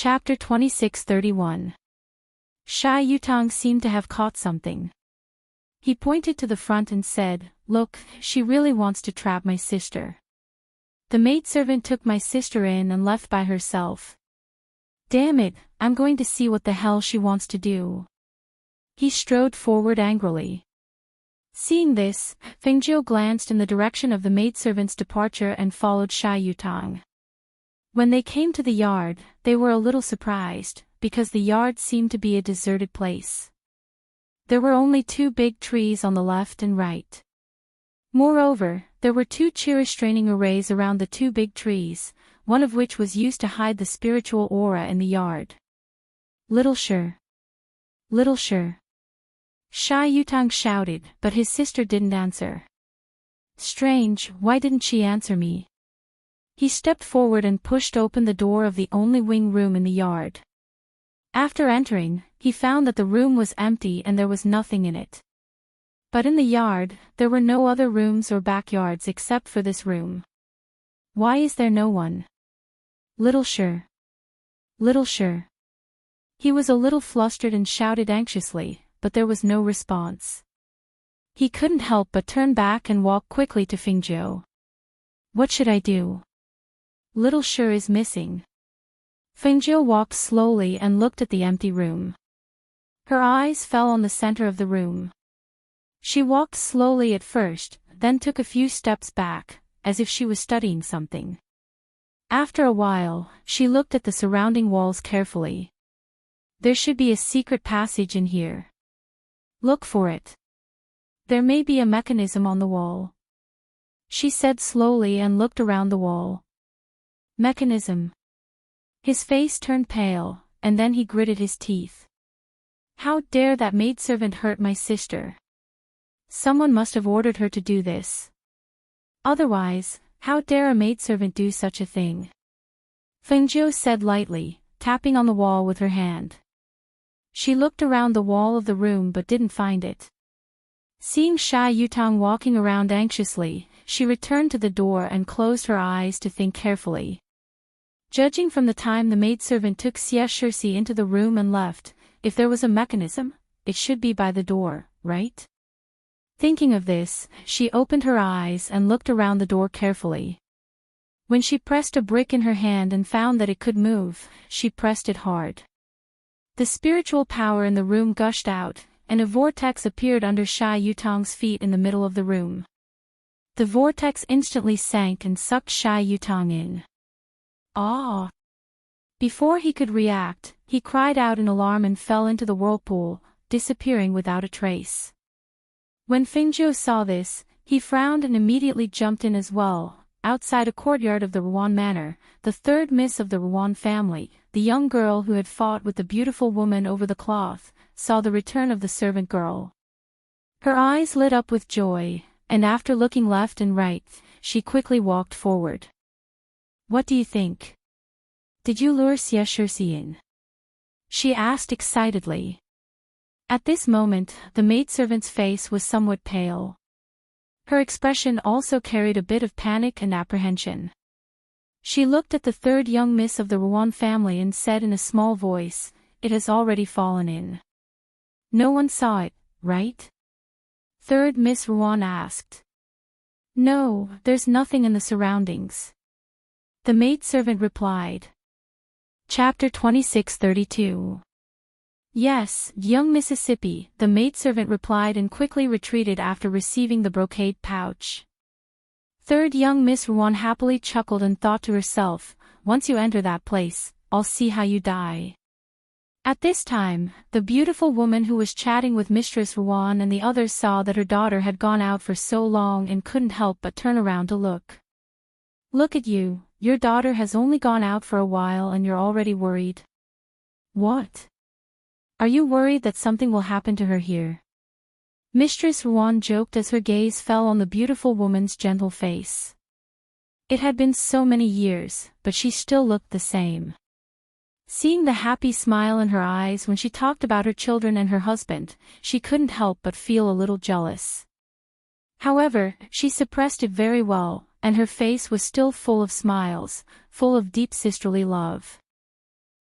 Chapter 26:31. Shy Yutang seemed to have caught something. He pointed to the front and said, "Look, she really wants to trap my sister. The maidservant took my sister in and left by herself. Damn it, I'm going to see what the hell she wants to do." He strode forward angrily. Seeing this, Fengjiu glanced in the direction of the maidservant's departure and followed Shy Yutang. When they came to the yard, they were a little surprised, because the yard seemed to be a deserted place. There were only 2 big trees on the left and right. Moreover, there were 2 cheer-restraining arrays around the 2 big trees, one of which was used to hide the spiritual aura in the yard. "Little Sure! Little Sure!" Shy Yutang shouted, but his sister didn't answer. Strange, why didn't she answer me? He stepped forward and pushed open the door of the only wing room in the yard. After entering, he found that the room was empty and there was nothing in it. But in the yard, there were no other rooms or backyards except for this room. Why is there no one? Little Sure! Little Sure! He was a little flustered and shouted anxiously, but there was no response. He couldn't help but turn back and walk quickly to Fengjiu. What should I do? Little Sure is missing. Fengjiu walked slowly and looked at the empty room. Her eyes fell on the center of the room. She walked slowly at first, then took a few steps back, as if she was studying something. After a while, she looked at the surrounding walls carefully. There should be a secret passage in here. Look for it. There may be a mechanism on the wall. She said slowly and looked around the wall. Mechanism. His face turned pale, and then he gritted his teeth. How dare that maidservant hurt my sister? Someone must have ordered her to do this. Otherwise, how dare a maidservant do such a thing? Fengjiu said lightly, tapping on the wall with her hand. She looked around the wall of the room but didn't find it. Seeing Shy Yutang walking around anxiously, she returned to the door and closed her eyes to think carefully. Judging from the time the maidservant took Xie Shirsi into the room and left, if there was a mechanism, it should be by the door, right? Thinking of this, she opened her eyes and looked around the door carefully. When she pressed a brick in her hand and found that it could move, she pressed it hard. The spiritual power in the room gushed out, and a vortex appeared under Shy Yutang's feet in the middle of the room. The vortex instantly sank and sucked Shy Yutang in. Ah! Before he could react, he cried out in alarm and fell into the whirlpool, disappearing without a trace. When Fengjiu saw this, he frowned and immediately jumped in as well. Outside a courtyard of the Ruan Manor, the 3rd miss of the Ruan family, the young girl who had fought with the beautiful woman over the cloth, saw the return of the servant girl. Her eyes lit up with joy, and after looking left and right, she quickly walked forward. What do you think? Did you lure Xie Shirsi in? She asked excitedly. At this moment, the maidservant's face was somewhat pale. Her expression also carried a bit of panic and apprehension. She looked at the 3rd young miss of the Ruan family and said in a small voice, "It has already fallen in." No one saw it, right? 3rd Miss Ruan asked. No, there's nothing in the surroundings. The maidservant replied. Chapter 26:32. Yes, young Mississippi, the maidservant replied and quickly retreated after receiving the brocade pouch. 3rd young Miss Ruan happily chuckled and thought to herself, once you enter that place, I'll see how you die. At this time, the beautiful woman who was chatting with Mistress Ruan and the others saw that her daughter had gone out for so long and couldn't help but turn around to look. Look at you, your daughter has only gone out for a while and you're already worried. What? Are you worried that something will happen to her here? Mistress Ruan joked as her gaze fell on the beautiful woman's gentle face. It had been so many years, but she still looked the same. Seeing the happy smile in her eyes when she talked about her children and her husband, she couldn't help but feel a little jealous. However, she suppressed it very well, and her face was still full of smiles, full of deep sisterly love.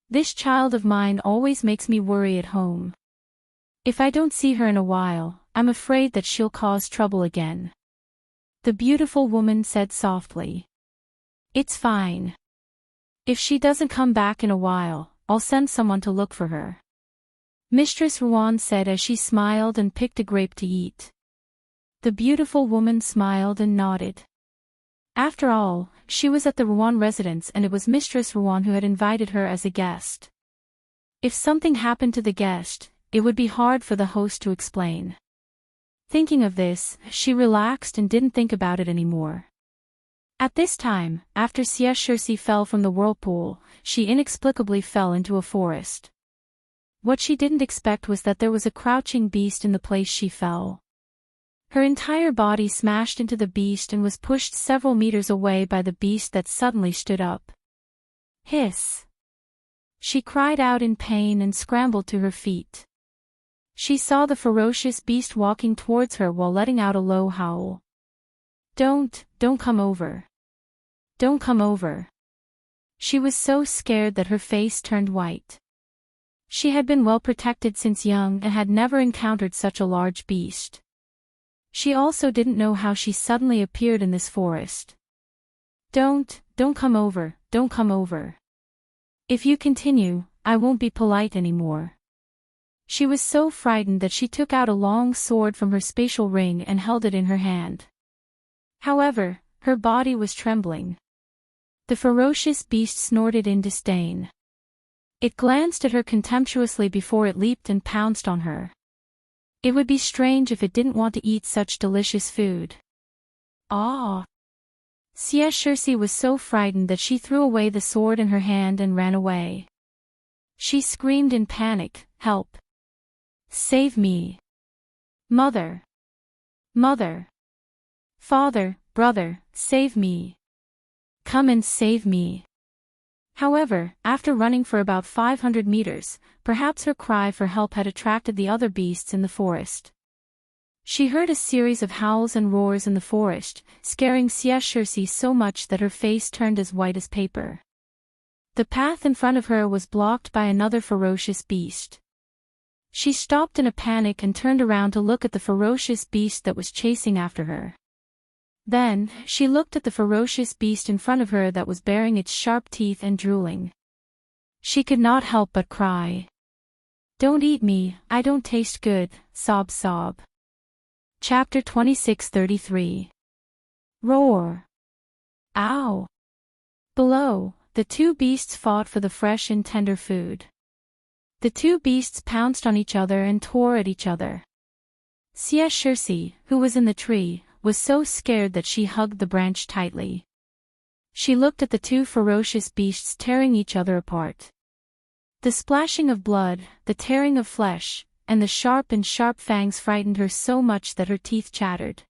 This child of mine always makes me worry at home. If I don't see her in a while, I'm afraid that she'll cause trouble again. The beautiful woman said softly. It's fine. If she doesn't come back in a while, I'll send someone to look for her. Mistress Ruan said as she smiled and picked a grape to eat. The beautiful woman smiled and nodded. After all, she was at the Ruan residence and it was Mistress Ruan who had invited her as a guest. If something happened to the guest, it would be hard for the host to explain. Thinking of this, she relaxed and didn't think about it anymore. At this time, after Xie fell from the whirlpool, she inexplicably fell into a forest. What she didn't expect was that there was a crouching beast in the place she fell. Her entire body smashed into the beast and was pushed several meters away by the beast that suddenly stood up. Hiss! She cried out in pain and scrambled to her feet. She saw the ferocious beast walking towards her while letting out a low howl. Don't come over. Don't come over. She was so scared that her face turned white. She had been well protected since young and had never encountered such a large beast. She also didn't know how she suddenly appeared in this forest. Don't come over, don't come over. If you continue, I won't be polite anymore. She was so frightened that she took out a long sword from her spatial ring and held it in her hand. However, her body was trembling. The ferocious beast snorted in disdain. It glanced at her contemptuously before it leaped and pounced on her. It would be strange if it didn't want to eat such delicious food. Ah! Xie was so frightened that she threw away the sword in her hand and ran away. She screamed in panic, "Help! Save me! Mother! Mother! Father, brother, save me! Come and save me!" However, after running for about 500 meters, perhaps her cry for help had attracted the other beasts in the forest. She heard a series of howls and roars in the forest, scaring Xie so much that her face turned as white as paper. The path in front of her was blocked by another ferocious beast. She stopped in a panic and turned around to look at the ferocious beast that was chasing after her. Then, she looked at the ferocious beast in front of her that was baring its sharp teeth and drooling. She could not help but cry. "Don't eat me, I don't taste good," sob. Chapter 26:33. Roar! Ow! Below, the two beasts fought for the fresh and tender food. The two beasts pounced on each other and tore at each other. Xie, who was in the tree, was so scared that she hugged the branch tightly. She looked at the two ferocious beasts tearing each other apart. The splashing of blood, the tearing of flesh, and the sharp fangs frightened her so much that her teeth chattered.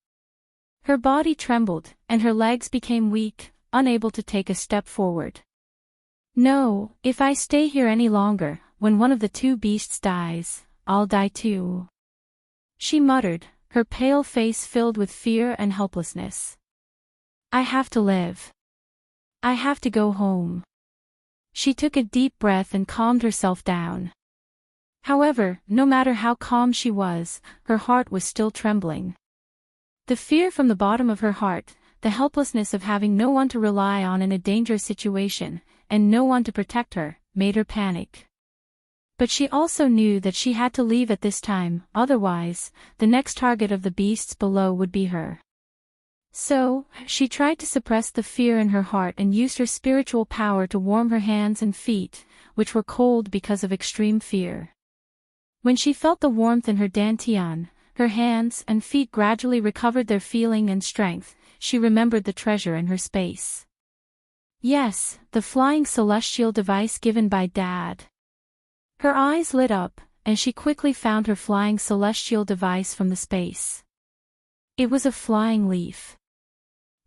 Her body trembled, and her legs became weak, unable to take a step forward. "No, if I stay here any longer, when one of the two beasts dies, I'll die too," she muttered, her pale face filled with fear and helplessness. "I have to live. I have to go home." She took a deep breath and calmed herself down. However, no matter how calm she was, her heart was still trembling. The fear from the bottom of her heart, the helplessness of having no one to rely on in a dangerous situation, and no one to protect her, made her panic. But she also knew that she had to leave at this time, otherwise, the next target of the beasts below would be her. So, she tried to suppress the fear in her heart and used her spiritual power to warm her hands and feet, which were cold because of extreme fear. When she felt the warmth in her dantian, her hands and feet gradually recovered their feeling and strength. She remembered the treasure in her space. Yes, the flying celestial device given by Dad. Her eyes lit up, and she quickly found her flying celestial device from the space. It was a flying leaf.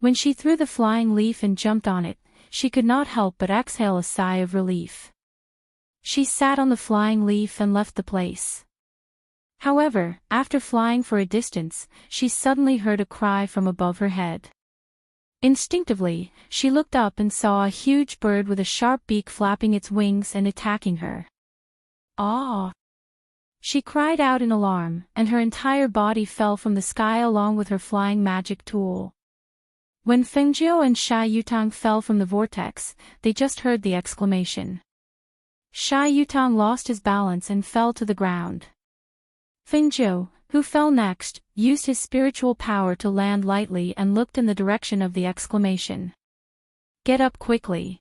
When she threw the flying leaf and jumped on it, she could not help but exhale a sigh of relief. She sat on the flying leaf and left the place. However, after flying for a distance, she suddenly heard a cry from above her head. Instinctively, she looked up and saw a huge bird with a sharp beak flapping its wings and attacking her. "Ah!" She cried out in alarm, and her entire body fell from the sky along with her flying magic tool. When Fengjiu and Sha Yutang fell from the vortex, they just heard the exclamation. Sha Yutang lost his balance and fell to the ground. Fengjiu, who fell next, used his spiritual power to land lightly and looked in the direction of the exclamation. "Get up quickly.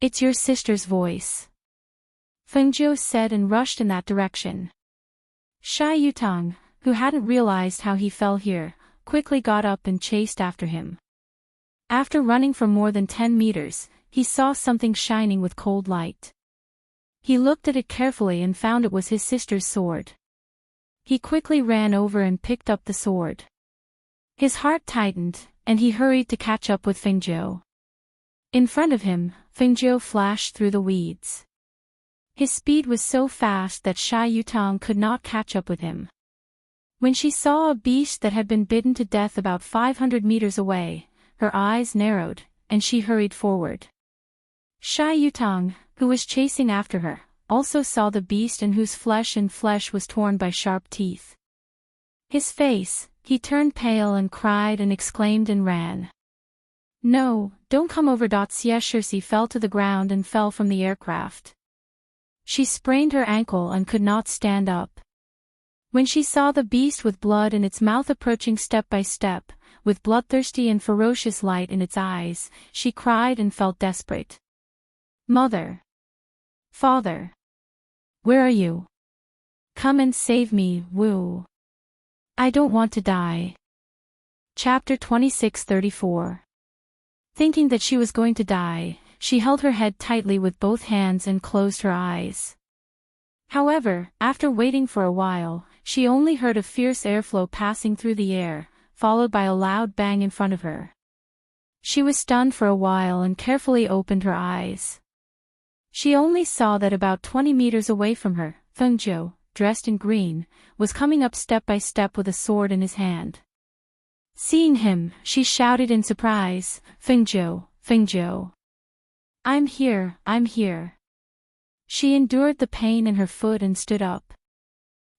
It's your sister's voice," Fengjiu said and rushed in that direction. Sha Yutang, who hadn't realized how he fell here, quickly got up and chased after him. After running for more than 10 meters, he saw something shining with cold light. He looked at it carefully and found it was his sister's sword. He quickly ran over and picked up the sword. His heart tightened, and he hurried to catch up with Fengjiu. In front of him, Fengjiu flashed through the weeds. His speed was so fast that Sha Yutang could not catch up with him. When she saw a beast that had been bitten to death about 500 meters away, her eyes narrowed, and she hurried forward. Sha Yutang, who was chasing after her, also saw the beast and whose flesh was torn by sharp teeth. His face, he turned pale and cried and exclaimed and ran. "No, don't come over." Xie Shirsi fell to the ground and fell from the aircraft. She sprained her ankle and could not stand up. When she saw the beast with blood in its mouth approaching step by step, with bloodthirsty and ferocious light in its eyes, she cried and felt desperate. "Mother! Father! Where are you? Come and save me, woo! I don't want to die." Chapter 26:34. Thinking that she was going to die, she held her head tightly with both hands and closed her eyes. However, after waiting for a while, she only heard a fierce airflow passing through the air, followed by a loud bang in front of her. She was stunned for a while and carefully opened her eyes. She only saw that about 20 meters away from her, Fengjiu, dressed in green, was coming up step by step with a sword in his hand. Seeing him, she shouted in surprise, "Fengjiu, Fengjiu! I'm here, I'm here." She endured the pain in her foot and stood up.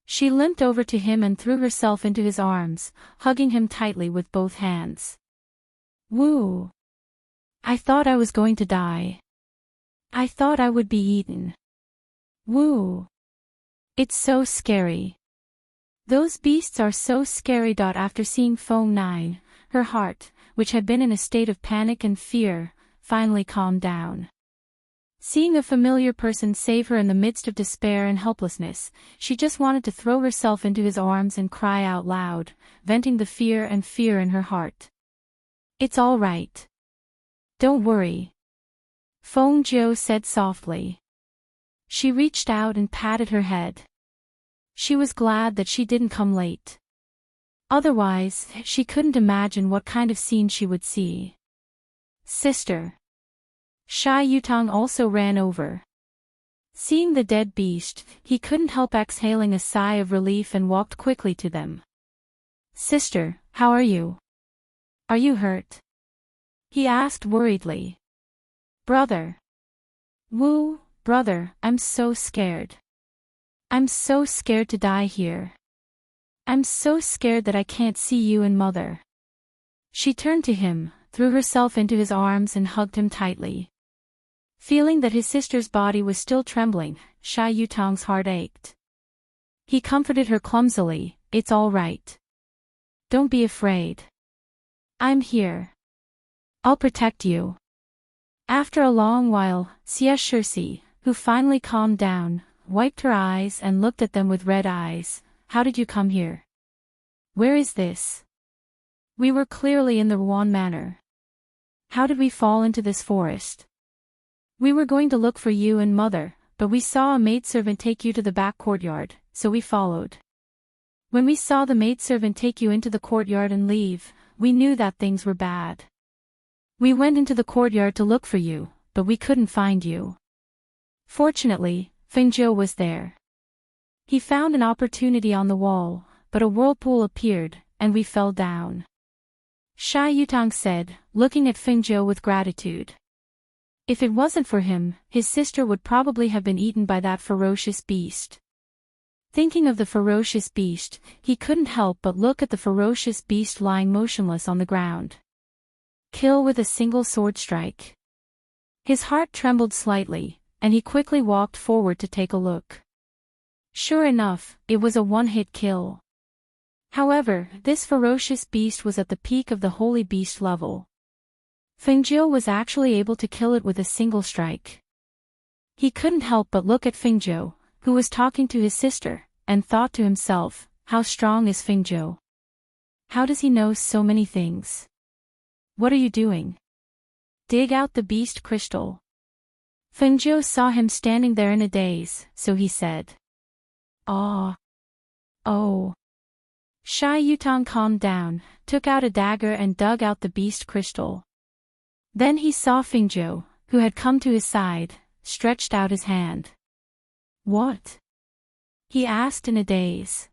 She limped over to him and threw herself into his arms, hugging him tightly with both hands. "Woo! I thought I was going to die. I thought I would be eaten. Woo! It's so scary. Those beasts are so scary." After seeing Feng Nine, her heart, which had been in a state of panic and fear, finally calmed down. Seeing a familiar person save her in the midst of despair and helplessness, she just wanted to throw herself into his arms and cry out loud, venting the fear in her heart. "It's all right. Don't worry," Feng Jiu said softly. She reached out and patted her head. She was glad that she didn't come late. Otherwise, she couldn't imagine what kind of scene she would see. "Sister." Sha Yutang also ran over. Seeing the dead beast, he couldn't help exhaling a sigh of relief and walked quickly to them. "Sister, how are you? Are you hurt?" he asked worriedly. "Brother." "Woo, brother, I'm so scared. I'm so scared to die here. I'm so scared that I can't see you and mother." She turned to him, threw herself into his arms and hugged him tightly. Feeling that his sister's body was still trembling, Sha Yutang's heart ached. He comforted her clumsily, "It's all right. Don't be afraid. I'm here. I'll protect you." After a long while, Xie Shirsi, who finally calmed down, wiped her eyes and looked at them with red eyes. "How did you come here? Where is this? We were clearly in the Ruan Manor. How did we fall into this forest? We were going to look for you and mother, but we saw a maidservant take you to the back courtyard, so we followed. When we saw the maidservant take you into the courtyard and leave, we knew that things were bad. We went into the courtyard to look for you, but we couldn't find you. Fortunately, Fengjiu was there. He found an opportunity on the wall, but a whirlpool appeared, and we fell down." Sha Yutang said, looking at Fingzhou with gratitude. If it wasn't for him, his sister would probably have been eaten by that ferocious beast. Thinking of the ferocious beast, he couldn't help but look at the ferocious beast lying motionless on the ground. Kill with a single sword strike. His heart trembled slightly, and he quickly walked forward to take a look. Sure enough, it was a one-hit kill. However, this ferocious beast was at the peak of the holy beast level. Fingzhou was actually able to kill it with a single strike. He couldn't help but look at Fingzhou, who was talking to his sister, and thought to himself, how strong is Fingzhou? How does he know so many things? What are you doing? Dig out the beast crystal. Fingzhou saw him standing there in a daze, so he said. Ah. Oh. Shy Yutong calmed down, took out a dagger and dug out the beast crystal. Then he saw Fingzhou, who had come to his side, stretched out his hand. What? He asked in a daze.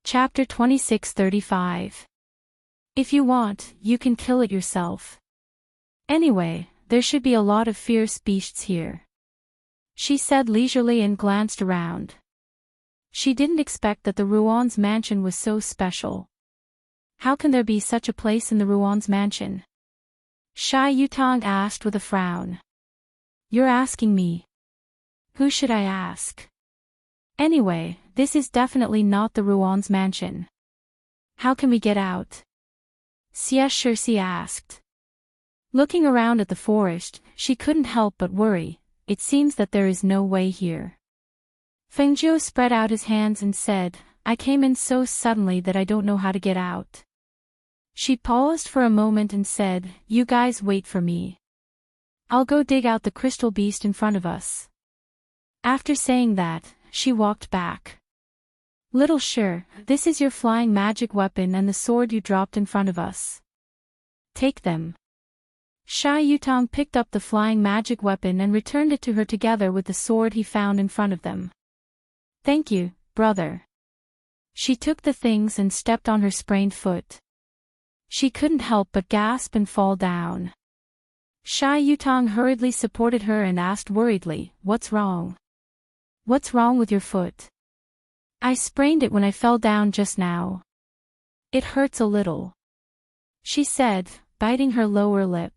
Chapter 26:35. If you want, you can kill it yourself. Anyway, there should be a lot of fierce beasts here. She said leisurely and glanced around. She didn't expect that the Ruan's mansion was so special. How can there be such a place in the Ruan's mansion? Shy Yutong asked with a frown. You're asking me. Who should I ask? Anyway, this is definitely not the Ruan's mansion. How can we get out? Xie Shirsi asked. Looking around at the forest, she couldn't help but worry. It seems that there is no way here. Fengzhou spread out his hands and said, I came in so suddenly that I don't know how to get out. She paused for a moment and said, you guys wait for me. I'll go dig out the crystal beast in front of us. After saying that, she walked back. Little Shi, this is your flying magic weapon and the sword you dropped in front of us. Take them. Shy Yutong picked up the flying magic weapon and returned it to her together with the sword he found in front of them. Thank you, brother. She took the things and stepped on her sprained foot. She couldn't help but gasp and fall down. Shy Yutong hurriedly supported her and asked worriedly, what's wrong? What's wrong with your foot? I sprained it when I fell down just now. It hurts a little. She said, biting her lower lip.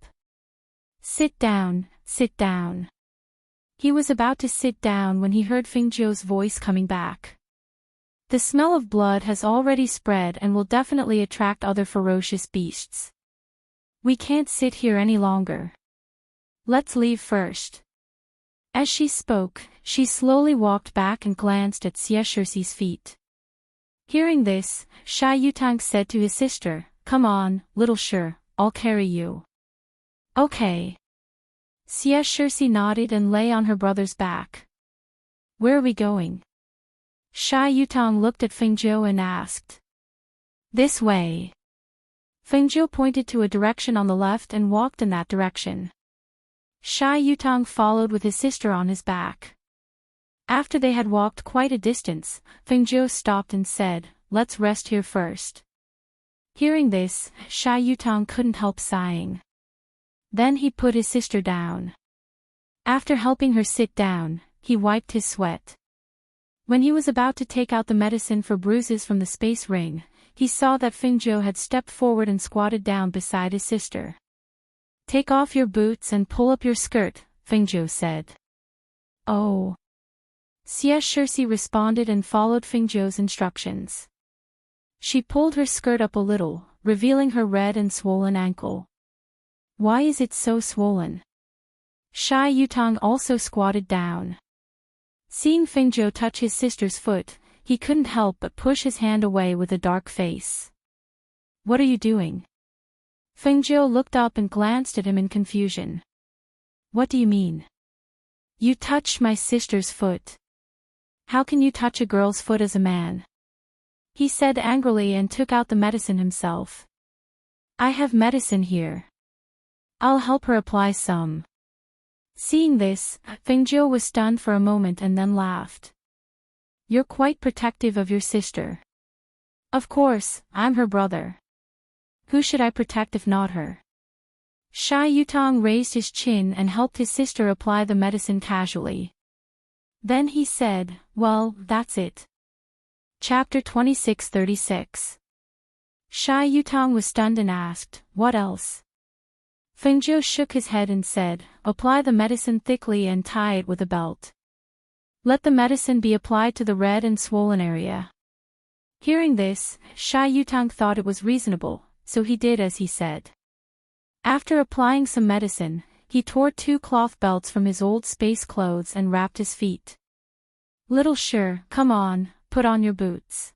Sit down, sit down. He was about to sit down when he heard Fingzhou's voice coming back. The smell of blood has already spread and will definitely attract other ferocious beasts. We can't sit here any longer. Let's leave first. As she spoke, she slowly walked back and glanced at Xie Shirsi's feet. Hearing this, Shy Yutang said to his sister, come on, little Shi, I'll carry you. Okay. Xie Shirsi nodded and lay on her brother's back. Where are we going? Shy Yutang looked at Fengzhou and asked. This way. Fengzhou pointed to a direction on the left and walked in that direction. Shy Yutang followed with his sister on his back. After they had walked quite a distance, Fengzhou stopped and said, let's rest here first. Hearing this, Shy Yutang couldn't help sighing. Then he put his sister down. After helping her sit down, he wiped his sweat. When he was about to take out the medicine for bruises from the space ring, he saw that Fengzhou had stepped forward and squatted down beside his sister. Take off your boots and pull up your skirt, Fengzhou said. Oh. Xie Shirsi responded and followed Fengzhou's instructions. She pulled her skirt up a little, revealing her red and swollen ankle. Why is it so swollen? Shy Yutang also squatted down. Seeing Fengzhou touch his sister's foot, he couldn't help but push his hand away with a dark face. What are you doing? Fengzhou looked up and glanced at him in confusion. What do you mean? You touched my sister's foot. How can you touch a girl's foot as a man? He said angrily and took out the medicine himself. I have medicine here. I'll help her apply some. Seeing this, Fengzhou was stunned for a moment and then laughed. You're quite protective of your sister. Of course, I'm her brother. Who should I protect if not her? Sha Yutong raised his chin and helped his sister apply the medicine casually. Then he said, "Well, that's it." Chapter 26:36. Sha Yutong was stunned and asked, "What else?" Fengzhou shook his head and said, "Apply the medicine thickly and tie it with a belt. Let the medicine be applied to the red and swollen area." Hearing this, Sha Yutong thought it was reasonable, so he did as he said. After applying some medicine, he tore 2 cloth belts from his old space clothes and wrapped his feet. "Little Sure, come on, put on your boots."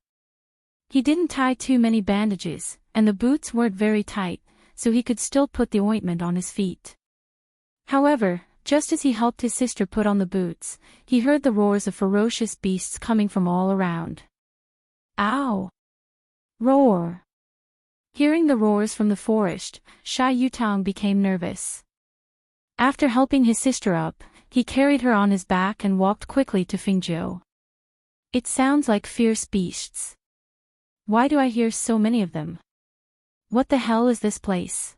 He didn't tie too many bandages, and the boots weren't very tight, so he could still put the ointment on his feet. However, just as he helped his sister put on the boots, he heard the roars of ferocious beasts coming from all around. Ow! Roar! Hearing the roars from the forest, Sha Yutong became nervous. After helping his sister up, he carried her on his back and walked quickly to Fengzhou. "It sounds like fierce beasts. Why do I hear so many of them? What the hell is this place?"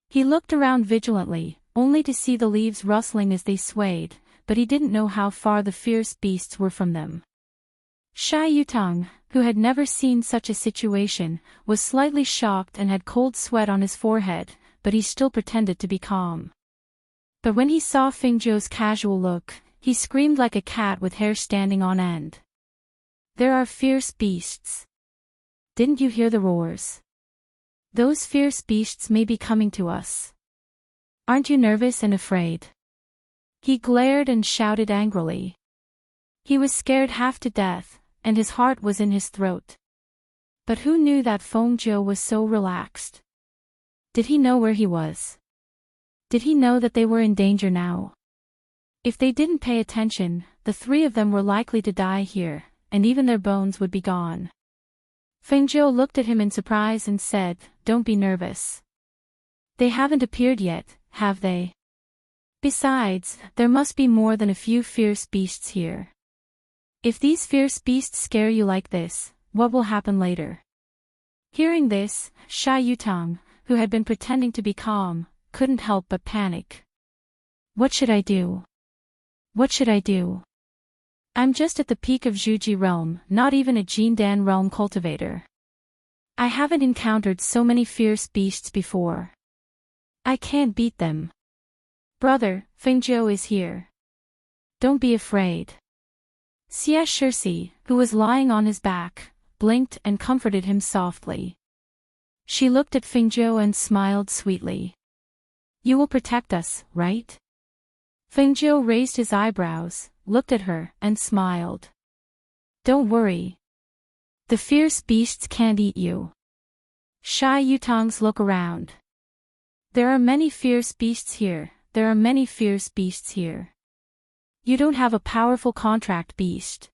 He looked around vigilantly, only to see the leaves rustling as they swayed, but he didn't know how far the fierce beasts were from them. Sha Yutong, who had never seen such a situation, was slightly shocked and had cold sweat on his forehead, but he still pretended to be calm. But when he saw Fengzhou's casual look, he screamed like a cat with hair standing on end. "There are fierce beasts. Didn't you hear the roars? Those fierce beasts may be coming to us. Aren't you nervous and afraid?" He glared and shouted angrily. He was scared half to death, and his heart was in his throat. But who knew that Fengzhou was so relaxed? Did he know where he was? Did he know that they were in danger now? If they didn't pay attention, the 3 of them were likely to die here, and even their bones would be gone. Fengzhou looked at him in surprise and said, "Don't be nervous. They haven't appeared yet, have they? Besides, there must be more than a few fierce beasts here. If these fierce beasts scare you like this, what will happen later?" Hearing this, Sha Yutong, who had been pretending to be calm, couldn't help but panic. "What should I do? What should I do? I'm just at the peak of Zhuji realm, not even a Jindan realm cultivator. I haven't encountered so many fierce beasts before. I can't beat them. Brother, Fengzhou is here. Don't be afraid." Xie Shirsi, who was lying on his back, blinked and comforted him softly. She looked at Fengzhou and smiled sweetly. "You will protect us, right?" Fengzhou raised his eyebrows, looked at her, and smiled. "Don't worry. The fierce beasts can't eat you." Sha Yutong's look around. "There are many fierce beasts here, there are many fierce beasts here. You don't have a powerful contract beast.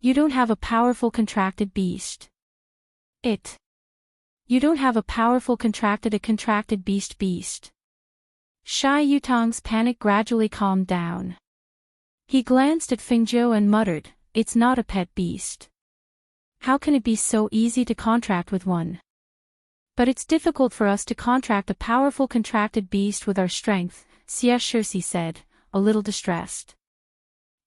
You don't have a powerful contracted beast. You don't have a powerful contracted beast. Sha Yutong's panic gradually calmed down. He glanced at Fengzhou and muttered, "It's not a pet beast. How can it be so easy to contract with one? But it's difficult for us to contract a powerful contracted beast with our strength," Xie Shirsi said, a little distressed.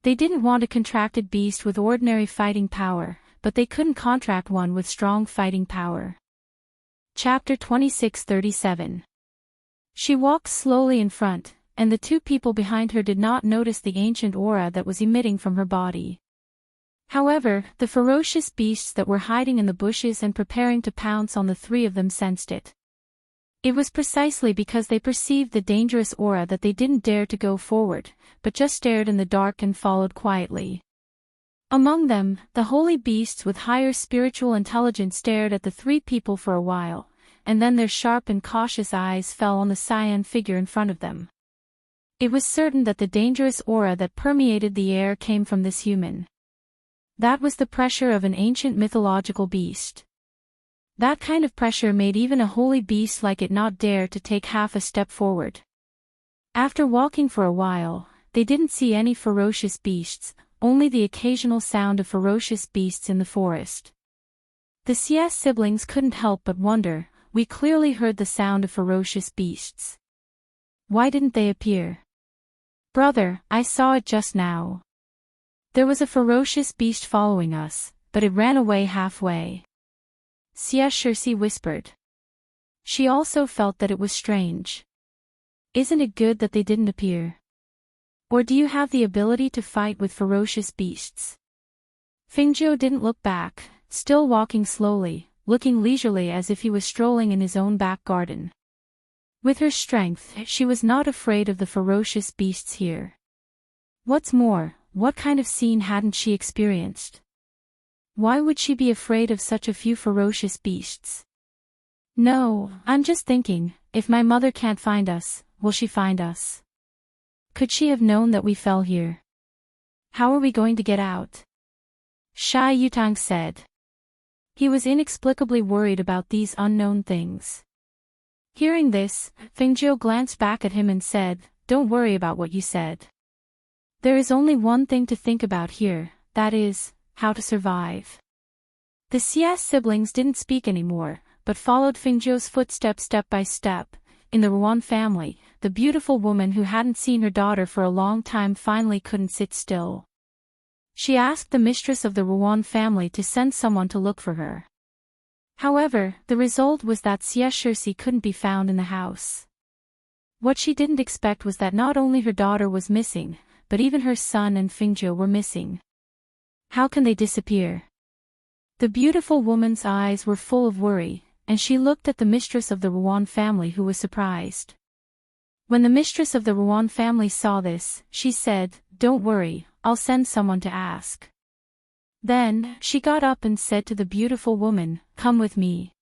They didn't want a contracted beast with ordinary fighting power, but they couldn't contract one with strong fighting power. Chapter 26:37. She walked slowly in front, and the 2 people behind her did not notice the ancient aura that was emitting from her body. However, the ferocious beasts that were hiding in the bushes and preparing to pounce on the 3 of them sensed it. It was precisely because they perceived the dangerous aura that they didn't dare to go forward, but just stared in the dark and followed quietly. Among them, the holy beasts with higher spiritual intelligence stared at the 3 people for a while, and then their sharp and cautious eyes fell on the cyan figure in front of them. It was certain that the dangerous aura that permeated the air came from this human. That was the pressure of an ancient mythological beast. That kind of pressure made even a holy beast like it not dare to take half a step forward. After walking for a while, they didn't see any ferocious beasts, only the occasional sound of ferocious beasts in the forest. The Xie siblings couldn't help but wonder, we clearly heard the sound of ferocious beasts. Why didn't they appear? Brother, I saw it just now. There was a ferocious beast following us, but it ran away halfway. Circe whispered. She also felt that it was strange. Isn't it good that they didn't appear? Or do you have the ability to fight with ferocious beasts? Fingio didn't look back, still walking slowly, looking leisurely as if he was strolling in his own back garden. With her strength, she was not afraid of the ferocious beasts here. What's more, what kind of scene hadn't she experienced? Why would she be afraid of such a few ferocious beasts? No, I'm just thinking, if my mother can't find us, will she find us? Could she have known that we fell here? How are we going to get out? Sha Yutang said. He was inexplicably worried about these unknown things. Hearing this, Fingio glanced back at him and said, "Don't worry about what you said. There is only one thing to think about here, that is, how to survive." The Xia siblings didn't speak anymore, but followed Fingio's footsteps step by step. In the Ruan family, the beautiful woman who hadn't seen her daughter for a long time finally couldn't sit still. She asked the mistress of the Ruan family to send someone to look for her. However, the result was that Circe couldn't be found in the house. What she didn't expect was that not only her daughter was missing, but even her son and Fingio were missing. How can they disappear? The beautiful woman's eyes were full of worry, and she looked at the mistress of the Ruan family, who was surprised. When the mistress of the Ruan family saw this, she said, "Don't worry, I'll send someone to ask." Then, she got up and said to the beautiful woman, "Come with me."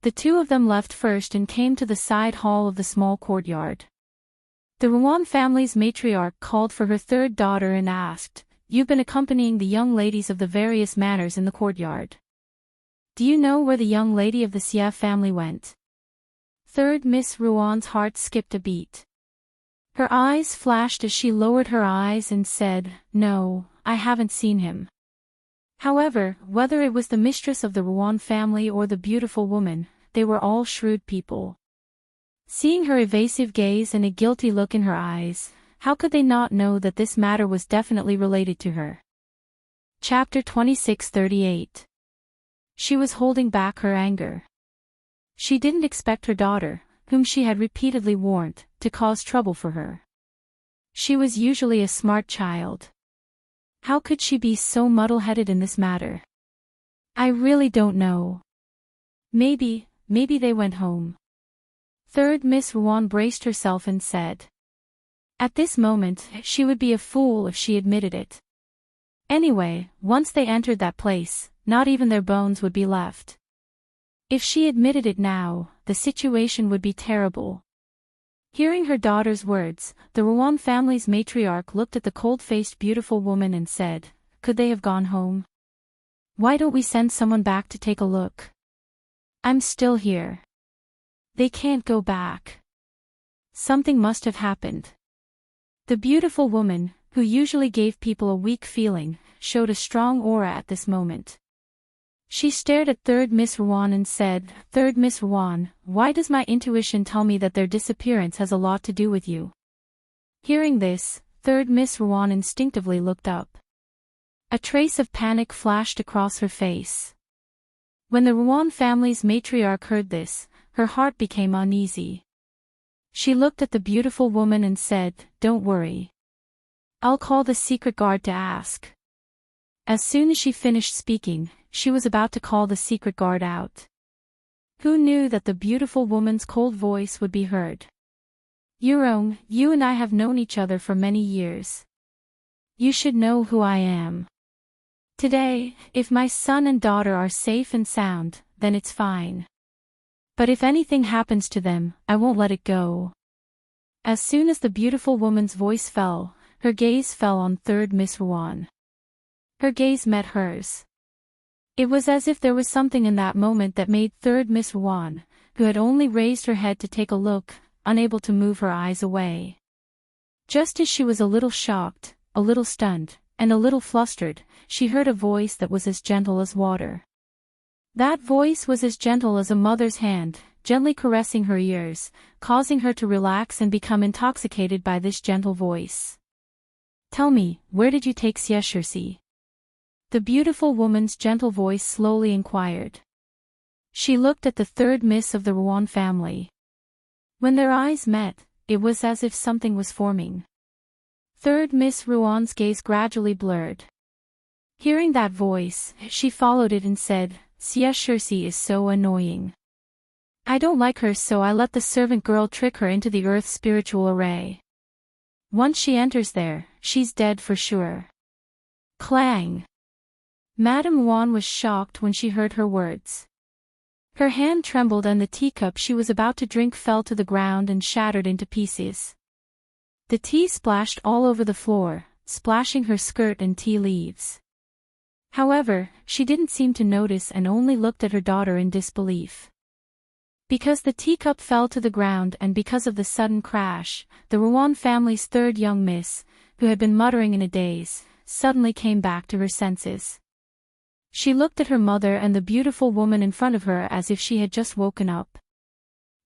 The two of them left first and came to the side hall of the small courtyard. The Ruan family's matriarch called for her third daughter and asked, "You've been accompanying the young ladies of the various manors in the courtyard. Do you know where the young lady of the Xia family went?" Third Miss Ruan's heart skipped a beat. Her eyes flashed as she lowered her eyes and said, "No, I haven't seen him." However, whether it was the mistress of the Ruan family or the beautiful woman, they were all shrewd people. Seeing her evasive gaze and a guilty look in her eyes, how could they not know that this matter was definitely related to her? Chapter 26:38. She was holding back her anger. She didn't expect her daughter, whom she had repeatedly warned, to cause trouble for her. She was usually a smart child. How could she be so muddle-headed in this matter? I really don't know. Maybe they went home. Third Miss Ruan braced herself and said. At this moment, she would be a fool if she admitted it. Anyway, once they entered that place, not even their bones would be left. If she admitted it now, the situation would be terrible. Hearing her daughter's words, the Ruan family's matriarch looked at the cold-faced beautiful woman and said, "Could they have gone home? Why don't we send someone back to take a look? I'm still here. They can't go back. Something must have happened." The beautiful woman, who usually gave people a weak feeling, showed a strong aura at this moment. She stared at Third Miss Ruan and said, "Third Miss Ruan, why does my intuition tell me that their disappearance has a lot to do with you?" Hearing this, Third Miss Ruan instinctively looked up. A trace of panic flashed across her face. When the Ruan family's matriarch heard this, her heart became uneasy. She looked at the beautiful woman and said, "Don't worry. I'll call the secret guard to ask." As soon as she finished speaking, she was about to call the secret guard out. Who knew that the beautiful woman's cold voice would be heard? "Yurong, you and I have known each other for many years. You should know who I am. Today, if my son and daughter are safe and sound, then it's fine. But if anything happens to them, I won't let it go." As soon as the beautiful woman's voice fell, her gaze fell on Third Miss Ruan. Her gaze met hers. It was as if there was something in that moment that made Third Miss Ruan, who had only raised her head to take a look, unable to move her eyes away. Just as she was a little shocked, a little stunned, and a little flustered, she heard a voice that was as gentle as water. That voice was as gentle as a mother's hand, gently caressing her ears, causing her to relax and become intoxicated by this gentle voice. "Tell me, where did you take Sia?" The beautiful woman's gentle voice slowly inquired. She looked at the third miss of the Rouen family. When their eyes met, it was as if something was forming. Third Miss Rouen's gaze gradually blurred. Hearing that voice, she followed it and said, "Sia is so annoying. I don't like her, so I let the servant girl trick her into the earth's spiritual array. Once she enters there, she's dead for sure." Clang! Madame Rouen was shocked when she heard her words. Her hand trembled and the teacup she was about to drink fell to the ground and shattered into pieces. The tea splashed all over the floor, splashing her skirt and tea leaves. However, she didn't seem to notice and only looked at her daughter in disbelief. Because the teacup fell to the ground and because of the sudden crash, the Rouen family's third young miss, who had been muttering in a daze, suddenly came back to her senses. She looked at her mother and the beautiful woman in front of her as if she had just woken up.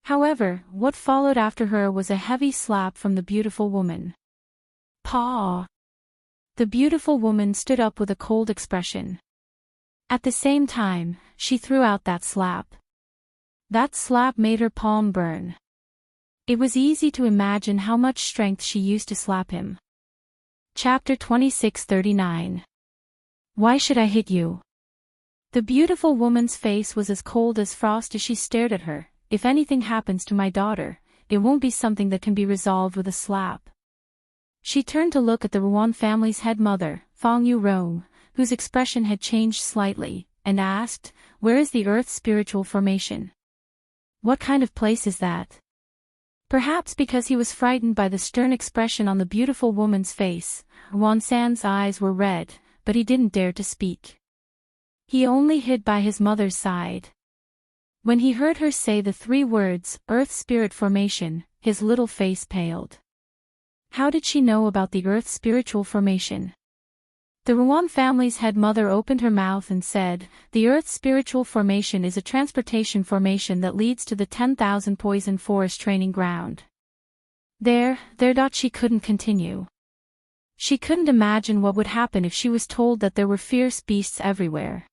However, what followed after her was a heavy slap from the beautiful woman. "Paw!" The beautiful woman stood up with a cold expression. At the same time, she threw out that slap. That slap made her palm burn. It was easy to imagine how much strength she used to slap him. Chapter 26:39. Why should I hit you? The beautiful woman's face was as cold as frost as she stared at her. "If anything happens to my daughter, it won't be something that can be resolved with a slap." She turned to look at the Rouen family's head mother, Feng Yu-rong, whose expression had changed slightly, and asked, "Where is the Earth's spiritual formation? What kind of place is that?" Perhaps because he was frightened by the stern expression on the beautiful woman's face, Wan San's eyes were red, but he didn't dare to speak. He only hid by his mother's side. When he heard her say the three words, Earth Spirit Formation, his little face paled. How did she know about the Earth's spiritual formation? The Rouen family's head mother opened her mouth and said, "The Earth's spiritual formation is a transportation formation that leads to the 10,000 poison forest training ground." There, she couldn't continue. She couldn't imagine what would happen if she was told that there were fierce beasts everywhere.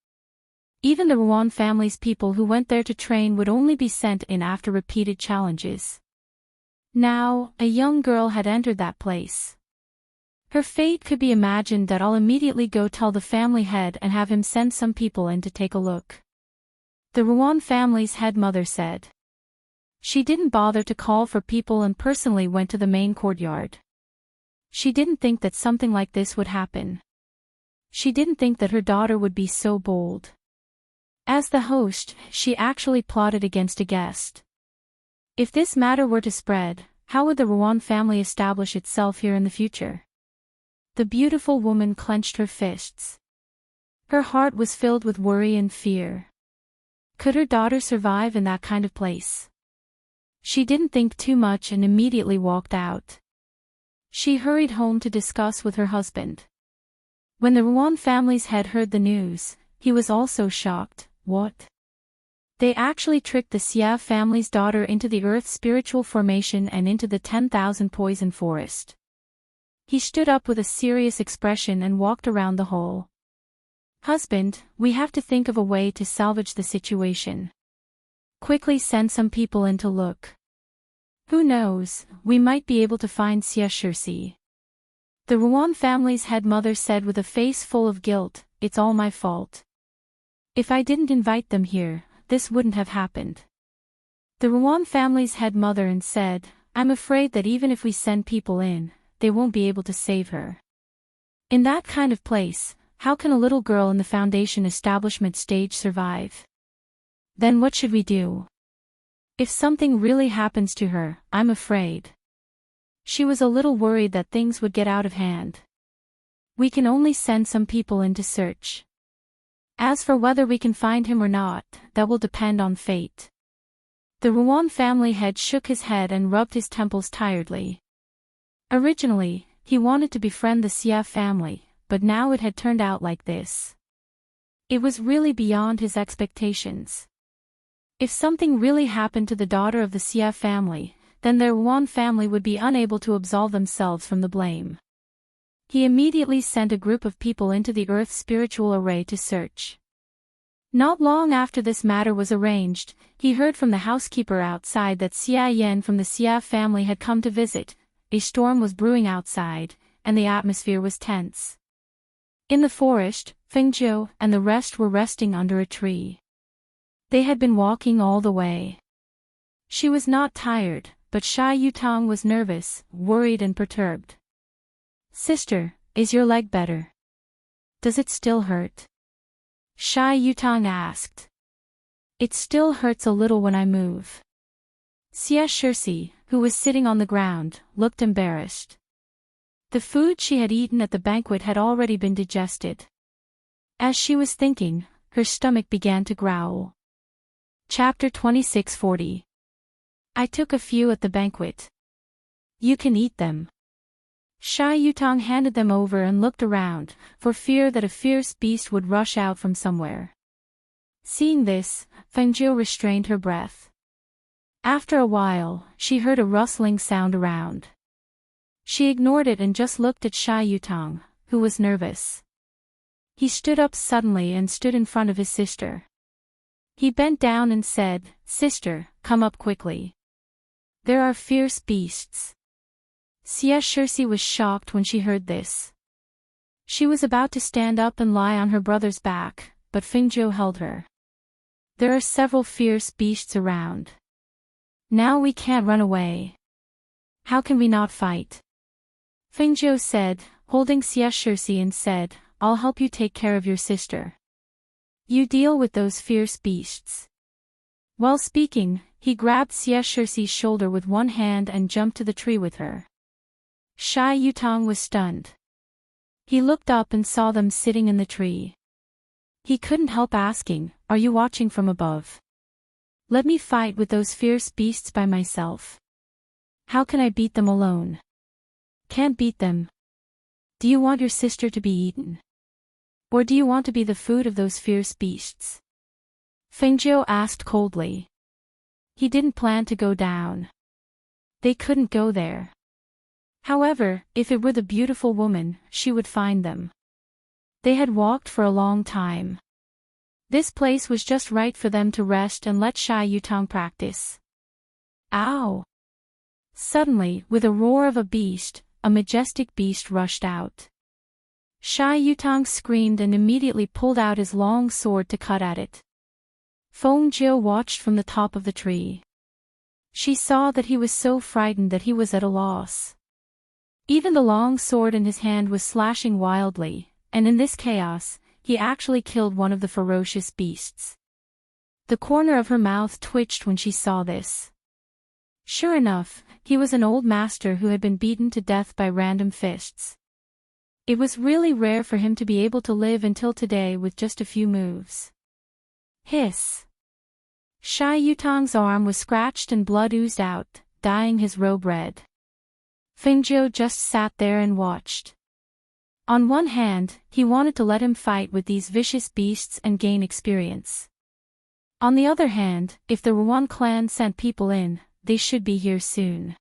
Even the Rouen family's people who went there to train would only be sent in after repeated challenges. Now, a young girl had entered that place. Her fate could be imagined. "I'll immediately go tell the family head and have him send some people in to take a look," the Rouen family's head mother said. She didn't bother to call for people and personally went to the main courtyard. She didn't think that something like this would happen. She didn't think that her daughter would be so bold. As the host, she actually plotted against a guest. If this matter were to spread, how would the Rouen family establish itself here in the future? The beautiful woman clenched her fists. Her heart was filled with worry and fear. Could her daughter survive in that kind of place? She didn't think too much and immediately walked out. She hurried home to discuss with her husband. When the Rouen family's head heard the news, he was also shocked. What? They actually tricked the Xia family's daughter into the Earth's spiritual formation and into the 10,000 poison forest. He stood up with a serious expression and walked around the hall. "Husband, we have to think of a way to salvage the situation. Quickly send some people in to look. Who knows, we might be able to find Xia." The Rouen family's head mother said with a face full of guilt, "It's all my fault. If I didn't invite them here, this wouldn't have happened." The Rouen family's head mother and said, "I'm afraid that even if we send people in, they won't be able to save her. In that kind of place, how can a little girl in the foundation establishment stage survive? Then what should we do? If something really happens to her, I'm afraid." She was a little worried that things would get out of hand. "We can only send some people in to search. As for whether we can find him or not, that will depend on fate." The Rouen family head shook his head and rubbed his temples tiredly. Originally, he wanted to befriend the Xia family, but now it had turned out like this. It was really beyond his expectations. If something really happened to the daughter of the Xia family, then their Yuan family would be unable to absolve themselves from the blame. He immediately sent a group of people into the Earth's spiritual array to search. Not long after this matter was arranged, he heard from the housekeeper outside that Xia Yan from the Xia family had come to visit. A storm was brewing outside, and the atmosphere was tense. In the forest, Feng Zhou and the rest were resting under a tree. They had been walking all the way. She was not tired, but Sha Yutang was nervous, worried and perturbed. "Sister, is your leg better? Does it still hurt?" Sha Yutang asked. "It still hurts a little when I move." Xia Shirsi, who was sitting on the ground, looked embarrassed. The food she had eaten at the banquet had already been digested. As she was thinking, her stomach began to growl. Chapter 2640. I took a few at the banquet. You can eat them. Sha Yutang handed them over and looked around, for fear that a fierce beast would rush out from somewhere. Seeing this, Feng Zhou restrained her breath. After a while, she heard a rustling sound around. She ignored it and just looked at Sha Yutang, who was nervous. He stood up suddenly and stood in front of his sister. He bent down and said, "Sister, come up quickly. There are fierce beasts." Xia Shirsi was shocked when she heard this. She was about to stand up and lie on her brother's back, but Feng Zhou held her. "There are several fierce beasts around. Now we can't run away. How can we not fight?" Feng Zhou said, holding Xia Shirsi, and said, "I'll help you take care of your sister. You deal with those fierce beasts." While speaking, he grabbed Xia Shirsi's shoulder with one hand and jumped to the tree with her. Sha Yutang was stunned. He looked up and saw them sitting in the tree. He couldn't help asking, "Are you watching from above? Let me fight with those fierce beasts by myself. How can I beat them alone?" "Can't beat them. Do you want your sister to be eaten? Or do you want to be the food of those fierce beasts?" Feng Zhou asked coldly. He didn't plan to go down. They couldn't go there. However, if it were the beautiful woman, she would find them. They had walked for a long time. This place was just right for them to rest and let Sha Yutang practice. Ow! Suddenly, with a roar of a beast, a majestic beast rushed out. Sha Yutang screamed and immediately pulled out his long sword to cut at it. Feng Zhou watched from the top of the tree. She saw that he was so frightened that he was at a loss. Even the long sword in his hand was slashing wildly, and in this chaos, he actually killed one of the ferocious beasts. The corner of her mouth twitched when she saw this. Sure enough, he was an old master who had been beaten to death by random fists. It was really rare for him to be able to live until today with just a few moves. Hiss! Sha Yutang's arm was scratched and blood oozed out, dyeing his robe red. Feng Zhou just sat there and watched. On one hand, he wanted to let him fight with these vicious beasts and gain experience. On the other hand, if the Ruan clan sent people in, they should be here soon.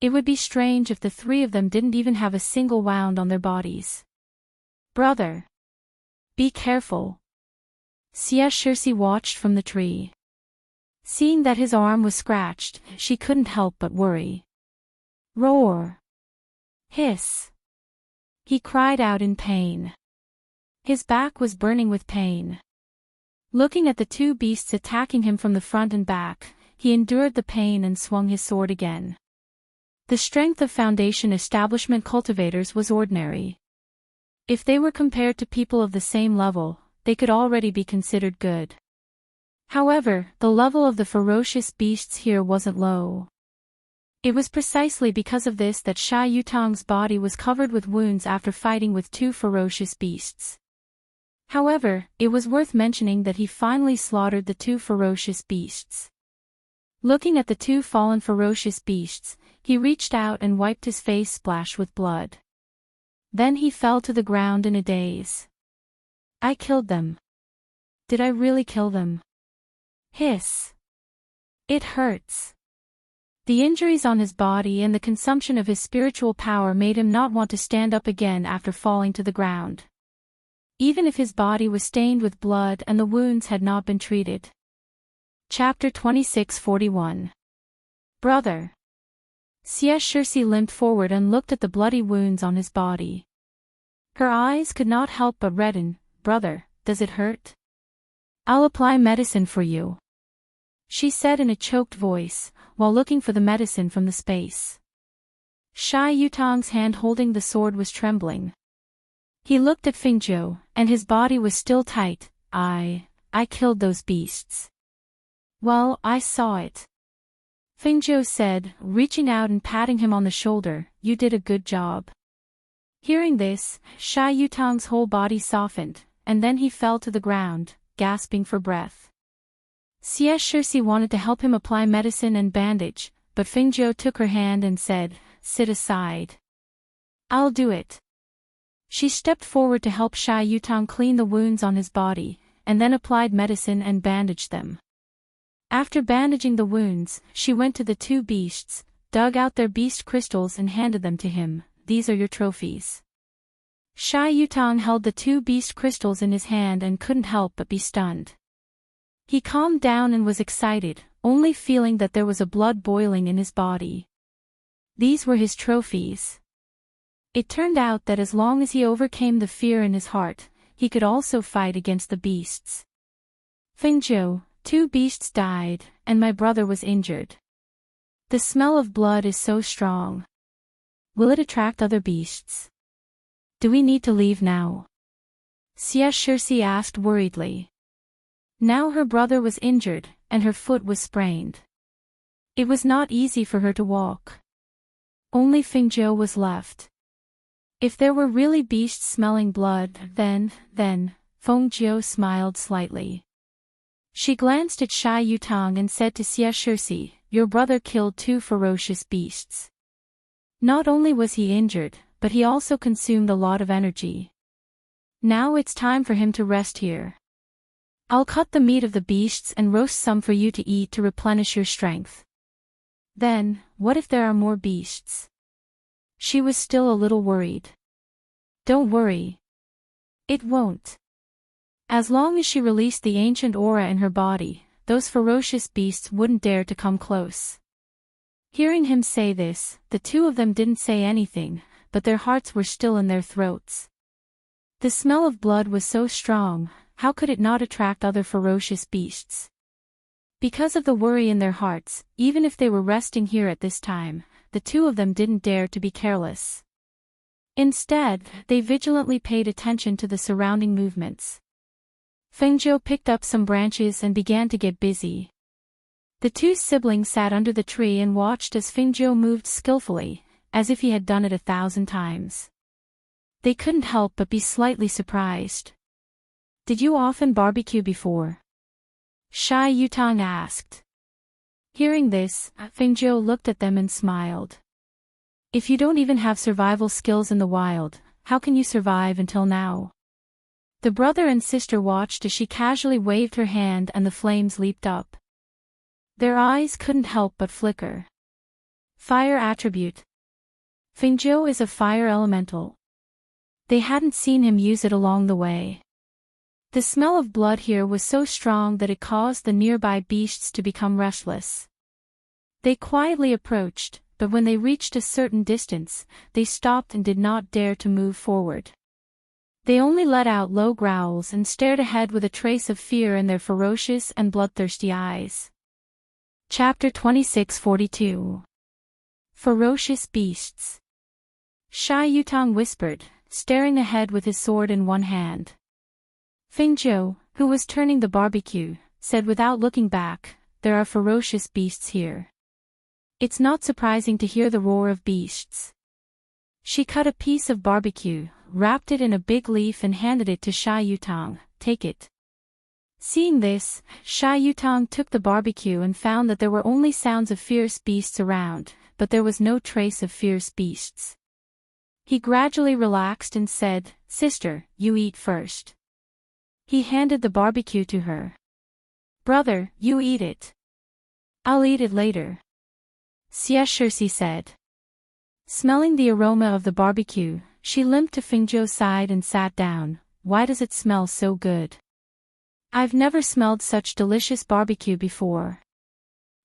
It would be strange if the three of them didn't even have a single wound on their bodies. "Brother! Be careful!" Xia Shirsi watched from the tree. Seeing that his arm was scratched, she couldn't help but worry. Roar! Hiss! He cried out in pain. His back was burning with pain. Looking at the two beasts attacking him from the front and back, he endured the pain and swung his sword again. The strength of Foundation establishment cultivators was ordinary. If they were compared to people of the same level, they could already be considered good. However, the level of the ferocious beasts here wasn't low. It was precisely because of this that Sha Yutang's body was covered with wounds after fighting with two ferocious beasts. However, it was worth mentioning that he finally slaughtered the two ferocious beasts. Looking at the two fallen ferocious beasts, he reached out and wiped his face splashed with blood. Then he fell to the ground in a daze. "I killed them. Did I really kill them? Hiss. It hurts. The injuries on his body and the consumption of his spiritual power made him not want to stand up again after falling to the ground. Even if his body was stained with blood and the wounds had not been treated. Chapter 26:41. Brother. Shirsi limped forward and looked at the bloody wounds on his body. Her eyes could not help but redden. Brother, does it hurt? I'll apply medicine for you, she said in a choked voice, while looking for the medicine from the space. Shai Yutong's hand holding the sword was trembling. He looked at Fingzhou, and his body was still tight. I killed those beasts. Well, I saw it. Fingzhou said, reaching out and patting him on the shoulder. You did a good job. Hearing this, Shai Yutong's whole body softened, and then he fell to the ground, gasping for breath. Shirsi wanted to help him apply medicine and bandage, but Fingzhou took her hand and said, sit aside. I'll do it. She stepped forward to help Shai Yutong clean the wounds on his body, and then applied medicine and bandaged them. After bandaging the wounds, she went to the two beasts, dug out their beast crystals and handed them to him. These are your trophies. Shai Yutong held the two beast crystals in his hand and couldn't help but be stunned. He calmed down and was excited, only feeling that there was a blood boiling in his body. These were his trophies. It turned out that as long as he overcame the fear in his heart, he could also fight against the beasts. Fingzhou, 2 beasts died, and my brother was injured. The smell of blood is so strong. Will it attract other beasts? Do we need to leave now? Shirsi asked worriedly. Now her brother was injured, and her foot was sprained. It was not easy for her to walk. Only Fingzhou was left. If there were really beasts smelling blood, then, Fengzhou smiled slightly. She glanced at Shai Yutong and said to Shirsi, your brother killed 2 ferocious beasts. Not only was he injured, but he also consumed a lot of energy. Now it's time for him to rest here. I'll cut the meat of the beasts and roast some for you to eat to replenish your strength. Then, what if there are more beasts? She was still a little worried. Don't worry. It won't. As long as she released the ancient aura in her body, those ferocious beasts wouldn't dare to come close. Hearing him say this, the two of them didn't say anything, but their hearts were still in their throats. The smell of blood was so strong, how could it not attract other ferocious beasts? Because of the worry in their hearts, even if they were resting here at this time, the two of them didn't dare to be careless. Instead, they vigilantly paid attention to the surrounding movements. Fengzhou picked up some branches and began to get busy. The 2 siblings sat under the tree and watched as Fengzhou moved skillfully, as if he had done it 1,000 times. They couldn't help but be slightly surprised. Did you often barbecue before? Shai Yutong asked. Hearing this, Fengzhou looked at them and smiled. If you don't even have survival skills in the wild, how can you survive until now? The brother and sister watched as she casually waved her hand and the flames leaped up. Their eyes couldn't help but flicker. Fire attribute. Fengzhou is a fire elemental. They hadn't seen him use it along the way. The smell of blood here was so strong that it caused the nearby beasts to become restless. They quietly approached, but when they reached a certain distance, they stopped and did not dare to move forward. They only let out low growls and stared ahead with a trace of fear in their ferocious and bloodthirsty eyes. Chapter 26:42. Ferocious Beasts. Shai Yutong whispered, staring ahead with his sword in one hand. Fengzhou, who was turning the barbecue, said without looking back, there are ferocious beasts here. It's not surprising to hear the roar of beasts. She cut a piece of barbecue, wrapped it in a big leaf and handed it to Shai Yutong. Take it. Seeing this, Shai Yutong took the barbecue and found that there were only sounds of fierce beasts around, but there was no trace of fierce beasts. He gradually relaxed and said, Sister, you eat first. He handed the barbecue to her. Brother, you eat it. I'll eat it later. Xia said. Smelling the aroma of the barbecue, she limped to Fengzhou's side and sat down. Why does it smell so good? I've never smelled such delicious barbecue before.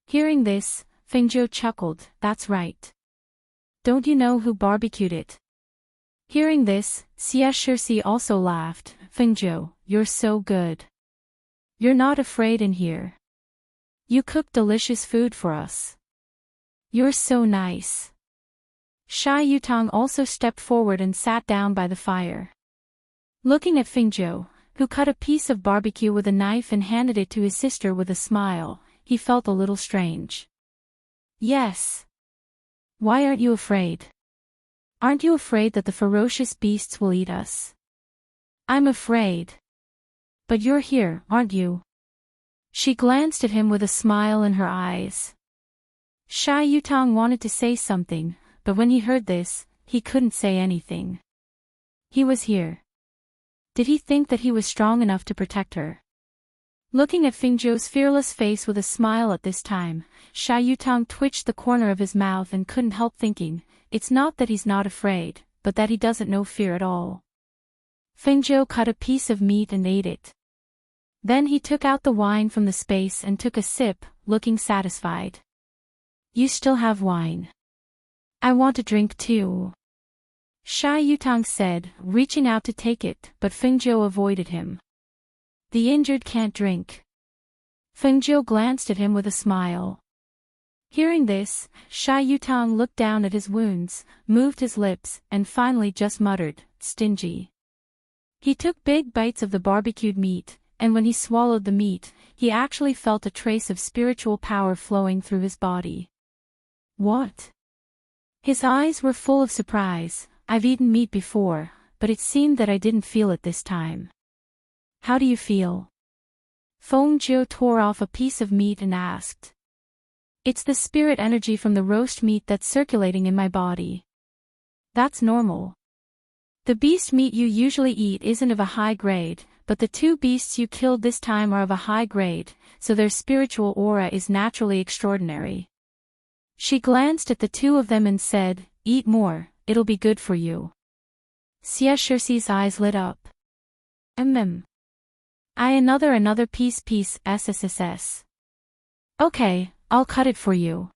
Hearing this, Fengzhou chuckled. That's right. Don't you know who barbecued it? Hearing this, Xia also laughed. Fengzhou, you're so good. You're not afraid in here. You cook delicious food for us. You're so nice. Sha Yutang also stepped forward and sat down by the fire. Looking at Fengzhou, who cut a piece of barbecue with a knife and handed it to his sister with a smile, he felt a little strange. Yes. Why aren't you afraid? Aren't you afraid that the ferocious beasts will eat us? I'm afraid. But you're here, aren't you? She glanced at him with a smile in her eyes. Sha Yutang wanted to say something, but when he heard this, he couldn't say anything. He was here. Did he think that he was strong enough to protect her? Looking at Fengzhou's fearless face with a smile at this time, Sha Yutang twitched the corner of his mouth and couldn't help thinking, it's not that he's not afraid, but that he doesn't know fear at all. Fengzhou cut a piece of meat and ate it. Then he took out the wine from the space and took a sip, looking satisfied. You still have wine. I want a drink too. Sha Yutang said, reaching out to take it, but Fengzhou avoided him. The injured can't drink. Fengzhou glanced at him with a smile. Hearing this, Sha Yutang looked down at his wounds, moved his lips, and finally just muttered, stingy. He took big bites of the barbecued meat, and when he swallowed the meat, he actually felt a trace of spiritual power flowing through his body. What? His eyes were full of surprise. I've eaten meat before, but it seemed that I didn't feel it this time. How do you feel? Fengzhou tore off a piece of meat and asked. It's the spirit energy from the roast meat that's circulating in my body. That's normal. The beast meat you usually eat isn't of a high grade, but the two beasts you killed this time are of a high grade, so their spiritual aura is naturally extraordinary. She glanced at the two of them and said, eat more, it'll be good for you. Xia eyes lit up. Another piece SSSS. Okay, I'll cut it for you.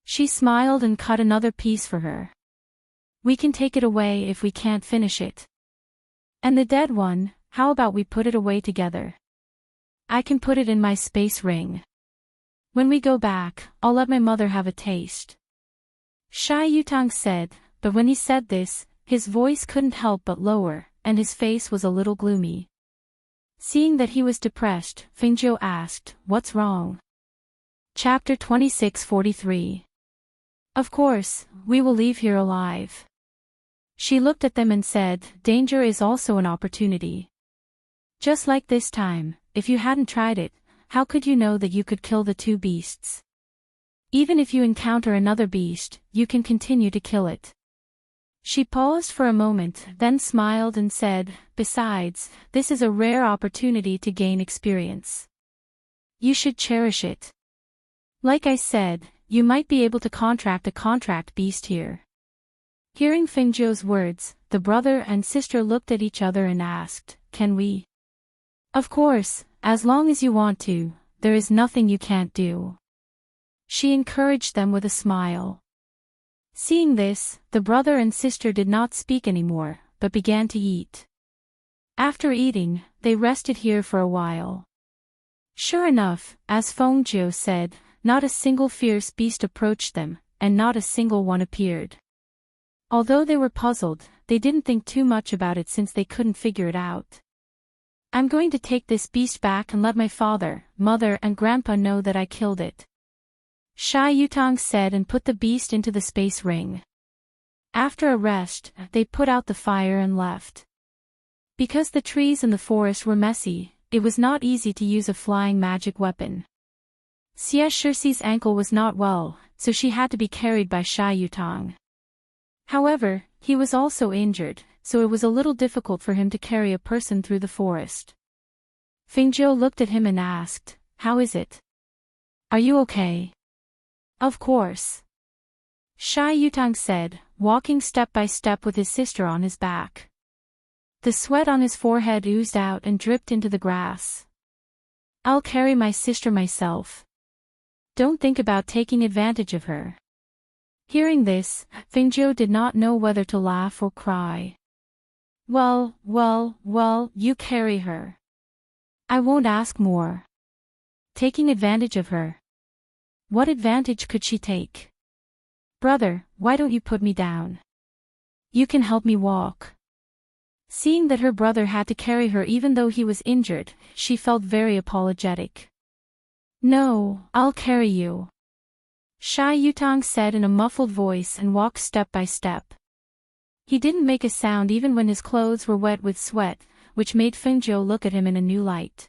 She smiled and cut another piece for her. We can take it away if we can't finish it. And the dead one, how about we put it away together? I can put it in my space ring. When we go back, I'll let my mother have a taste. Sha Yutang said, but when he said this, his voice couldn't help but lower, and his face was a little gloomy. Seeing that he was depressed, Fengzhou asked, what's wrong? Chapter 26:43. Of course, we will leave here alive. She looked at them and said, danger is also an opportunity. Just like this time, if you hadn't tried it, how could you know that you could kill the two beasts? Even if you encounter another beast, you can continue to kill it. She paused for a moment, then smiled and said, besides, this is a rare opportunity to gain experience. You should cherish it. Like I said, you might be able to contract a contract beast here. Hearing Fengzhou's words, the brother and sister looked at each other and asked, can we? Of course, as long as you want to, there is nothing you can't do. She encouraged them with a smile. Seeing this, the brother and sister did not speak anymore, but began to eat. After eating, they rested here for a while. Sure enough, as Fengzhou said, not a single fierce beast approached them, and not a single one appeared. Although they were puzzled, they didn't think too much about it since they couldn't figure it out. I'm going to take this beast back and let my father, mother and grandpa know that I killed it. Sha Yutang said and put the beast into the space ring. After a rest, they put out the fire and left. Because the trees in the forest were messy, it was not easy to use a flying magic weapon. Xia ankle was not well, so she had to be carried by Sha Yutang. However, he was also injured, so it was a little difficult for him to carry a person through the forest. Fengjiu looked at him and asked, "How is it? Are you okay?" "Of course," Shy Yutang said, walking step by step with his sister on his back. The sweat on his forehead oozed out and dripped into the grass. "I'll carry my sister myself. Don't think about taking advantage of her." Hearing this, Fengjiu did not know whether to laugh or cry. Well, you carry her. I won't ask more." Taking advantage of her? What advantage could she take? "Brother, why don't you put me down? You can help me walk." Seeing that her brother had to carry her even though he was injured, she felt very apologetic. "No, I'll carry you," Shy Yutang said in a muffled voice and walked step by step. He didn't make a sound even when his clothes were wet with sweat, which made Fengjiu look at him in a new light.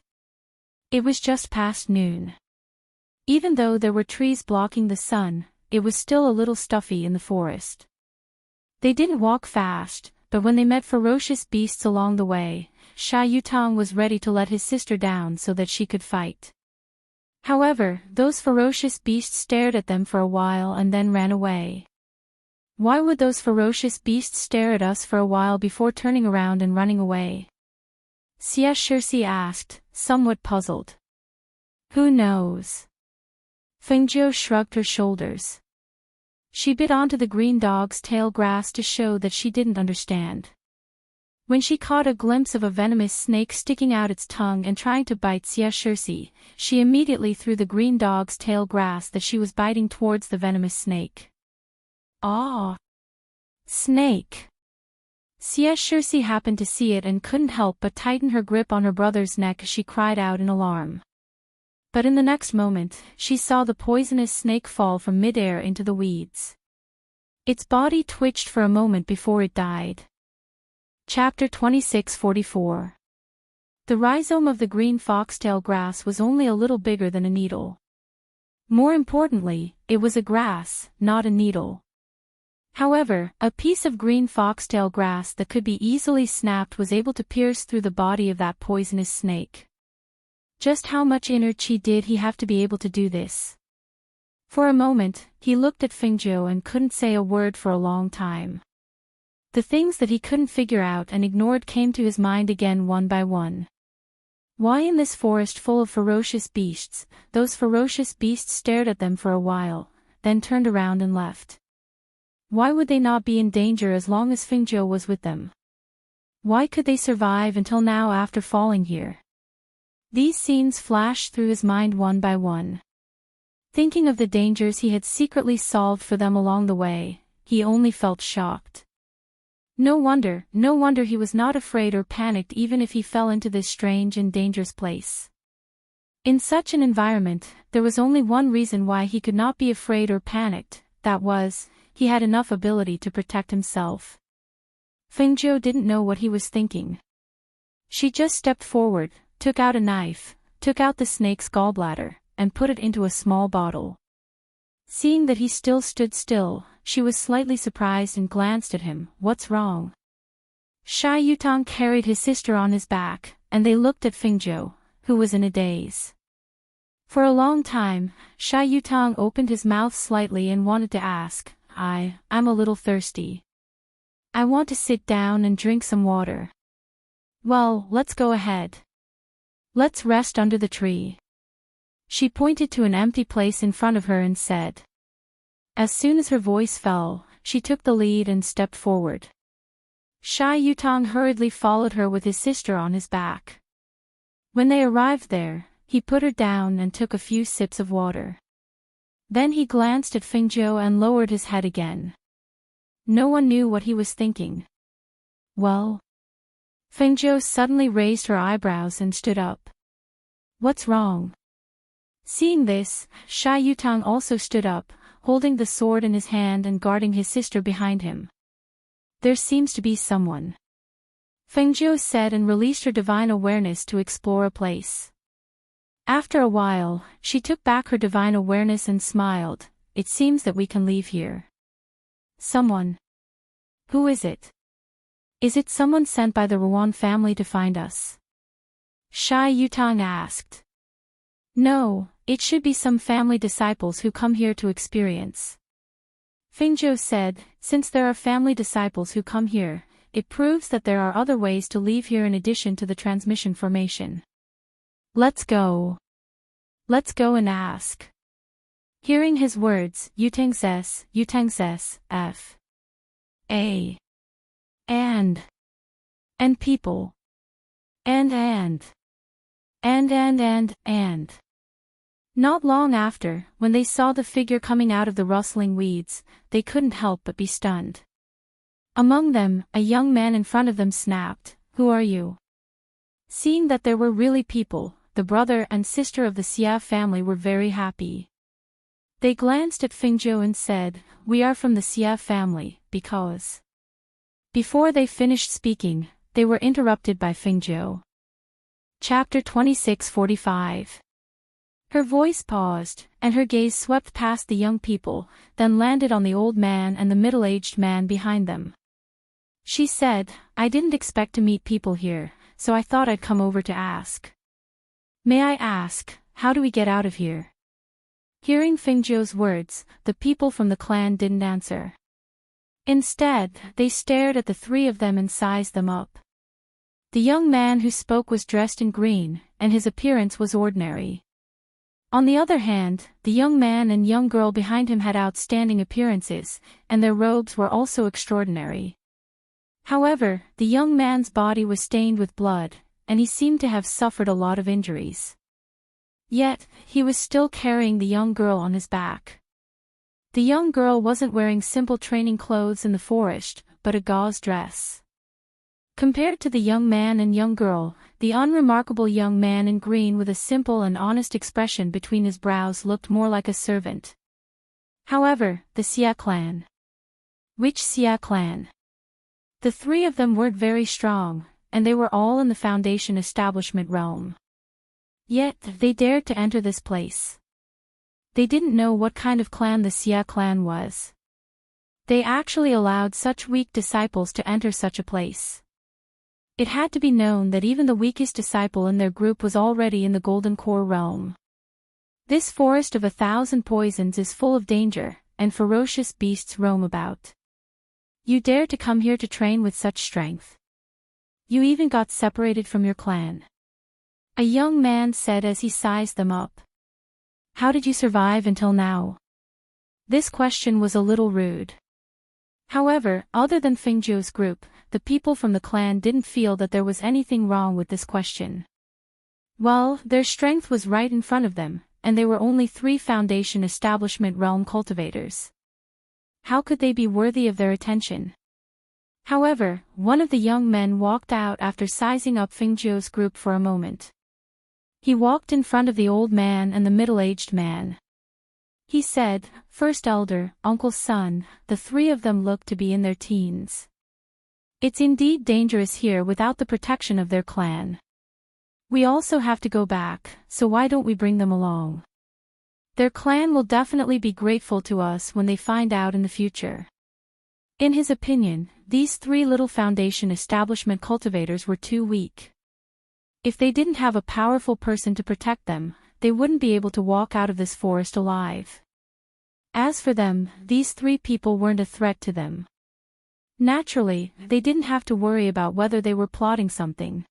It was just past noon. Even though there were trees blocking the sun, it was still a little stuffy in the forest. They didn't walk fast, but when they met ferocious beasts along the way, Shy Yutang was ready to let his sister down so that she could fight. However, those ferocious beasts stared at them for a while and then ran away. Why would those ferocious beasts stare at us for a while before turning around and running away? Xia Shirsi asked, somewhat puzzled. Who knows? Fengjiu shrugged her shoulders. She bit onto the green dog's tail grass to show that she didn't understand. When she caught a glimpse of a venomous snake sticking out its tongue and trying to bite Xia Shirsi, she immediately threw the green dog's tail grass that she was biting towards the venomous snake. Ah! Snake! Xia Shirsi happened to see it and couldn't help but tighten her grip on her brother's neck as she cried out in alarm. But in the next moment, she saw the poisonous snake fall from mid-air into the weeds. Its body twitched for a moment before it died. Chapter 2644. The rhizome of the green foxtail grass was only a little bigger than a needle. More importantly, it was a grass, not a needle. However, a piece of green foxtail grass that could be easily snapped was able to pierce through the body of that poisonous snake. Just how much inner chi did he have to be able to do this? For a moment, he looked at Fengjiu and couldn't say a word for a long time. The things that he couldn't figure out and ignored came to his mind again one by one. Why in this forest full of ferocious beasts, those ferocious beasts stared at them for a while, then turned around and left? Why would they not be in danger as long as Fengjiu was with them? Why could they survive until now after falling here? These scenes flashed through his mind one by one. Thinking of the dangers he had secretly solved for them along the way, he only felt shocked. No wonder he was not afraid or panicked even if he fell into this strange and dangerous place. In such an environment, there was only one reason why he could not be afraid or panicked, that was, he had enough ability to protect himself. Fengjiu didn't know what he was thinking. She just stepped forward, took out a knife, took out the snake's gallbladder, and put it into a small bottle. Seeing that he still stood still, she was slightly surprised and glanced at him. What's wrong? Shy Yutang carried his sister on his back, and they looked at Fengjiu, who was in a daze. For a long time, Shy Yutang opened his mouth slightly and wanted to ask, I'm a little thirsty. I want to sit down and drink some water. Well, let's go ahead. Let's rest under the tree. She pointed to an empty place in front of her and said. As soon as her voice fell, she took the lead and stepped forward. Shy Yutang hurriedly followed her with his sister on his back. When they arrived there, he put her down and took a few sips of water. Then he glanced at Fengjiu and lowered his head again. No one knew what he was thinking. Well? Fengjiu suddenly raised her eyebrows and stood up. What's wrong? Seeing this, Shy Yutang also stood up, holding the sword in his hand and guarding his sister behind him. There seems to be someone. Fengjiu said and released her divine awareness to explore a place. After a while, she took back her divine awareness and smiled. It seems that we can leave here. Someone. Who is it? Is it someone sent by the Ruan family to find us? Shy Yutang asked. No, it should be some family disciples who come here to experience. Fingzhou said, since there are family disciples who come here, it proves that there are other ways to leave here in addition to the transmission formation. Let's go. Let's go and ask. Hearing his words, Yutang's F. A. And people. And. Not long after, when they saw the figure coming out of the rustling weeds, they couldn't help but be stunned. Among them, a young man in front of them snapped, "Who are you?" Seeing that there were really people, the brother and sister of the Xia family were very happy. They glanced at Fingzhou and said, "We are from the Xia family, because..." Before they finished speaking, they were interrupted by Fingzhou. Chapter 26:45. Her voice paused, and her gaze swept past the young people, then landed on the old man and the middle-aged man behind them. She said, "I didn't expect to meet people here, so I thought I'd come over to ask. May I ask, how do we get out of here?" Hearing Fingzhou's words, the people from the clan didn't answer. Instead, they stared at the three of them and sized them up. The young man who spoke was dressed in green, and his appearance was ordinary. On the other hand, the young man and young girl behind him had outstanding appearances, and their robes were also extraordinary. However, the young man's body was stained with blood, and he seemed to have suffered a lot of injuries. Yet, he was still carrying the young girl on his back. The young girl wasn't wearing simple training clothes in the forest, but a gauze dress. Compared to the young man and young girl, the unremarkable young man in green with a simple and honest expression between his brows looked more like a servant. However, the Xia clan. Which Xia clan? The three of them weren't very strong, and they were all in the Foundation establishment realm. Yet, they dared to enter this place. They didn't know what kind of clan the Xia clan was. They actually allowed such weak disciples to enter such a place. It had to be known that even the weakest disciple in their group was already in the Golden Core realm. This forest of 1,000 poisons is full of danger, and ferocious beasts roam about. You dare to come here to train with such strength. You even got separated from your clan. A young man said as he sized them up. How did you survive until now? This question was a little rude. However, other than Fingzhou's group, the people from the clan didn't feel that there was anything wrong with this question. Well, their strength was right in front of them, and they were only 3 Foundation establishment realm cultivators. How could they be worthy of their attention? However, one of the young men walked out after sizing up Fingzhou's group for a moment. He walked in front of the old man and the middle-aged man. He said, "First elder, uncle's son," the 3 of them looked to be in their teens. It's indeed dangerous here without the protection of their clan. We also have to go back, so why don't we bring them along? Their clan will definitely be grateful to us when they find out in the future. In his opinion, these 3 little Foundation establishment cultivators were too weak. If they didn't have a powerful person to protect them, they wouldn't be able to walk out of this forest alive. As for them, these 3 people weren't a threat to them. Naturally, they didn't have to worry about whether they were plotting something.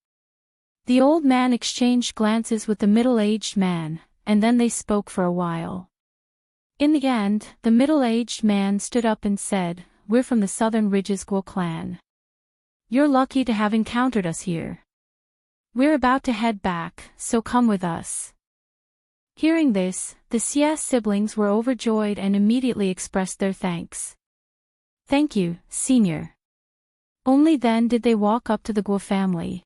The old man exchanged glances with the middle-aged man, and then they spoke for a while. In the end, the middle-aged man stood up and said, "We're from the Southern Ridges Guo clan. You're lucky to have encountered us here. We're about to head back, so come with us." Hearing this, the Xia siblings were overjoyed and immediately expressed their thanks. "Thank you, senior." Only then did they walk up to the Guo family.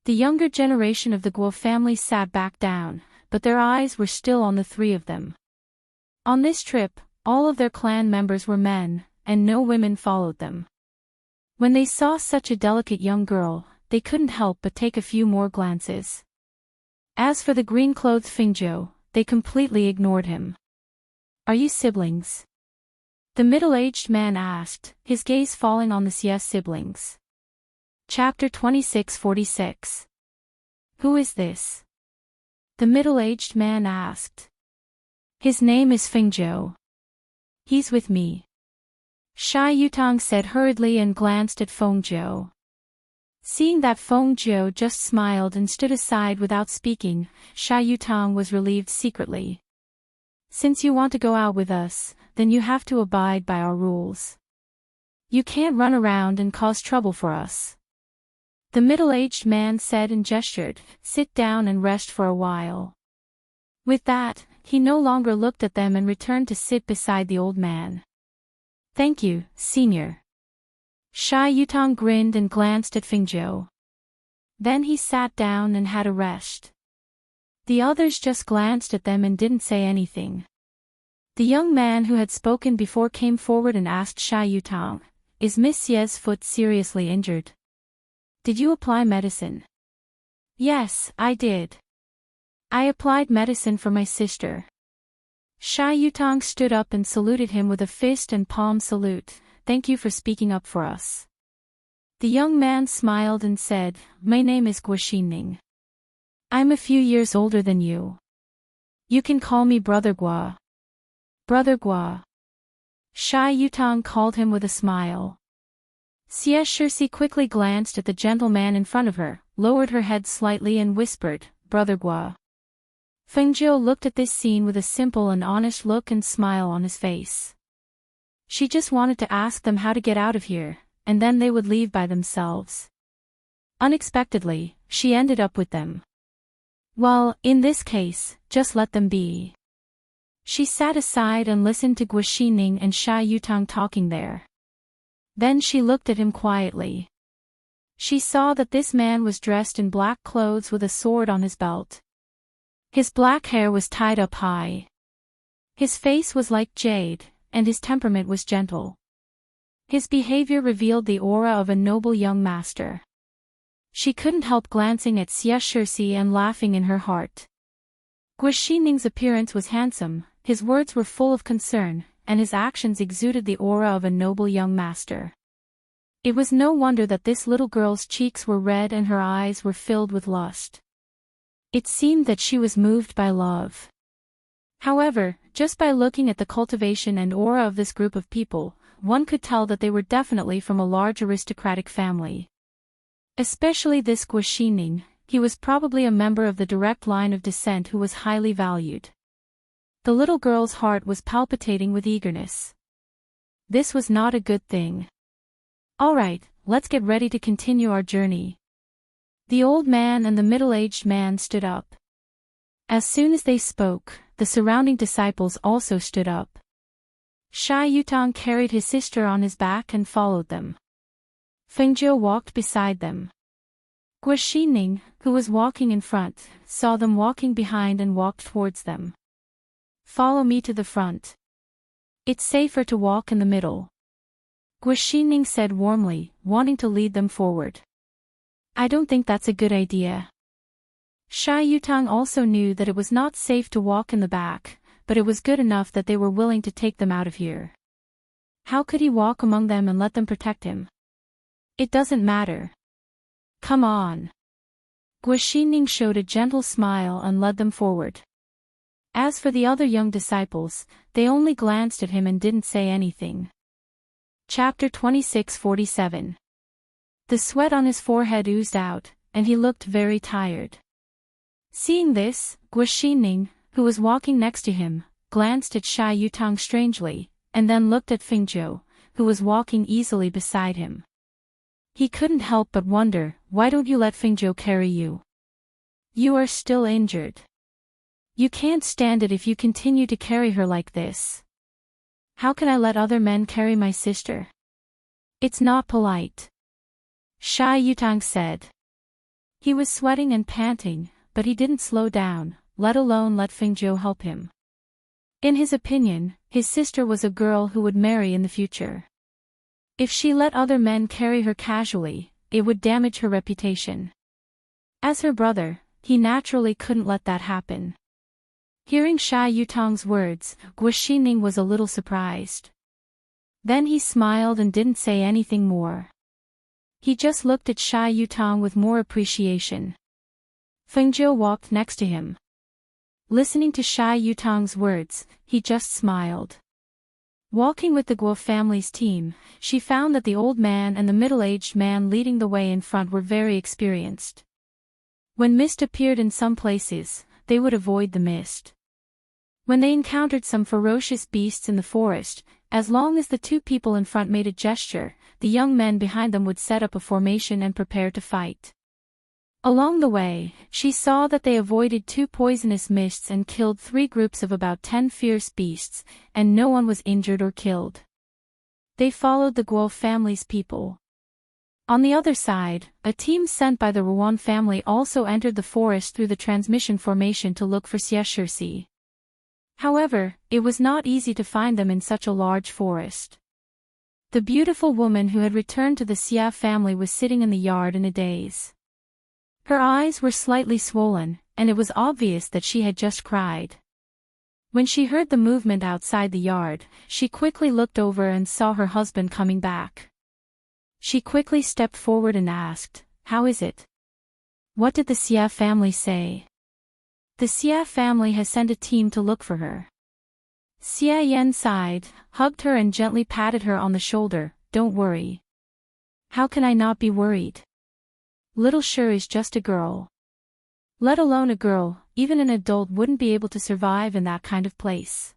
The younger generation of the Guo family sat back down, but their eyes were still on the 3 of them. On this trip, all of their clan members were men, and no women followed them. When they saw such a delicate young girl, they couldn't help but take a few more glances. As for the green-clothed Fingzhou, they completely ignored him. "Are you siblings?" the middle-aged man asked, his gaze falling on the Xia siblings. Chapter 26:46. Who is this? The middle-aged man asked. His name is Fengzhou. He's with me. Sha Yutang said hurriedly and glanced at Fengzhou. Seeing that Fengzhou just smiled and stood aside without speaking, Sha Yutang was relieved secretly. Since you want to go out with us, then you have to abide by our rules. You can't run around and cause trouble for us. The middle-aged man said and gestured, sit down and rest for a while. With that, he no longer looked at them and returned to sit beside the old man. Thank you, senior. Sha Yutang grinned and glanced at Fengzhou. Then he sat down and had a rest. The others just glanced at them and didn't say anything. The young man who had spoken before came forward and asked Sha Yutang, is Miss Ye's foot seriously injured? Did you apply medicine? Yes, I did. I applied medicine for my sister. Sha Yutang stood up and saluted him with a fist and palm salute. Thank you for speaking up for us. The young man smiled and said, my name is Guoxining. I'm a few years older than you. You can call me Brother Guo. Brother Guo. Sha Yutang called him with a smile. Xie Shixi quickly glanced at the gentleman in front of her, lowered her head slightly and whispered, Brother Guo. Fengzhou looked at this scene with a simple and honest look and smile on his face. She just wanted to ask them how to get out of here, and then they would leave by themselves. Unexpectedly, she ended up with them. Well, in this case, just let them be. She sat aside and listened to Guoxining and Sha Yutang talking there. Then she looked at him quietly. She saw that this man was dressed in black clothes with a sword on his belt. His black hair was tied up high. His face was like jade, and his temperament was gentle. His behavior revealed the aura of a noble young master. She couldn't help glancing at Xie Shixi and laughing in her heart. Guoxining's appearance was handsome, his words were full of concern, and his actions exuded the aura of a noble young master. It was no wonder that this little girl's cheeks were red and her eyes were filled with lust. It seemed that she was moved by love. However, just by looking at the cultivation and aura of this group of people, one could tell that they were definitely from a large aristocratic family. Especially this Guoxining, he was probably a member of the direct line of descent who was highly valued. The little girl's heart was palpitating with eagerness. This was not a good thing. All right, let's get ready to continue our journey. The old man and the middle-aged man stood up. As soon as they spoke, the surrounding disciples also stood up. Sha Yutang carried his sister on his back and followed them. Fengzhou walked beside them. Guoxining, who was walking in front, saw them walking behind and walked towards them. Follow me to the front. It's safer to walk in the middle. Guoxining said warmly, wanting to lead them forward. I don't think that's a good idea. Sha Yutang also knew that it was not safe to walk in the back, but it was good enough that they were willing to take them out of here. How could he walk among them and let them protect him? It doesn't matter. Come on. Guoxining showed a gentle smile and led them forward. As for the other young disciples, they only glanced at him and didn't say anything. Chapter 26:47. The sweat on his forehead oozed out, and he looked very tired. Seeing this, Guoxining, who was walking next to him, glanced at Sha Yutang strangely, and then looked at Fengzhou, who was walking easily beside him. He couldn't help but wonder, why don't you let Fengzhou carry you? You are still injured. You can't stand it if you continue to carry her like this. How can I let other men carry my sister? It's not polite. Sha Yutang said. He was sweating and panting, but he didn't slow down, let alone let Fengzhou help him. In his opinion, his sister was a girl who would marry in the future. If she let other men carry her casually, it would damage her reputation. As her brother, he naturally couldn't let that happen. Hearing Sha Yutang's words, Guoxining was a little surprised. Then he smiled and didn't say anything more. He just looked at Sha Yutang with more appreciation. Fengzhou walked next to him. Listening to Shy Yutong's words, he just smiled. Walking with the Guo family's team, she found that the old man and the middle-aged man leading the way in front were very experienced. When mist appeared in some places, they would avoid the mist. When they encountered some ferocious beasts in the forest, as long as the two people in front made a gesture, the young men behind them would set up a formation and prepare to fight. Along the way, she saw that they avoided 2 poisonous mists and killed 3 groups of about 10 fierce beasts, and no one was injured or killed. They followed the Guo family's people. On the other side, a team sent by the Ruan family also entered the forest through the transmission formation to look for Xie. However, it was not easy to find them in such a large forest. The beautiful woman who had returned to the Xia family was sitting in the yard in a daze. Her eyes were slightly swollen, and it was obvious that she had just cried. When she heard the movement outside the yard, she quickly looked over and saw her husband coming back. She quickly stepped forward and asked, "How is it? What did the Xia family say?" "The Xia family has sent a team to look for her." Xia Yan sighed, hugged her and gently patted her on the shoulder. "Don't worry." "How can I not be worried? Little Shi is just a girl. Let alone a girl, even an adult wouldn't be able to survive in that kind of place."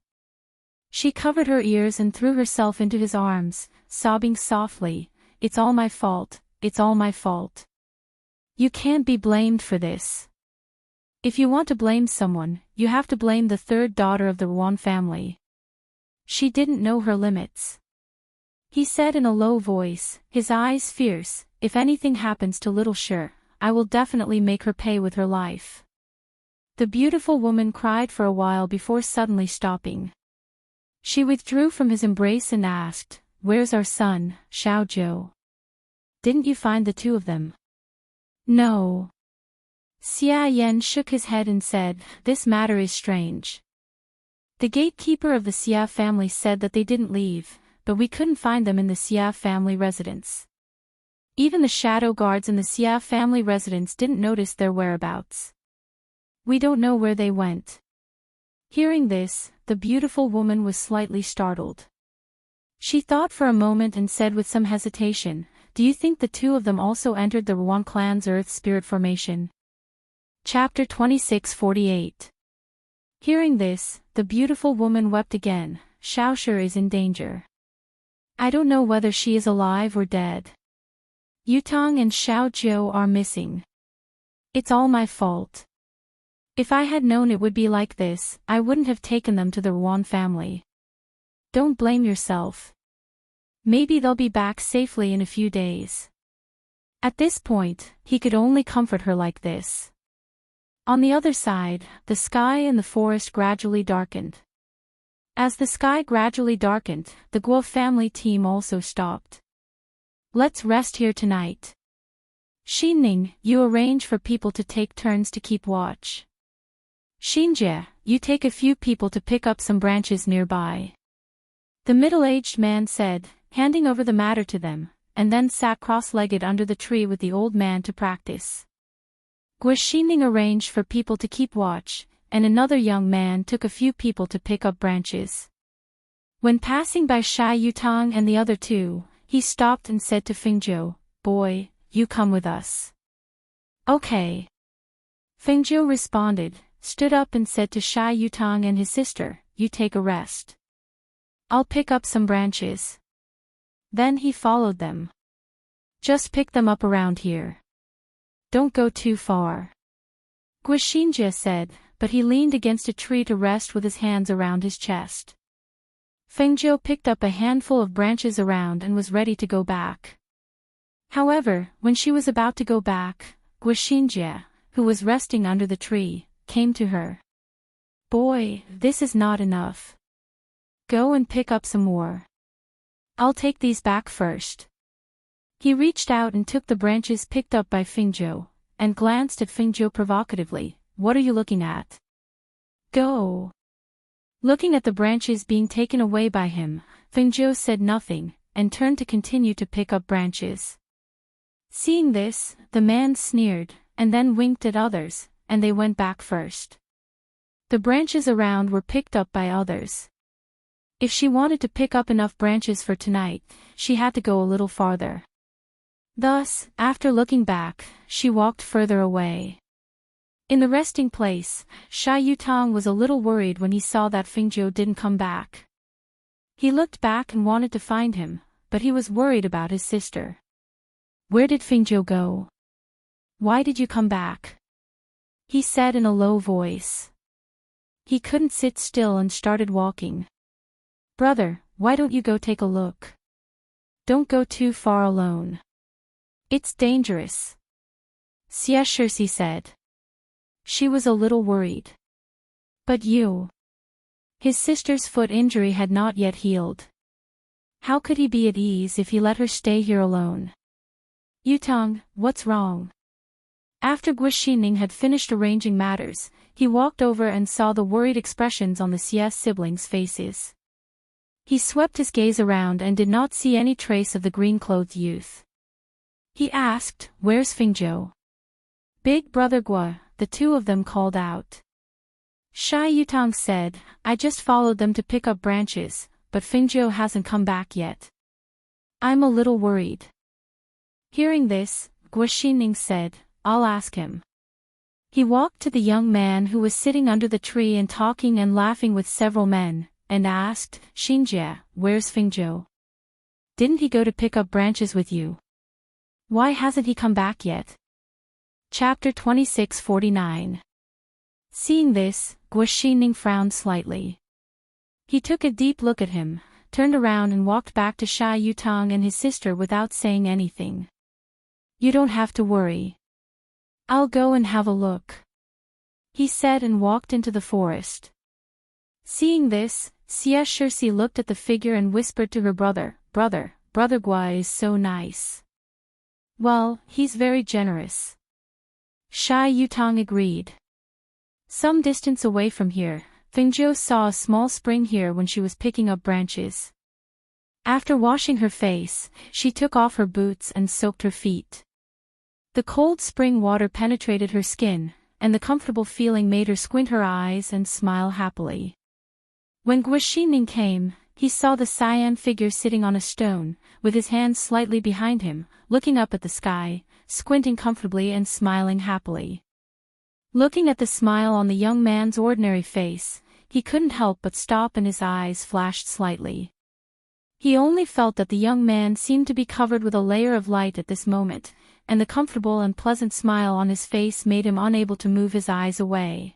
She covered her ears and threw herself into his arms, sobbing softly, "It's all my fault, it's all my fault. You can't be blamed for this. If you want to blame someone, you have to blame the 3rd daughter of the Ruan family. She didn't know her limits." He said in a low voice, his eyes fierce, "If anything happens to little Shi, I will definitely make her pay with her life." The beautiful woman cried for a while before suddenly stopping. She withdrew from his embrace and asked, "Where's our son, Xiaozhou? Didn't you find the 2 of them?" "No." Xia Yan shook his head and said, "This matter is strange. The gatekeeper of the Xia family said that they didn't leave, but we couldn't find them in the Xia family residence. Even the shadow guards in the Xia family residence didn't notice their whereabouts. We don't know where they went." Hearing this, the beautiful woman was slightly startled. She thought for a moment and said with some hesitation, "Do you think the 2 of them also entered the Ruan clan's Earth Spirit formation?" Chapter 2648. Hearing this, the beautiful woman wept again. "Xiaoshi is in danger. I don't know whether she is alive or dead. Yutong and Xiaozhou are missing. It's all my fault. If I had known it would be like this, I wouldn't have taken them to the Ruan family. Don't blame yourself. Maybe they'll be back safely in a few days." At this point, he could only comfort her like this. On the other side, the sky in the forest gradually darkened. As the sky gradually darkened, the Guo family team also stopped. "Let's rest here tonight. Xinning, you arrange for people to take turns to keep watch. Xinjie, you take a few people to pick up some branches nearby." The middle-aged man said, handing over the matter to them, and then sat cross-legged under the tree with the old man to practice. Guo Xinning arranged for people to keep watch, and another young man took a few people to pick up branches. When passing by Shy Yutong and the other 2, he stopped and said to Fengzhou, "Boy, you come with us." "Okay." Fengzhou responded, stood up and said to Shy Yutong and his sister, "You take a rest. I'll pick up some branches." Then he followed them. "Just pick them up around here. Don't go too far," Guo Xinjie said, but he leaned against a tree to rest with his hands around his chest. Fengzhou picked up a handful of branches around and was ready to go back. However, when she was about to go back, Guo Xinjie, who was resting under the tree, came to her. "Boy, this is not enough. Go and pick up some more. I'll take these back first." He reached out and took the branches picked up by Fengzhou, and glanced at Fengzhou provocatively. "What are you looking at? Go." Looking at the branches being taken away by him, Fengzhou said nothing, and turned to continue to pick up branches. Seeing this, the man sneered, and then winked at others, and they went back first. The branches around were picked up by others. If she wanted to pick up enough branches for tonight, she had to go a little farther. Thus, after looking back, she walked further away. In the resting place, Sha Yutang was a little worried when he saw that Fingzhou didn't come back. He looked back and wanted to find him, but he was worried about his sister. "Where did Fingzhou go? Why did you come back?" he said in a low voice. He couldn't sit still and started walking. "Brother, why don't you go take a look? Don't go too far alone. It's dangerous," Xie Shixi said. She was a little worried. "But you..." His sister's foot injury had not yet healed. How could he be at ease if he let her stay here alone? "Yutang, what's wrong?" After Guoxining had finished arranging matters, he walked over and saw the worried expressions on the Xie siblings' faces. He swept his gaze around and did not see any trace of the green-clothed youth. He asked, "Where's Fingzhou?" "Big brother Guo," the two of them called out. Sha Yutang said, "I just followed them to pick up branches, but Fingzhou hasn't come back yet. I'm a little worried." Hearing this, Guoxining said, "I'll ask him." He walked to the young man who was sitting under the tree and talking and laughing with several men, and asked, "Xinjie, where's Fingzhou? Didn't he go to pick up branches with you? Why hasn't he come back yet?" Chapter 2649. Seeing this, Guoxining frowned slightly. He took a deep look at him, turned around and walked back to Sha Yutang and his sister without saying anything. "You don't have to worry. I'll go and have a look," he said and walked into the forest. Seeing this, Xie Shixi looked at the figure and whispered to her brother, Brother Guo is so nice." "Well, he's very generous." Sha Yutang agreed. Some distance away from here, Fingzhou saw a small spring here when she was picking up branches. After washing her face, she took off her boots and soaked her feet. The cold spring water penetrated her skin, and the comfortable feeling made her squint her eyes and smile happily. When Guoxining came, he saw the cyan figure sitting on a stone, with his hands slightly behind him, looking up at the sky, squinting comfortably and smiling happily. Looking at the smile on the young man's ordinary face, he couldn't help but stop and his eyes flashed slightly. He only felt that the young man seemed to be covered with a layer of light at this moment, and the comfortable and pleasant smile on his face made him unable to move his eyes away.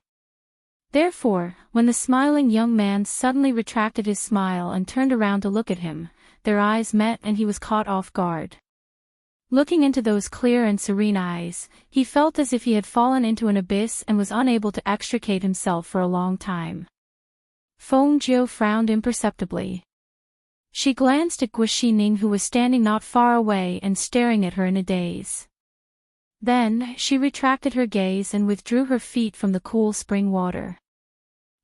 Therefore, when the smiling young man suddenly retracted his smile and turned around to look at him, their eyes met and he was caught off guard. Looking into those clear and serene eyes, he felt as if he had fallen into an abyss and was unable to extricate himself for a long time. Fengzhou frowned imperceptibly. She glanced at Guoxining who was standing not far away and staring at her in a daze. Then, she retracted her gaze and withdrew her feet from the cool spring water.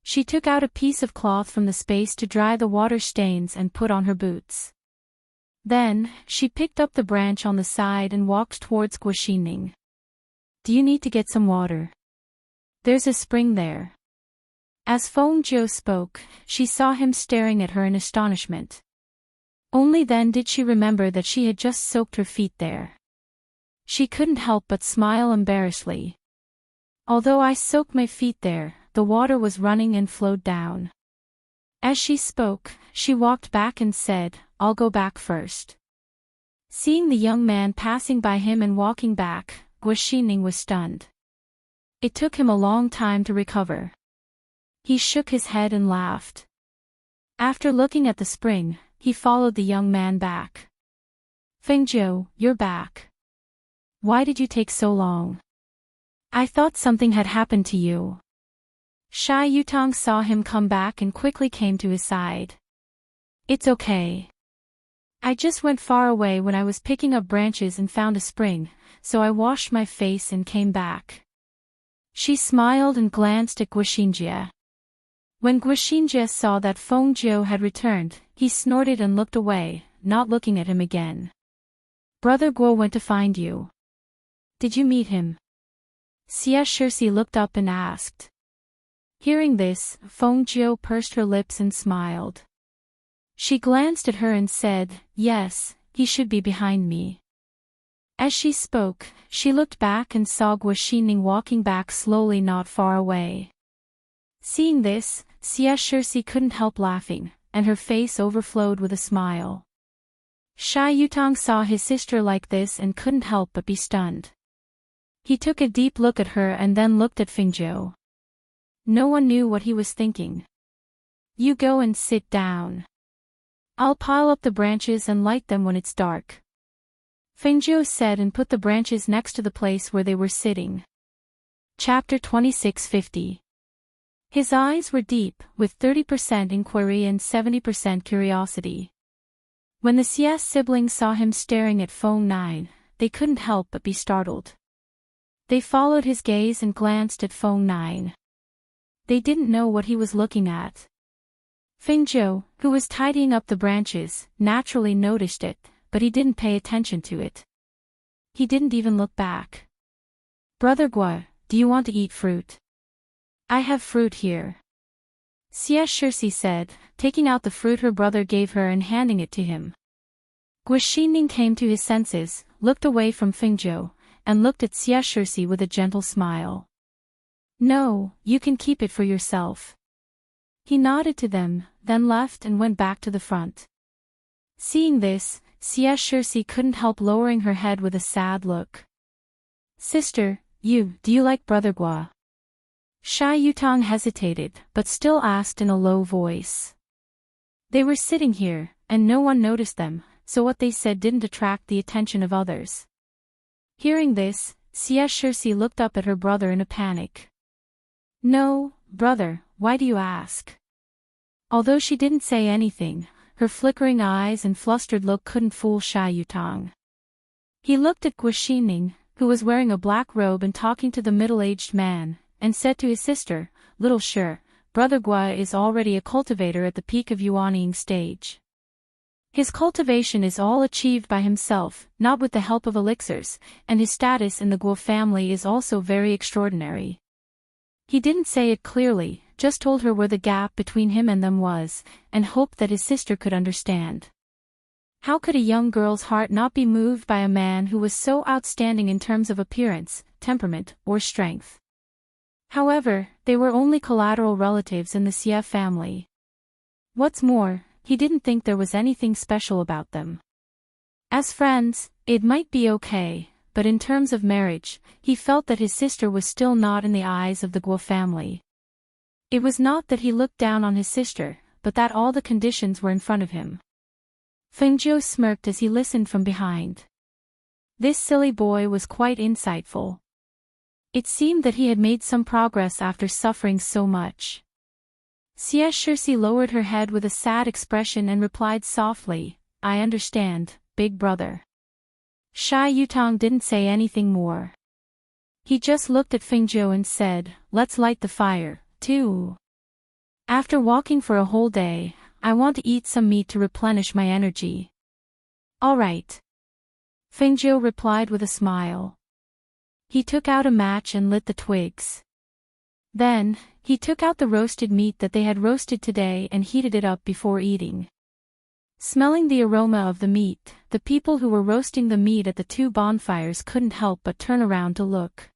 She took out a piece of cloth from the space to dry the water stains and put on her boots. Then, she picked up the branch on the side and walked towards Guoxining. "Do you need to get some water? There's a spring there." As Fengzhou spoke, she saw him staring at her in astonishment. Only then did she remember that she had just soaked her feet there. She couldn't help but smile embarrassedly. "Although I soaked my feet there, the water was running and flowed down." As she spoke, she walked back and said, "I'll go back first." Seeing the young man passing by him and walking back, Guoxining was stunned. It took him a long time to recover. He shook his head and laughed. After looking at the spring, he followed the young man back. "Fengzhou, you're back. Why did you take so long? I thought something had happened to you." Sha Yutang saw him come back and quickly came to his side. "It's okay. I just went far away when I was picking up branches and found a spring, so I washed my face and came back." She smiled and glanced at Guoxinjie. When Guoxinjie saw that Fengzhou had returned, he snorted and looked away, not looking at him again. "Brother Guo went to find you. Did you meet him?" Xia Shirsi looked up and asked. Hearing this, Feng Jiu pursed her lips and smiled. She glanced at her and said, yes, he should be behind me. As she spoke, she looked back and saw Guaxining walking back slowly not far away. Seeing this, Xia Shirsi couldn't help laughing, and her face overflowed with a smile. Sha Yutong saw his sister like this and couldn't help but be stunned. He took a deep look at her and then looked at Fengzhou. No one knew what he was thinking. You go and sit down. I'll pile up the branches and light them when it's dark. Fengzhou said and put the branches next to the place where they were sitting. Chapter 2650. His eyes were deep, with 30% inquiry and 70% curiosity. When the Xia siblings saw him staring at Feng Nine, they couldn't help but be startled. They followed his gaze and glanced at Feng Nine. They didn't know what he was looking at. Fengzhou, who was tidying up the branches, naturally noticed it, but he didn't pay attention to it. He didn't even look back. Brother Gua, do you want to eat fruit? I have fruit here. Xia Shirsi said, taking out the fruit her brother gave her and handing it to him. Guaxining came to his senses, looked away from Fengzhou, and looked at Xia Shirsi with a gentle smile. No, you can keep it for yourself. He nodded to them, then left and went back to the front. Seeing this, Xia Shirsi couldn't help lowering her head with a sad look. Sister, do you like Brother Gua? Sha Yutong hesitated, but still asked in a low voice. They were sitting here, and no one noticed them, so what they said didn't attract the attention of others. Hearing this, Xia Shirsi looked up at her brother in a panic. No, brother, why do you ask? Although she didn't say anything, her flickering eyes and flustered look couldn't fool Sha Yutong. He looked at Guaxining, who was wearing a black robe and talking to the middle-aged man, and said to his sister, Little Shi, Brother Gua is already a cultivator at the peak of Yuanying stage. His cultivation is all achieved by himself, not with the help of elixirs, and his status in the Guo family is also very extraordinary. He didn't say it clearly, just told her where the gap between him and them was, and hoped that his sister could understand. How could a young girl's heart not be moved by a man who was so outstanding in terms of appearance, temperament, or strength? However, they were only collateral relatives in the Xia family. What's more, he didn't think there was anything special about them. As friends, it might be okay, but in terms of marriage, he felt that his sister was still not in the eyes of the Guo family. It was not that he looked down on his sister, but that all the conditions were in front of him. Fengzhou smirked as he listened from behind. This silly boy was quite insightful. It seemed that he had made some progress after suffering so much. Xia Shirsi lowered her head with a sad expression and replied softly, I understand, big brother. Sha Yutong didn't say anything more. He just looked at Fengzhou and said, let's light the fire, too. After walking for a whole day, I want to eat some meat to replenish my energy. All right. Fengzhou replied with a smile. He took out a match and lit the twigs. Then, he took out the roasted meat that they had roasted today and heated it up before eating. Smelling the aroma of the meat, the people who were roasting the meat at the two bonfires couldn't help but turn around to look.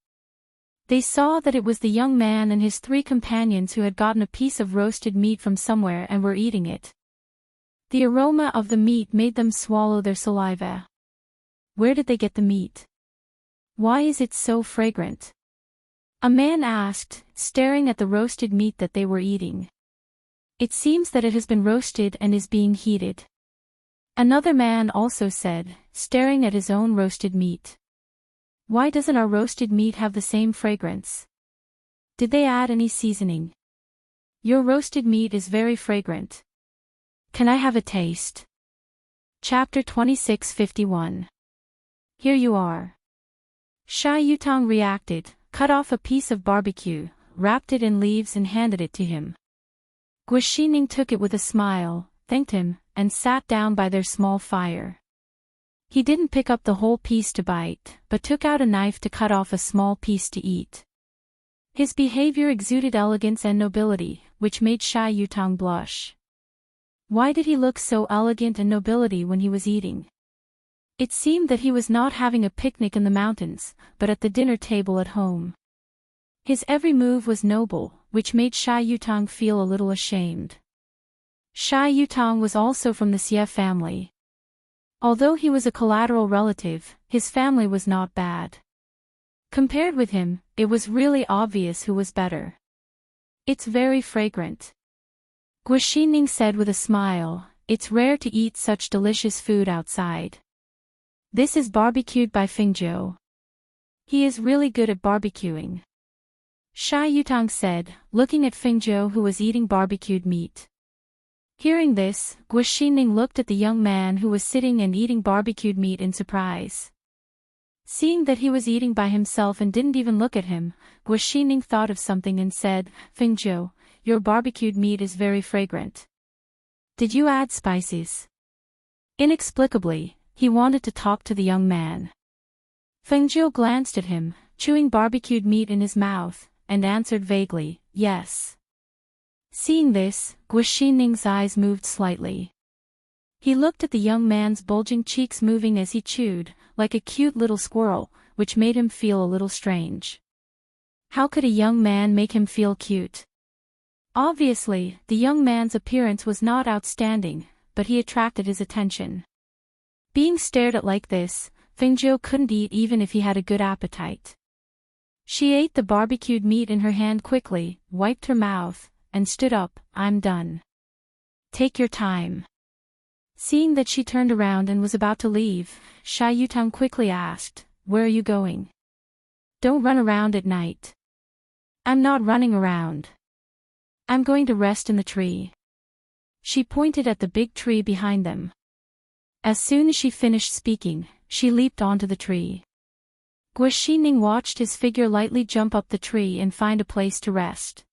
They saw that it was the young man and his 3 companions who had gotten a piece of roasted meat from somewhere and were eating it. The aroma of the meat made them swallow their saliva. Where did they get the meat? Why is it so fragrant? A man asked, staring at the roasted meat that they were eating. It seems that it has been roasted and is being heated. Another man also said, staring at his own roasted meat. Why doesn't our roasted meat have the same fragrance? Did they add any seasoning? Your roasted meat is very fragrant. Can I have a taste? Chapter 2651. Here you are. Sha Yutong reacted, cut off a piece of barbecue, wrapped it in leaves and handed it to him. Guaxining took it with a smile, thanked him, and sat down by their small fire. He didn't pick up the whole piece to bite, but took out a knife to cut off a small piece to eat. His behavior exuded elegance and nobility, which made Sha Yutang blush. Why did he look so elegant and nobility when he was eating? It seemed that he was not having a picnic in the mountains, but at the dinner table at home. His every move was noble, which made Sha Yutang feel a little ashamed. Sha Yutang was also from the Xie family. Although he was a collateral relative, his family was not bad. Compared with him, it was really obvious who was better. It's very fragrant. Guoxining said with a smile, it's rare to eat such delicious food outside. This is barbecued by Fingzhou. He is really good at barbecuing. Sha Yutang said, looking at Fingzhou who was eating barbecued meat. Hearing this, Guoxining looked at the young man who was sitting and eating barbecued meat in surprise. Seeing that he was eating by himself and didn't even look at him, Guoxining thought of something and said, Fingzhou, your barbecued meat is very fragrant. Did you add spices? Inexplicably, he wanted to talk to the young man. Fengzhou glanced at him, chewing barbecued meat in his mouth, and answered vaguely, yes. Seeing this, Guoxining's eyes moved slightly. He looked at the young man's bulging cheeks moving as he chewed, like a cute little squirrel, which made him feel a little strange. How could a young man make him feel cute? Obviously, the young man's appearance was not outstanding, but he attracted his attention. Being stared at like this, Fengzhou couldn't eat even if he had a good appetite. She ate the barbecued meat in her hand quickly, wiped her mouth, and stood up, I'm done. Take your time. Seeing that she turned around and was about to leave, Sha Yutang quickly asked, where are you going? Don't run around at night. I'm not running around. I'm going to rest in the tree. She pointed at the big tree behind them. As soon as she finished speaking, she leaped onto the tree. Guoxining watched his figure lightly jump up the tree and find a place to rest.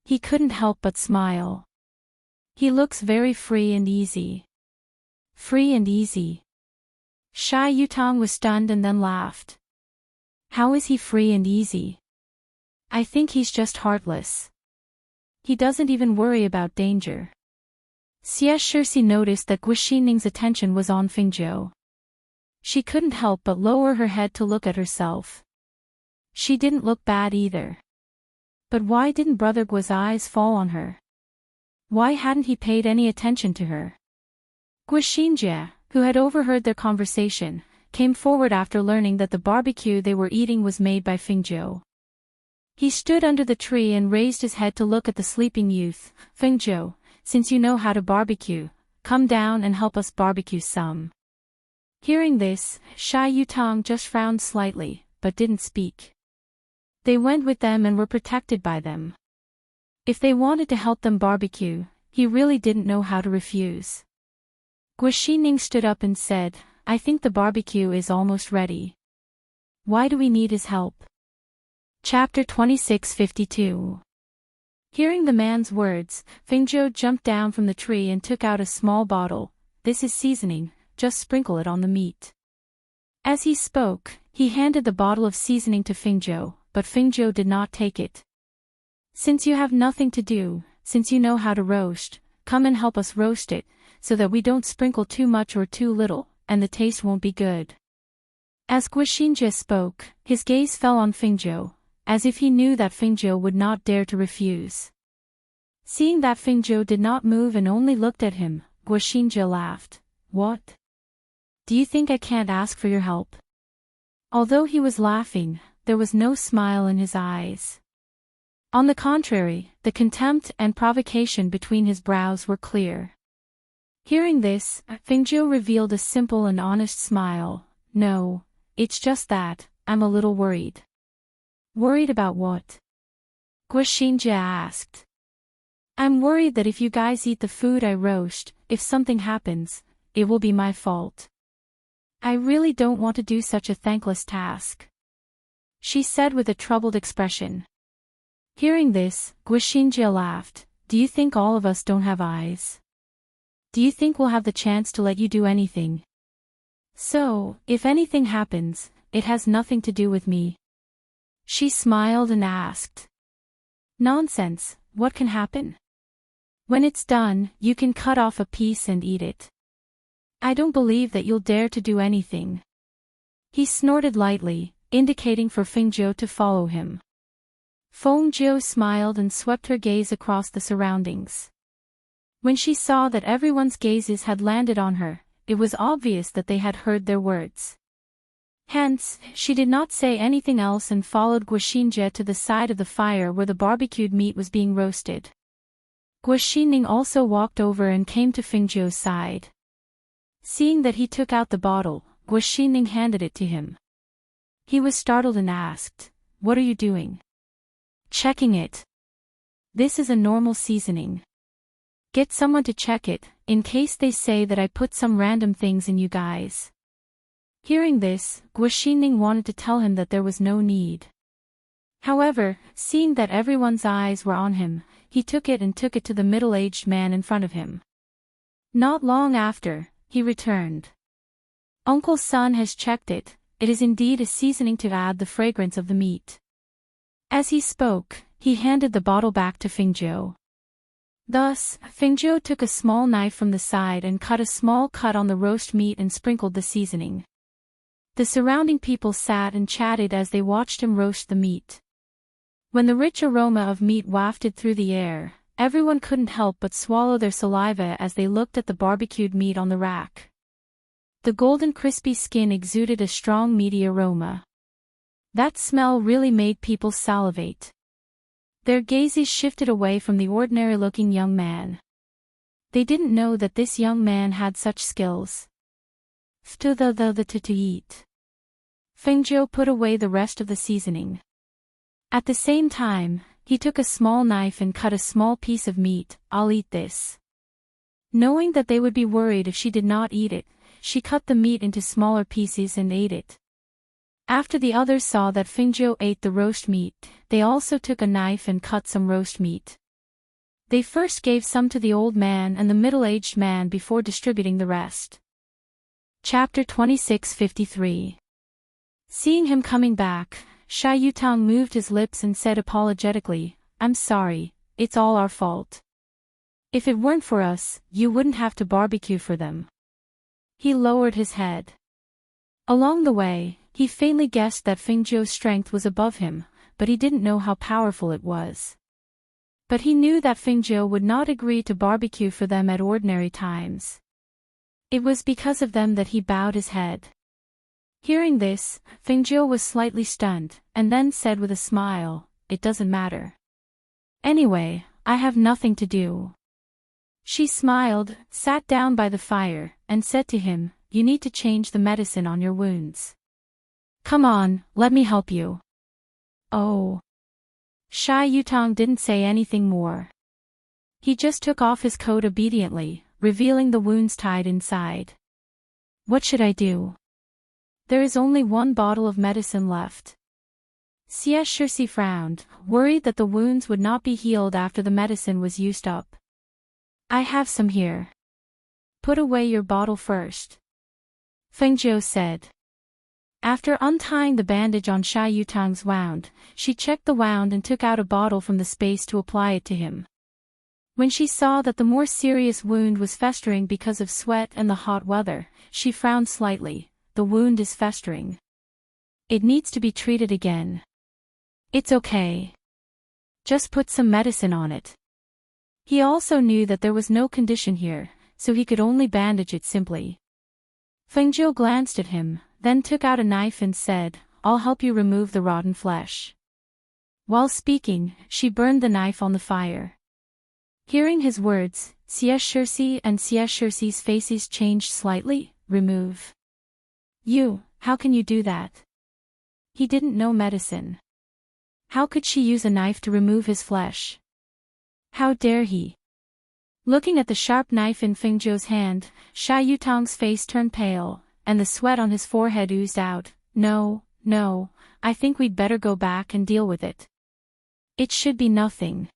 He couldn't help but smile. He looks very free and easy. Free and easy. Sha Yutang was stunned and then laughed. How is he free and easy? I think he's just heartless. He doesn't even worry about danger. Xie Shixi noticed that Guoxining's attention was on Fingzhou. She couldn't help but lower her head to look at herself. She didn't look bad either. But why didn't Brother Guo's eyes fall on her? Why hadn't he paid any attention to her? Guoxinjie, who had overheard their conversation, came forward after learning that the barbecue they were eating was made by Fingzhou. He stood under the tree and raised his head to look at the sleeping youth. Fingzhou, since you know how to barbecue, come down and help us barbecue some. Hearing this, Sha Yutang just frowned slightly, but didn't speak. They went with them and were protected by them. If they wanted to help them barbecue, he really didn't know how to refuse. Guoxining stood up and said, I think the barbecue is almost ready. Why do we need his help? Chapter 2652. Hearing the man's words, Fingzhou jumped down from the tree and took out a small bottle. This is seasoning, just sprinkle it on the meat. As he spoke, he handed the bottle of seasoning to Fingzhou, but Fingzhou did not take it. Since you have nothing to do, since you know how to roast, come and help us roast it, so that we don't sprinkle too much or too little, and the taste won't be good. As Guoxinjie spoke, his gaze fell on Fingzhou, as if he knew that Fingzhou would not dare to refuse. Seeing that Fingzhou did not move and only looked at him, Guoxinjie laughed. What? Do you think I can't ask for your help? Although he was laughing, there was no smile in his eyes. On the contrary, the contempt and provocation between his brows were clear. Hearing this, Fingzhou revealed a simple and honest smile. No, it's just that, I'm a little worried. Worried about what? Guoxinjie asked. I'm worried that if you guys eat the food I roast, if something happens, it will be my fault. I really don't want to do such a thankless task, she said with a troubled expression. Hearing this, Guoxinjie laughed. Do you think all of us don't have eyes? Do you think we'll have the chance to let you do anything? So, if anything happens, it has nothing to do with me. She smiled and asked. Nonsense, what can happen? When it's done, you can cut off a piece and eat it. I don't believe that you'll dare to do anything. He snorted lightly, indicating for Fengjiu to follow him. Fengjiu smiled and swept her gaze across the surroundings. When she saw that everyone's gazes had landed on her, it was obvious that they had heard their words. Hence, she did not say anything else and followed Guoxinjie to the side of the fire where the barbecued meat was being roasted. Guoxinning also walked over and came to Fengjiu's side. Seeing that he took out the bottle, Guoxinning handed it to him. He was startled and asked, "What are you doing?" "Checking it. This is a normal seasoning. Get someone to check it, in case they say that I put some random things in you guys." Hearing this, Guoxinning wanted to tell him that there was no need. However, seeing that everyone's eyes were on him, he took it to the middle-aged man in front of him. Not long after, he returned. "Uncle Sun has checked it, it is indeed a seasoning to add the fragrance of the meat." As he spoke, he handed the bottle back to Fengjiu. Thus, Fengjiu took a small knife from the side and cut a small cut on the roast meat and sprinkled the seasoning. The surrounding people sat and chatted as they watched him roast the meat. When the rich aroma of meat wafted through the air, everyone couldn't help but swallow their saliva as they looked at the barbecued meat on the rack. The golden crispy skin exuded a strong meaty aroma. That smell really made people salivate. Their gazes shifted away from the ordinary-looking young man. They didn't know that this young man had such skills. To eat. Fengjiu put away the rest of the seasoning. At the same time, he took a small knife and cut a small piece of meat. "I'll eat this." Knowing that they would be worried if she did not eat it, she cut the meat into smaller pieces and ate it. After the others saw that Fengjiu ate the roast meat, they also took a knife and cut some roast meat. They first gave some to the old man and the middle-aged man before distributing the rest. Chapter 26:53. Seeing him coming back, Sha Yutang moved his lips and said apologetically, "I'm sorry, it's all our fault. If it weren't for us, you wouldn't have to barbecue for them." He lowered his head. Along the way, he faintly guessed that Fengjiu's strength was above him, but he didn't know how powerful it was. But he knew that Fengjiu would not agree to barbecue for them at ordinary times. It was because of them that he bowed his head. Hearing this, Fengjiu was slightly stunned, and then said with a smile, "It doesn't matter. Anyway, I have nothing to do." She smiled, sat down by the fire, and said to him, "You need to change the medicine on your wounds. Come on, let me help you." "Oh." Sha Yutang didn't say anything more. He just took off his coat obediently, revealing the wounds tied inside. "What should I do? There is only one bottle of medicine left." Xie Shixi frowned, worried that the wounds would not be healed after the medicine was used up. "I have some here. Put away your bottle first," Fengjiu said. After untying the bandage on Sha Yutang's wound, she checked the wound and took out a bottle from the space to apply it to him. When she saw that the more serious wound was festering because of sweat and the hot weather, she frowned slightly. "The wound is festering. It needs to be treated again." "It's okay. Just put some medicine on it." He also knew that there was no condition here, so he could only bandage it simply. Fengjiu glanced at him, then took out a knife and said, "I'll help you remove the rotten flesh." While speaking, she burned the knife on the fire. Hearing his words, Xie Shixi and Xie Shixi's faces changed slightly. "Remove? How can you do that?" He didn't know medicine. How could she use a knife to remove his flesh? How dare he? Looking at the sharp knife in Fengjiu's hand, Sha Yutang's face turned pale, and the sweat on his forehead oozed out. No, I think we'd better go back and deal with it. It should be nothing."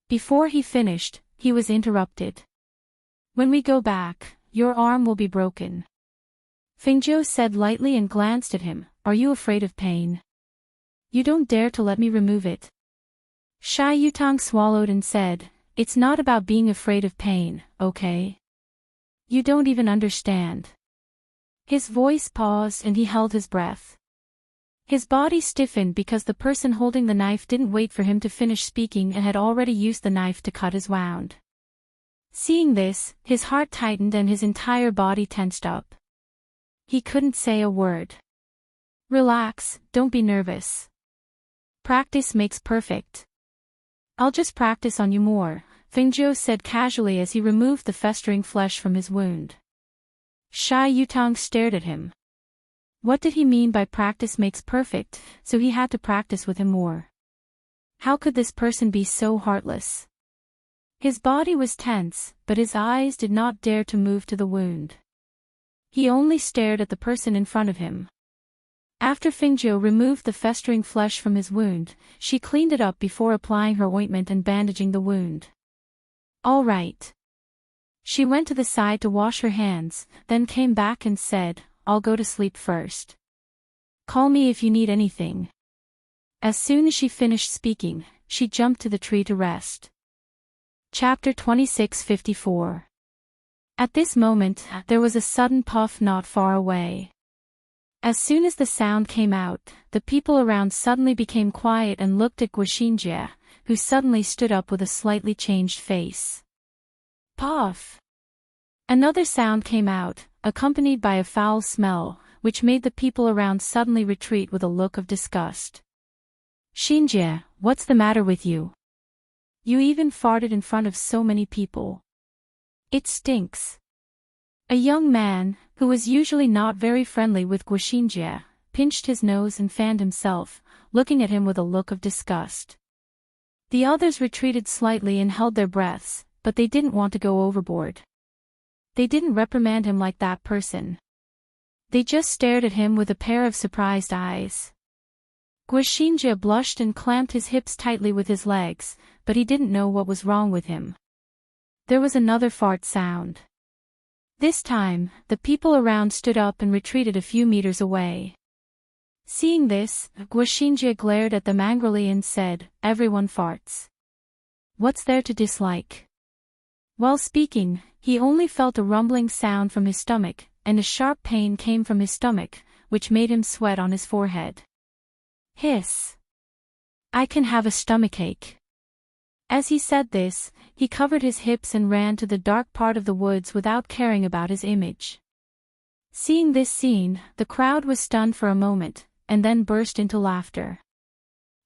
Before he finished, he was interrupted. "When we go back, your arm will be broken." Fengjiu said lightly and glanced at him. Are you afraid of pain? You don't dare to let me remove it. Sha Yutang swallowed and said, it's not about being afraid of pain, okay? You don't even understand. His voice paused and he held his breath. His body stiffened because the person holding the knife didn't wait for him to finish speaking and had already used the knife to cut his wound. Seeing this, his heart tightened and his entire body tensed up. He couldn't say a word. Relax, don't be nervous. Practice makes perfect. I'll just practice on you more, Fengjiu said casually as he removed the festering flesh from his wound. Sha Yutang stared at him. What did he mean by practice makes perfect, so he had to practice with him more? How could this person be so heartless? His body was tense, but his eyes did not dare to move to the wound. He only stared at the person in front of him. After Fengjiu removed the festering flesh from his wound, she cleaned it up before applying her ointment and bandaging the wound. All right. She went to the side to wash her hands, then came back and said, I'll go to sleep first. Call me if you need anything. As soon as she finished speaking, she jumped to the tree to rest. Chapter 2654. At this moment, there was a sudden puff not far away. As soon as the sound came out, the people around suddenly became quiet and looked at Guoxinjie, who suddenly stood up with a slightly changed face. Puff! Another sound came out, accompanied by a foul smell, which made the people around suddenly retreat with a look of disgust. Xinjie, what's the matter with you? You even farted in front of so many people. It stinks. A young man, who was usually not very friendly with Guoxinjie, pinched his nose and fanned himself, looking at him with a look of disgust. The others retreated slightly and held their breaths, but they didn't want to go overboard. They didn't reprimand him like that person. They just stared at him with a pair of surprised eyes. Guoxinjie blushed and clamped his hips tightly with his legs, but he didn't know what was wrong with him. There was another fart sound. This time, the people around stood up and retreated a few meters away. Seeing this, Guoxinjie glared at them angrily and said, everyone farts. What's there to dislike? While speaking, he only felt a rumbling sound from his stomach, and a sharp pain came from his stomach, which made him sweat on his forehead. Hiss! I can have a stomachache. As he said this, he covered his hips and ran to the dark part of the woods without caring about his image. Seeing this scene, the crowd was stunned for a moment, and then burst into laughter.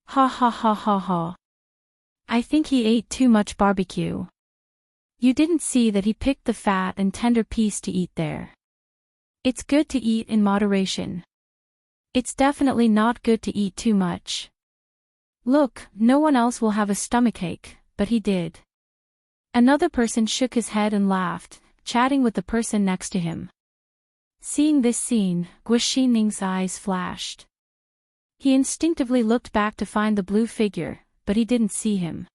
Ha ha ha ha ha. I think he ate too much barbecue. You didn't see that he picked the fat and tender piece to eat there. It's good to eat in moderation. It's definitely not good to eat too much. Look, no one else will have a stomachache, but he did. Another person shook his head and laughed, chatting with the person next to him. Seeing this scene, Guoxinjie's eyes flashed. He instinctively looked back to find the blue figure, but he didn't see him.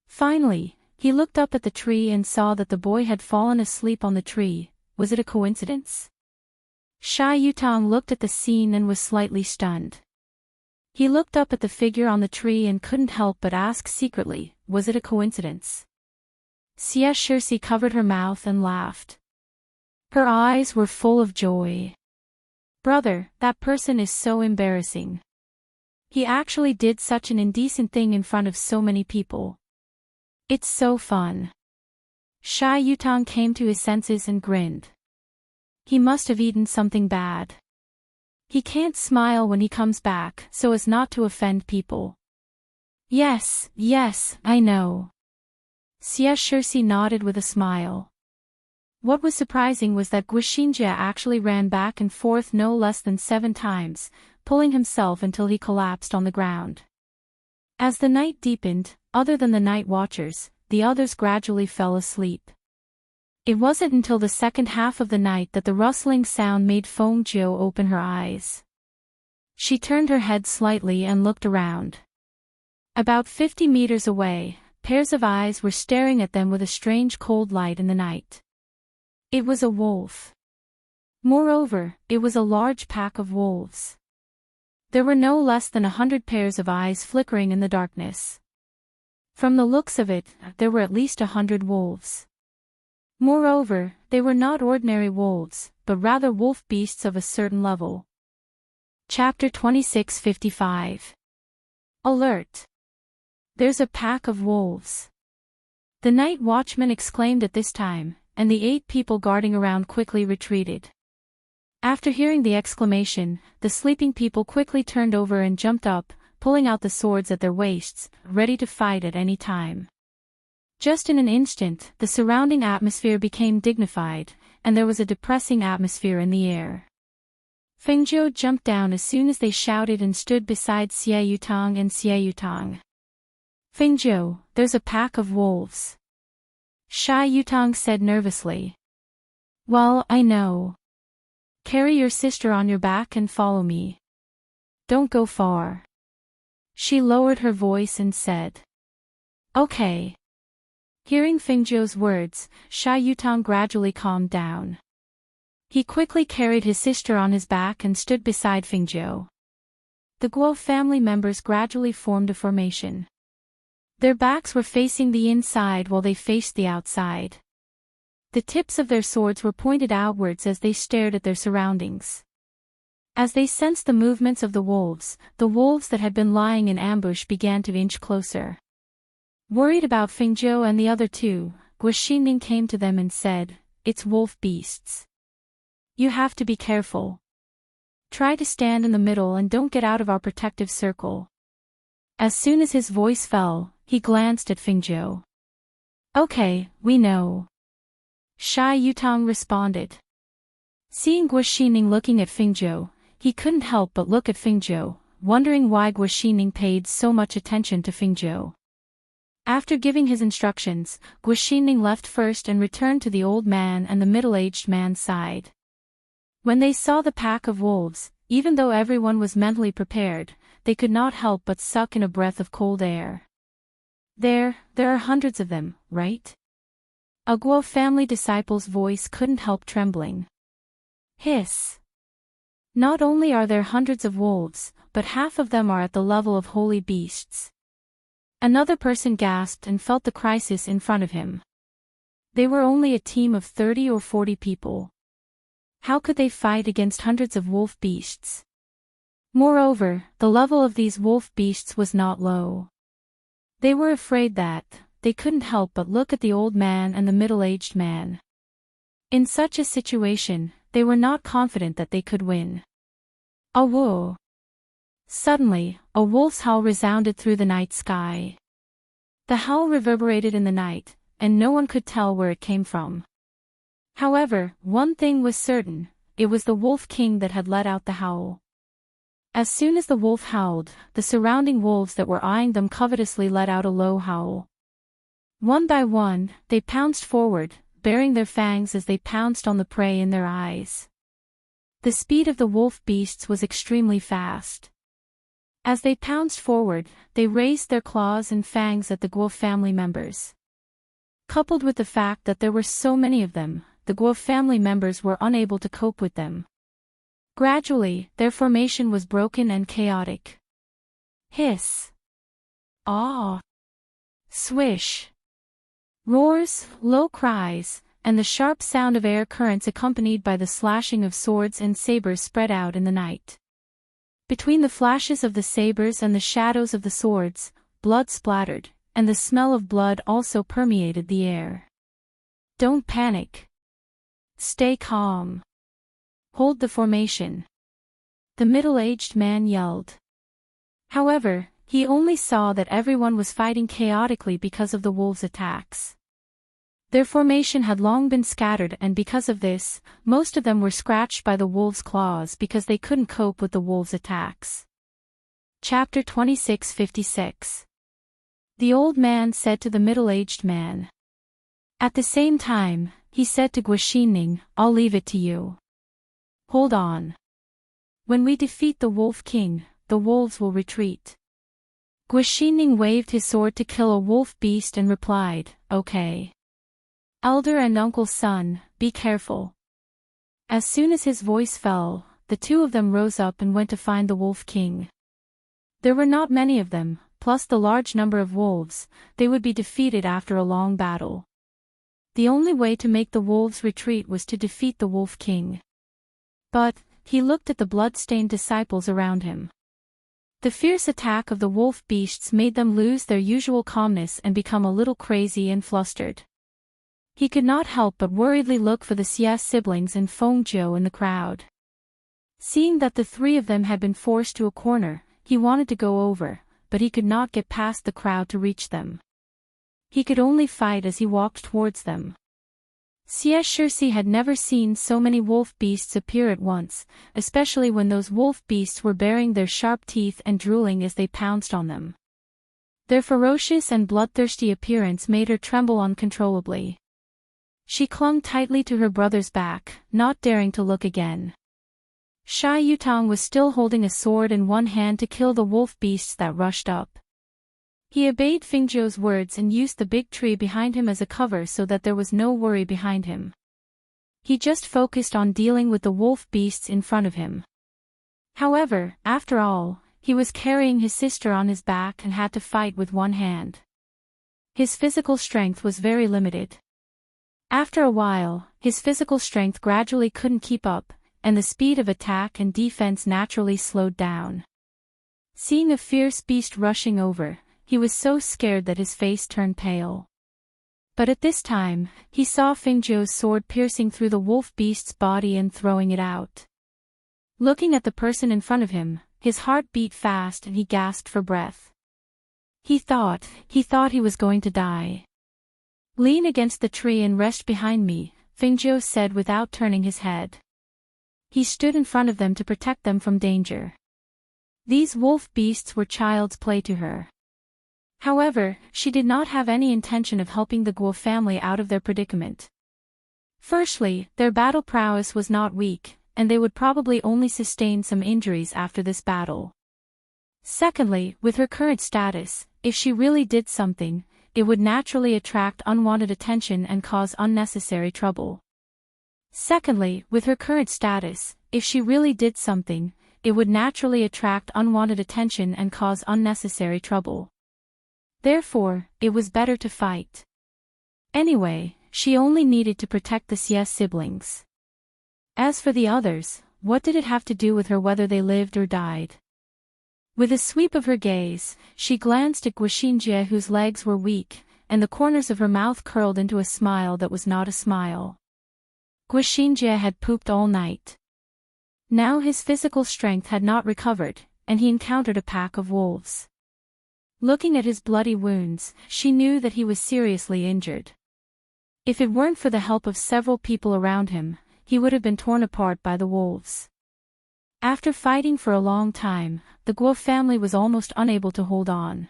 Finally, he looked up at the tree and saw that the boy had fallen asleep on the tree. Was it a coincidence? Sha Yutang looked at the scene and was slightly stunned. He looked up at the figure on the tree and couldn't help but ask secretly, was it a coincidence? Xia Shirsi covered her mouth and laughed. Her eyes were full of joy. Brother, that person is so embarrassing. He actually did such an indecent thing in front of so many people. It's so fun. Sha Yutang came to his senses and grinned. He must have eaten something bad. He can't smile when he comes back so as not to offend people. Yes, I know. Xia Shirsi nodded with a smile. What was surprising was that Guoxinjie actually ran back and forth no less than 7 times, pulling himself until he collapsed on the ground. As the night deepened, other than the night watchers, the others gradually fell asleep. It wasn't until the second half of the night that the rustling sound made Fengjiu open her eyes. She turned her head slightly and looked around. About 50 meters away, pairs of eyes were staring at them with a strange cold light in the night. It was a wolf. Moreover, it was a large pack of wolves. There were no less than 100 pairs of eyes flickering in the darkness. From the looks of it, there were at least 100 wolves. Moreover, they were not ordinary wolves, but rather wolf beasts of a certain level. Chapter 26:55. Alert! There's a pack of wolves. The night watchman exclaimed at this time, and the 8 people guarding around quickly retreated. After hearing the exclamation, the sleeping people quickly turned over and jumped up, pulling out the swords at their waists, ready to fight at any time. Just in an instant, the surrounding atmosphere became dignified, and there was a depressing atmosphere in the air. Fengzhou jumped down as soon as they shouted and stood beside Xie Yutang and Xie Yutang. Fengzhou, there's a pack of wolves. Xie Yutang said nervously. Well, I know. Carry your sister on your back and follow me. Don't go far. She lowered her voice and said. Okay. Hearing Fengzhou's words, Xie Yutang gradually calmed down. He quickly carried his sister on his back and stood beside Fengzhou. The Guo family members gradually formed a formation. Their backs were facing the inside while they faced the outside. The tips of their swords were pointed outwards as they stared at their surroundings. As they sensed the movements of the wolves that had been lying in ambush began to inch closer. Worried about Fengzhou and the other 2, Guoxining came to them and said, It's wolf beasts. You have to be careful. Try to stand in the middle and don't get out of our protective circle. As soon as his voice fell, he glanced at Fengzhou. Okay, we know. Xie Yutang responded. Seeing Guoxining looking at Fengzhou, he couldn't help but look at Fengzhou, wondering why Guoxining paid so much attention to Fengzhou. After giving his instructions, Guoxining left first and returned to the old man and the middle-aged man's side. When they saw the pack of wolves, even though everyone was mentally prepared, they could not help but suck in a breath of cold air. There are hundreds of them, right? A Guo family disciple's voice couldn't help trembling. Hiss! Not only are there hundreds of wolves, but half of them are at the level of holy beasts. Another person gasped and felt the crisis in front of him. They were only a team of 30 or 40 people. How could they fight against hundreds of wolf beasts? Moreover, the level of these wolf beasts was not low. They were afraid that they couldn't help but look at the old man and the middle-aged man. In such a situation, they were not confident that they could win. A woo! Suddenly, a wolf's howl resounded through the night sky. The howl reverberated in the night, and no one could tell where it came from. However, one thing was certain, it was the Wolf King that had let out the howl. As soon as the wolf howled, the surrounding wolves that were eyeing them covetously let out a low howl. One by one, they pounced forward, baring their fangs as they pounced on the prey in their eyes. The speed of the wolf beasts was extremely fast. As they pounced forward, they raised their claws and fangs at the Guo family members. Coupled with the fact that there were so many of them, the Guo family members were unable to cope with them. Gradually, their formation was broken and chaotic. Hiss! Aw! Swish! Roars, low cries, and the sharp sound of air currents accompanied by the slashing of swords and sabers spread out in the night. Between the flashes of the sabers and the shadows of the swords, blood splattered, and the smell of blood also permeated the air. Don't panic. Stay calm. Hold the formation. The middle-aged man yelled. However, he only saw that everyone was fighting chaotically because of the wolves' attacks. Their formation had long been scattered, and because of this, most of them were scratched by the wolves' claws because they couldn't cope with the wolves' attacks. Chapter 26:56. The old man said to the middle-aged man. At the same time, he said to Guoxining, I'll leave it to you. Hold on. When we defeat the Wolf King, the wolves will retreat. Guoxining waved his sword to kill a wolf beast and replied, Okay. Elder and uncle son, be careful. As soon as his voice fell, the two of them rose up and went to find the Wolf King. There were not many of them, plus the large number of wolves. They would be defeated after a long battle. The only way to make the wolves retreat was to defeat the Wolf King. But he looked at the blood-stained disciples around him. The fierce attack of the wolf beasts made them lose their usual calmness and become a little crazy and flustered. He could not help but worriedly look for the Xia siblings and Feng Zhou in the crowd. Seeing that the three of them had been forced to a corner, he wanted to go over, but he could not get past the crowd to reach them. He could only fight as he walked towards them. Xie Shixi had never seen so many wolf beasts appear at once, especially when those wolf beasts were baring their sharp teeth and drooling as they pounced on them. Their ferocious and bloodthirsty appearance made her tremble uncontrollably. She clung tightly to her brother's back, not daring to look again. Sha Yutang was still holding a sword in one hand to kill the wolf beasts that rushed up. He obeyed Fengzhou's words and used the big tree behind him as a cover so that there was no worry behind him. He just focused on dealing with the wolf beasts in front of him. However, after all, he was carrying his sister on his back and had to fight with one hand. His physical strength was very limited. After a while, his physical strength gradually couldn't keep up, and the speed of attack and defense naturally slowed down. Seeing a fierce beast rushing over, he was so scared that his face turned pale. But at this time, he saw Fengzhou's sword piercing through the wolf beast's body and throwing it out. Looking at the person in front of him, his heart beat fast and he gasped for breath. He thought he was going to die. "Lean against the tree and rest behind me," Fengzhou said without turning his head. He stood in front of them to protect them from danger. These wolf beasts were child's play to her. However, she did not have any intention of helping the Guo family out of their predicament. Firstly, their battle prowess was not weak, and they would probably only sustain some injuries after this battle. Secondly, with her current status, if she really did something, it would naturally attract unwanted attention and cause unnecessary trouble. Secondly, with her current status, if she really did something, it would naturally attract unwanted attention and cause unnecessary trouble. Therefore, it was better to fight. Anyway, she only needed to protect the Xie siblings. As for the others, what did it have to do with her whether they lived or died? With a sweep of her gaze, she glanced at Guoxinjie whose legs were weak, and the corners of her mouth curled into a smile that was not a smile. Guoxinjie had pooped all night. Now his physical strength had not recovered, and he encountered a pack of wolves. Looking at his bloody wounds, she knew that he was seriously injured. If it weren't for the help of several people around him, he would have been torn apart by the wolves. After fighting for a long time, the Guo family was almost unable to hold on.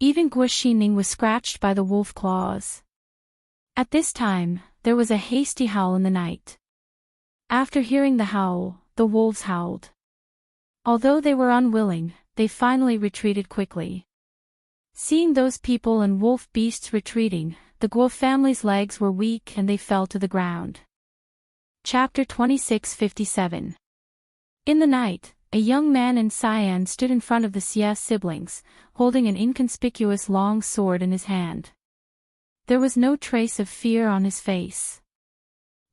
Even Guo Xining was scratched by the wolf claws. At this time, there was a hasty howl in the night. After hearing the howl, the wolves howled. Although they were unwilling, they finally retreated quickly. Seeing those people and wolf beasts retreating, the Guo family's legs were weak and they fell to the ground. Chapter 2657. In the night, a young man in Cyan stood in front of the Xie siblings, holding an inconspicuous long sword in his hand. There was no trace of fear on his face.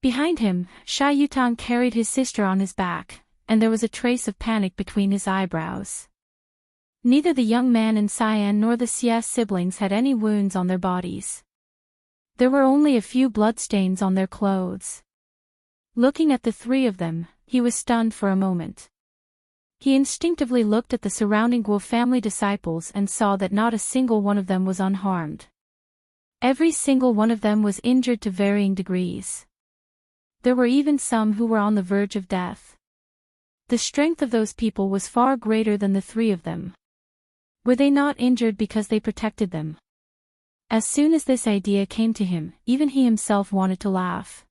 Behind him, Sha Yutang carried his sister on his back, and there was a trace of panic between his eyebrows. Neither the young man in Cyan nor the Xie siblings had any wounds on their bodies. There were only a few bloodstains on their clothes. Looking at the three of them, he was stunned for a moment. He instinctively looked at the surrounding Guo family disciples and saw that not a single one of them was unharmed. Every single one of them was injured to varying degrees. There were even some who were on the verge of death. The strength of those people was far greater than the three of them. Were they not injured because they protected them? As soon as this idea came to him, even he himself wanted to laugh.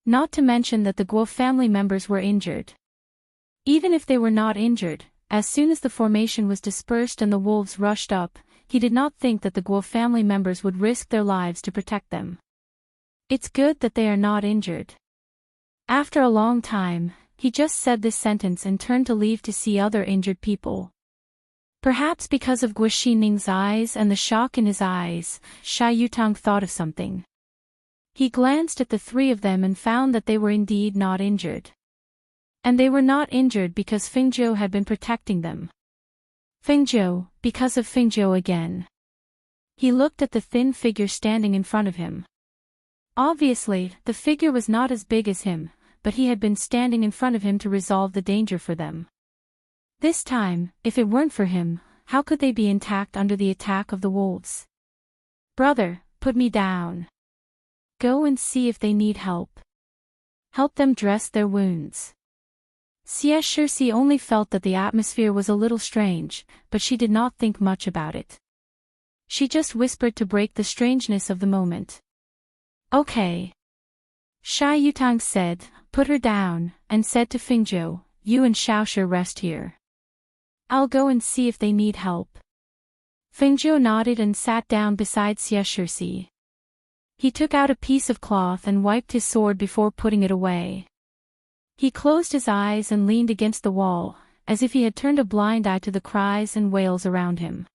Not to mention that the Guo family members were injured. Even if they were not injured, as soon as the formation was dispersed and the wolves rushed up, he did not think that the Guo family members would risk their lives to protect them. It's good that they are not injured. After a long time, he just said this sentence and turned to leave to see other injured people. Perhaps because of Gui Xining's eyes and the shock in his eyes, Xia Yutang thought of something. He glanced at the three of them and found that they were indeed not injured. And they were not injured because Fengzhou had been protecting them. Fengzhou, because of Fengzhou again. He looked at the thin figure standing in front of him. Obviously, the figure was not as big as him, but he had been standing in front of him to resolve the danger for them. This time, if it weren't for him, how could they be intact under the attack of the wolves? Brother, put me down. Go and see if they need help. Help them dress their wounds. Xie Shixi only felt that the atmosphere was a little strange, but she did not think much about it. She just whispered to break the strangeness of the moment. Okay. Xia Yutang said, put her down, and said to Fengzhou, you and Xiaoshi rest here. I'll go and see if they need help. Fengzhou nodded and sat down beside Xie Shixi. He took out a piece of cloth and wiped his sword before putting it away. He closed his eyes and leaned against the wall, as if he had turned a blind eye to the cries and wails around him.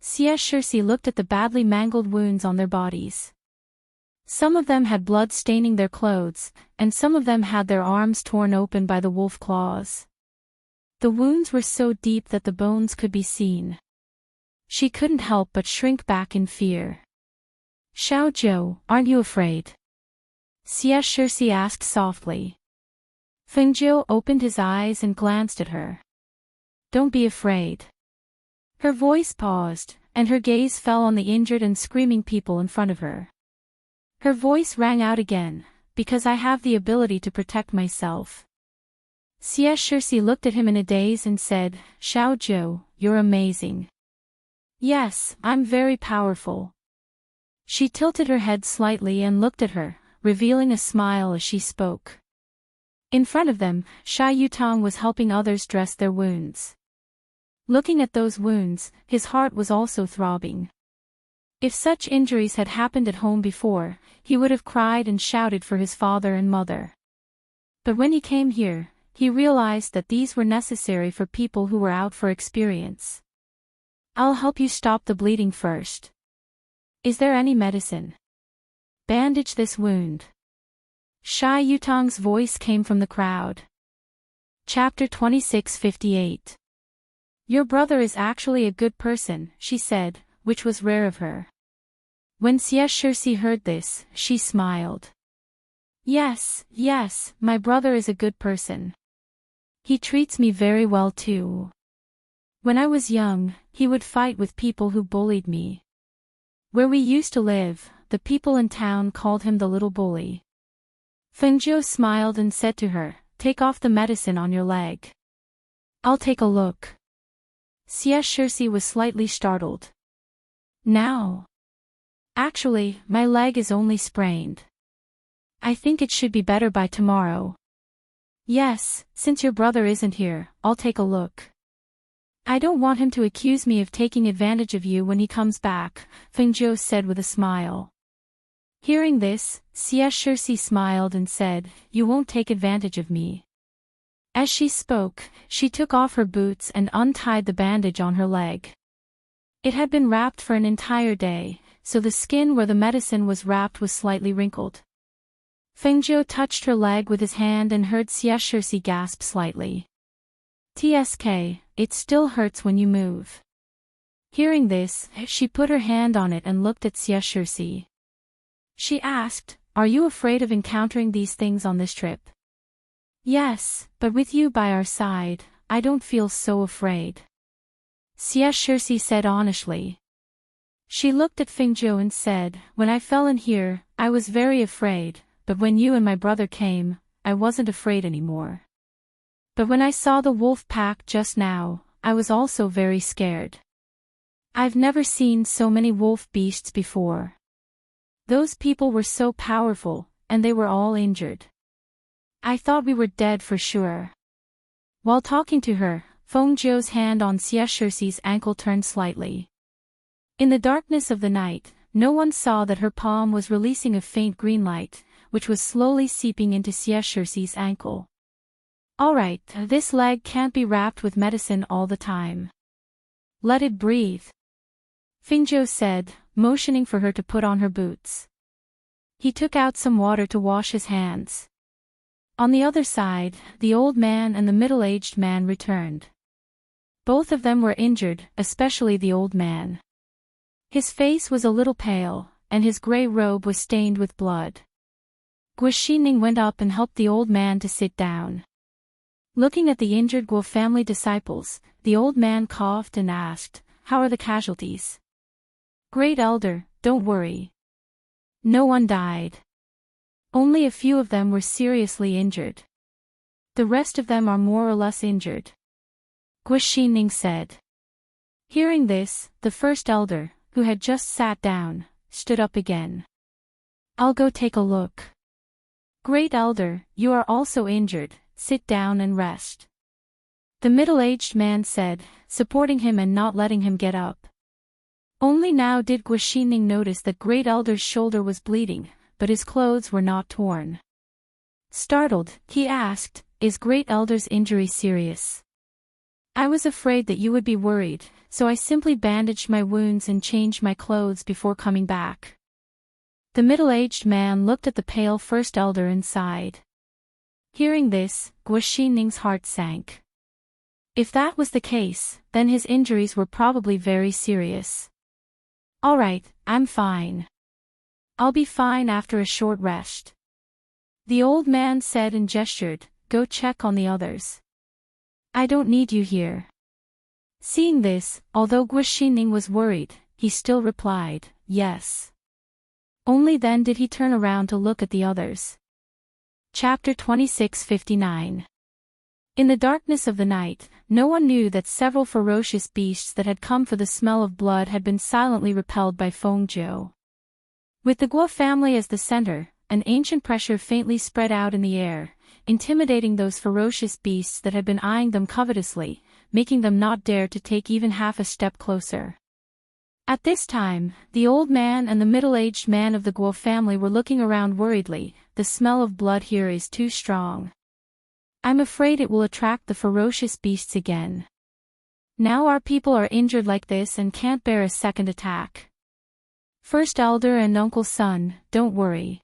Xie Shixi looked at the badly mangled wounds on their bodies. Some of them had blood staining their clothes, and some of them had their arms torn open by the wolf claws. The wounds were so deep that the bones could be seen. She couldn't help but shrink back in fear. Xiao Zhou, aren't you afraid? Xie Shixi asked softly. Fengzhou opened his eyes and glanced at her. Don't be afraid. Her voice paused, and her gaze fell on the injured and screaming people in front of her. Her voice rang out again, because I have the ability to protect myself. Xie Shixi looked at him in a daze and said, Xiao Zhou, you're amazing. Yes, I'm very powerful. She tilted her head slightly and looked at her, revealing a smile as she spoke. In front of them, Xia Yutang was helping others dress their wounds. Looking at those wounds, his heart was also throbbing. If such injuries had happened at home before, he would have cried and shouted for his father and mother. But when he came here, he realized that these were necessary for people who were out for experience. I'll help you stop the bleeding first. Is there any medicine? Bandage this wound. Xia Yutang's voice came from the crowd. Chapter 26:58. Your brother is actually a good person, she said, which was rare of her. When Xie Shixi heard this, she smiled. Yes, my brother is a good person. He treats me very well too. When I was young, he would fight with people who bullied me. Where we used to live, the people in town called him the little bully. Fengzhou smiled and said to her, take off the medicine on your leg. I'll take a look. Xie Shixi was slightly startled. Now? Actually, my leg is only sprained. I think it should be better by tomorrow. Yes, since your brother isn't here, I'll take a look. I don't want him to accuse me of taking advantage of you when he comes back, Fengzhou said with a smile. Hearing this, Xie Shixi smiled and said, you won't take advantage of me. As she spoke, she took off her boots and untied the bandage on her leg. It had been wrapped for an entire day, so the skin where the medicine was wrapped was slightly wrinkled. Fengzhou touched her leg with his hand and heard Xie Shixi gasp slightly. TSK, it still hurts when you move. Hearing this, she put her hand on it and looked at Xie Shixi. She asked, are you afraid of encountering these things on this trip? Yes, but with you by our side, I don't feel so afraid. Xie Shixi said honestly. She looked at Fengzhou and said, when I fell in here, I was very afraid, but when you and my brother came, I wasn't afraid anymore. But when I saw the wolf pack just now, I was also very scared. I've never seen so many wolf beasts before. Those people were so powerful, and they were all injured. I thought we were dead for sure. While talking to her, Fengzhou's hand on Xie Shixi's ankle turned slightly. In the darkness of the night, no one saw that her palm was releasing a faint green light, which was slowly seeping into Xie ankle. Alright, this leg can't be wrapped with medicine all the time. Let it breathe. Fingzhou said, motioning for her to put on her boots. He took out some water to wash his hands. On the other side, the old man and the middle-aged man returned. Both of them were injured, especially the old man. His face was a little pale, and his gray robe was stained with blood. Guoxining went up and helped the old man to sit down. Looking at the injured Guo family disciples, the old man coughed and asked, "How are the casualties?" "Great Elder, don't worry. No one died. Only a few of them were seriously injured. The rest of them are more or less injured," Guoxining said. Hearing this, the first elder, who had just sat down, stood up again. "I'll go take a look." "Great Elder, you are also injured, sit down and rest," the middle-aged man said, supporting him and not letting him get up. Only now did Guoxining notice that Great Elder's shoulder was bleeding, but his clothes were not torn. Startled, he asked, "Is Great Elder's injury serious?" "I was afraid that you would be worried, so I simply bandaged my wounds and changed my clothes before coming back." The middle-aged man looked at the pale first elder and sighed. Hearing this, Guoxining's heart sank. If that was the case, then his injuries were probably very serious. "Alright, I'm fine. I'll be fine after a short rest," the old man said and gestured, "Go check on the others. I don't need you here." Seeing this, although Guoxining was worried, he still replied, "Yes." Only then did he turn around to look at the others. Chapter 26:59. In the darkness of the night, no one knew that several ferocious beasts that had come for the smell of blood had been silently repelled by Fengzhou. With the Guo family as the center, an ancient pressure faintly spread out in the air, intimidating those ferocious beasts that had been eyeing them covetously, making them not dare to take even half a step closer. At this time, the old man and the middle-aged man of the Guo family were looking around worriedly. "The smell of blood here is too strong. I'm afraid it will attract the ferocious beasts again. Now our people are injured like this and can't bear a second attack. First elder and uncle son, don't worry.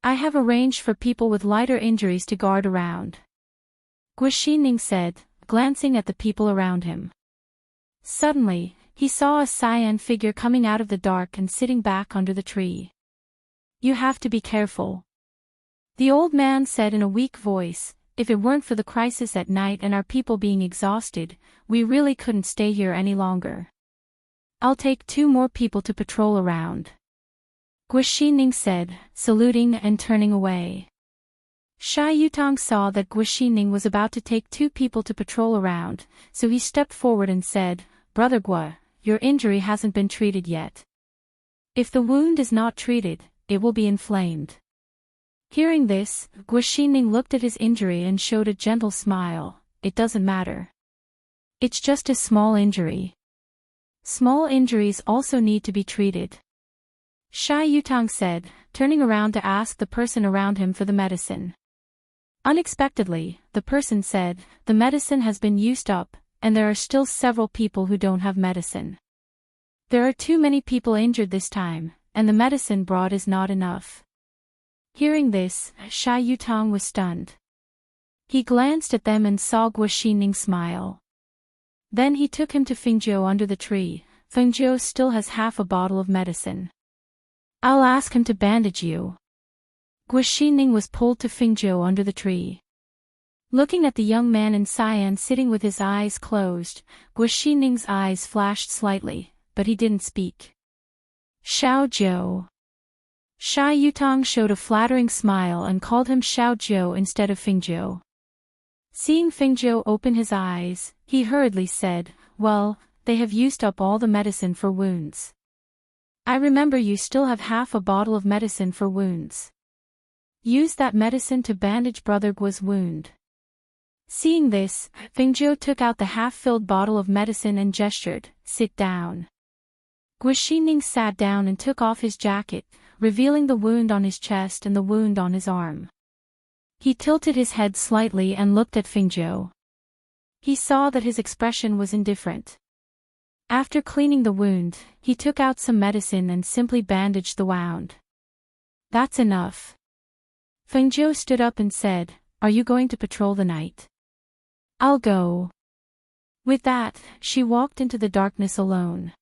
I have arranged for people with lighter injuries to guard around," Guoxining said, glancing at the people around him. Suddenly, he saw a cyan figure coming out of the dark and sitting back under the tree. "You have to be careful," the old man said in a weak voice. "If it weren't for the crisis at night and our people being exhausted, we really couldn't stay here any longer. I'll take 2 more people to patrol around," Guoxining said, saluting and turning away. Sha Yutang saw that Guoxining was about to take 2 people to patrol around, so he stepped forward and said, "Brother Guo, your injury hasn't been treated yet. If the wound is not treated, it will be inflamed." Hearing this, Guoxining looked at his injury and showed a gentle smile. "It doesn't matter. It's just a small injury. Small injuries also need to be treated," Sha Yutang said, turning around to ask the person around him for the medicine. Unexpectedly, the person said, "The medicine has been used up, and there are still several people who don't have medicine. There are too many people injured this time, and the medicine brought is not enough." Hearing this, Sha Yutang was stunned. He glanced at them and saw Guoxining smile. Then he took him to Fengzhou under the tree. "Fengzhou still has half a bottle of medicine. I'll ask him to bandage you." Guoxining was pulled to Fengzhou under the tree. Looking at the young man in cyan sitting with his eyes closed, Guoxining's eyes flashed slightly, but he didn't speak. "Xiao Zhou." Sha Yutang showed a flattering smile and called him Xiao Zhou instead of Fengzhou. Seeing Fengzhou open his eyes, he hurriedly said, "Well, they have used up all the medicine for wounds. I remember you still have half a bottle of medicine for wounds. Use that medicine to bandage Brother Guo's wound." Seeing this, Fengzhou took out the half-filled bottle of medicine and gestured, "Sit down." Guoxining sat down and took off his jacket, revealing the wound on his chest and the wound on his arm. He tilted his head slightly and looked at Fengzhou. He saw that his expression was indifferent. After cleaning the wound, he took out some medicine and simply bandaged the wound. That's enough. Fengzhou stood up and said, "Are you going to patrol the night?" "I'll go." With that, she walked into the darkness alone.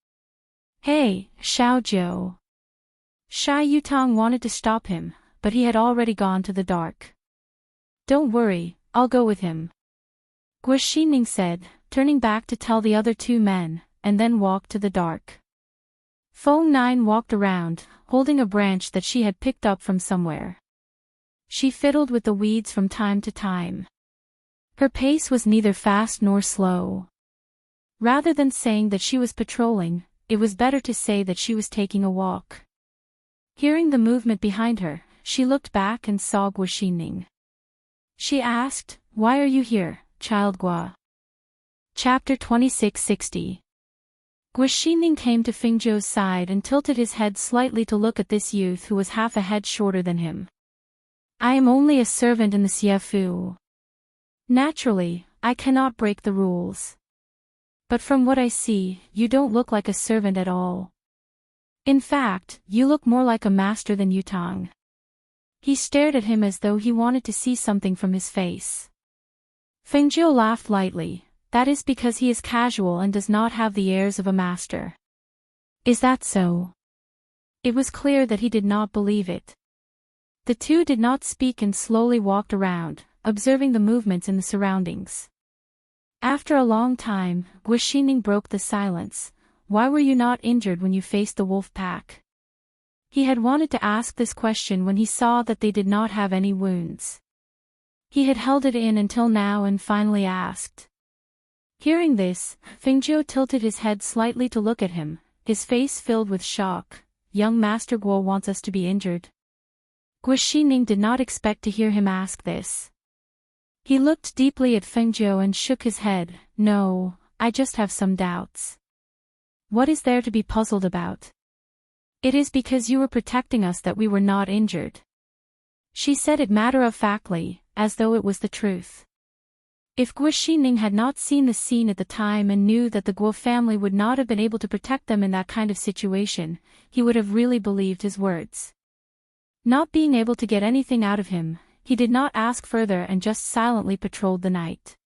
"Hey, Xiaozhou." Sha Yutang wanted to stop him, but he had already gone to the dark. "Don't worry, I'll go with him," Guo Xining said, turning back to tell the other two men, and then walked to the dark. Feng Nine walked around, holding a branch that she had picked up from somewhere. She fiddled with the weeds from time to time. Her pace was neither fast nor slow. Rather than saying that she was patrolling, it was better to say that she was taking a walk. Hearing the movement behind her, she looked back and saw Guo Xining. She asked, "Why are you here, child Guo?" Chapter 2660. Guo Xining came to Fengzhou's side and tilted his head slightly to look at this youth who was half a head shorter than him. "I am only a servant in the Xiefu. Naturally, I cannot break the rules. But from what I see, you don't look like a servant at all. In fact, you look more like a master than Yutang." He stared at him as though he wanted to see something from his face. Fengzhou laughed lightly. "That is because he is casual and does not have the airs of a master." "Is that so?" It was clear that he did not believe it. The two did not speak and slowly walked around, observing the movements in the surroundings. After a long time, Guo Xining broke the silence. "Why were you not injured when you faced the wolf pack?" He had wanted to ask this question when he saw that they did not have any wounds. He had held it in until now and finally asked. Hearing this, Fengzhou tilted his head slightly to look at him, his face filled with shock. "Young Master Guo wants us to be injured?" Guo Xining did not expect to hear him ask this. He looked deeply at Fengzhou and shook his head. "No, I just have some doubts." "What is there to be puzzled about?" "It is because you were protecting us that we were not injured." She said it matter-of-factly, as though it was the truth. If Guo Xining had not seen the scene at the time and knew that the Guo family would not have been able to protect them in that kind of situation, he would have really believed his words. Not being able to get anything out of him, he did not ask further and just silently patrolled the night.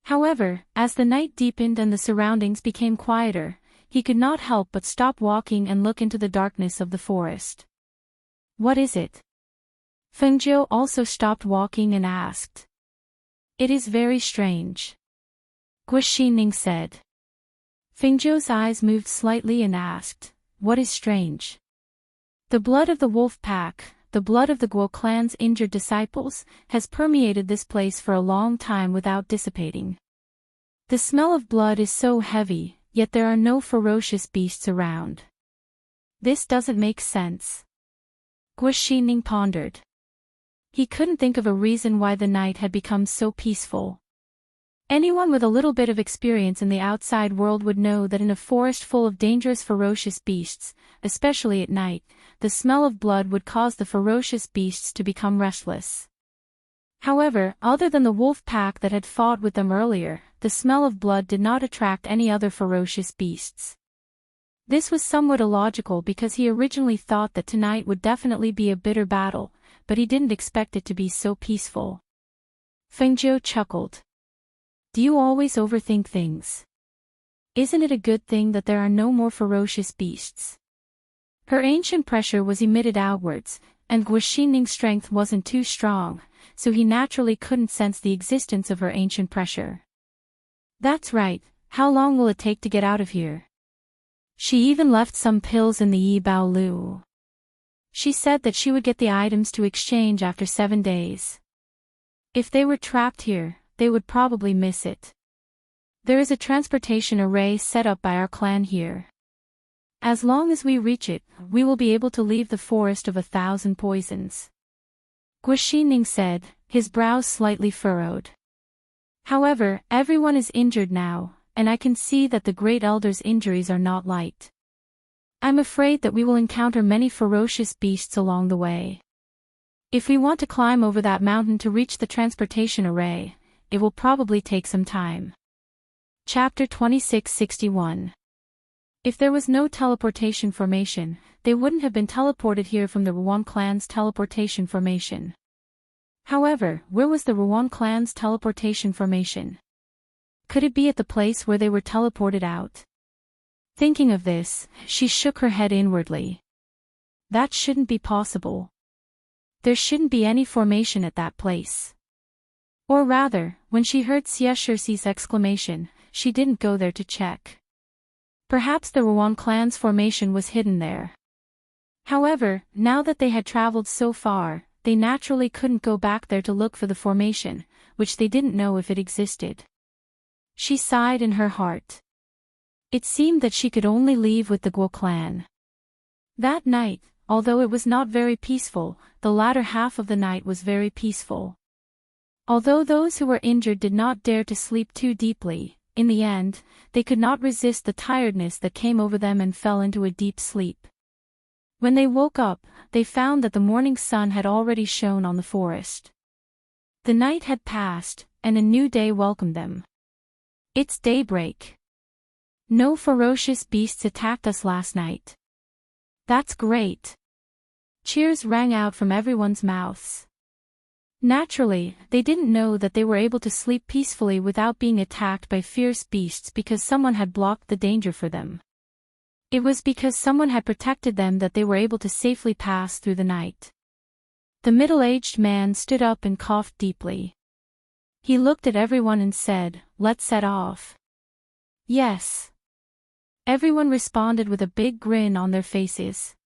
However, as the night deepened and the surroundings became quieter, he could not help but stop walking and look into the darkness of the forest. "What is it?" Fengzhou also stopped walking and asked. "It is very strange," Guo Xining said. Fengzhou's eyes moved slightly and asked, "What is strange?" "The blood of the wolf pack, the blood of the Guo clan's injured disciples, has permeated this place for a long time without dissipating. The smell of blood is so heavy, yet there are no ferocious beasts around. This doesn't make sense." Guo Xining pondered. He couldn't think of a reason why the night had become so peaceful. Anyone with a little bit of experience in the outside world would know that in a forest full of dangerous ferocious beasts, especially at night, the smell of blood would cause the ferocious beasts to become restless. However, other than the wolf pack that had fought with them earlier, the smell of blood did not attract any other ferocious beasts. This was somewhat illogical because he originally thought that tonight would definitely be a bitter battle, but he didn't expect it to be so peaceful. Fengzhou chuckled. "Do you always overthink things? Isn't it a good thing that there are no more ferocious beasts?" Her ancient pressure was emitted outwards, and Guo Xining's strength wasn't too strong, so he naturally couldn't sense the existence of her ancient pressure. "That's right, how long will it take to get out of here?" She even left some pills in the Yi Bao Lu. She said that she would get the items to exchange after 7 days. If they were trapped here, they would probably miss it. "There is a transportation array set up by our clan here. As long as we reach it, we will be able to leave the forest of 1,000 poisons," Guo Xining said, his brows slightly furrowed. "However, everyone is injured now, and I can see that the Great Elder's injuries are not light." I'm afraid that we will encounter many ferocious beasts along the way. If we want to climb over that mountain to reach the transportation array, it will probably take some time. Chapter 2661. If there was no teleportation formation, they wouldn't have been teleported here from the Rouen clan's teleportation formation. However, where was the Rouen clan's teleportation formation? Could it be at the place where they were teleported out? Thinking of this, she shook her head inwardly. That shouldn't be possible. There shouldn't be any formation at that place. Or rather, when she heard Xie exclamation, she didn't go there to check. Perhaps the Rouen clan's formation was hidden there. However, now that they had traveled so far, they naturally couldn't go back there to look for the formation, which they didn't know if it existed. She sighed in her heart. It seemed that she could only leave with the Guo clan. That night, although it was not very peaceful, the latter half of the night was very peaceful. Although those who were injured did not dare to sleep too deeply, in the end, they could not resist the tiredness that came over them and fell into a deep sleep. When they woke up, they found that the morning sun had already shone on the forest. The night had passed, and a new day welcomed them. It's daybreak. No ferocious beasts attacked us last night. That's great. Cheers rang out from everyone's mouths. Naturally, they didn't know that they were able to sleep peacefully without being attacked by fierce beasts because someone had blocked the danger for them. It was because someone had protected them that they were able to safely pass through the night. The middle-aged man stood up and coughed deeply. He looked at everyone and said, "Let's set off." Yes. Everyone responded with a big grin on their faces.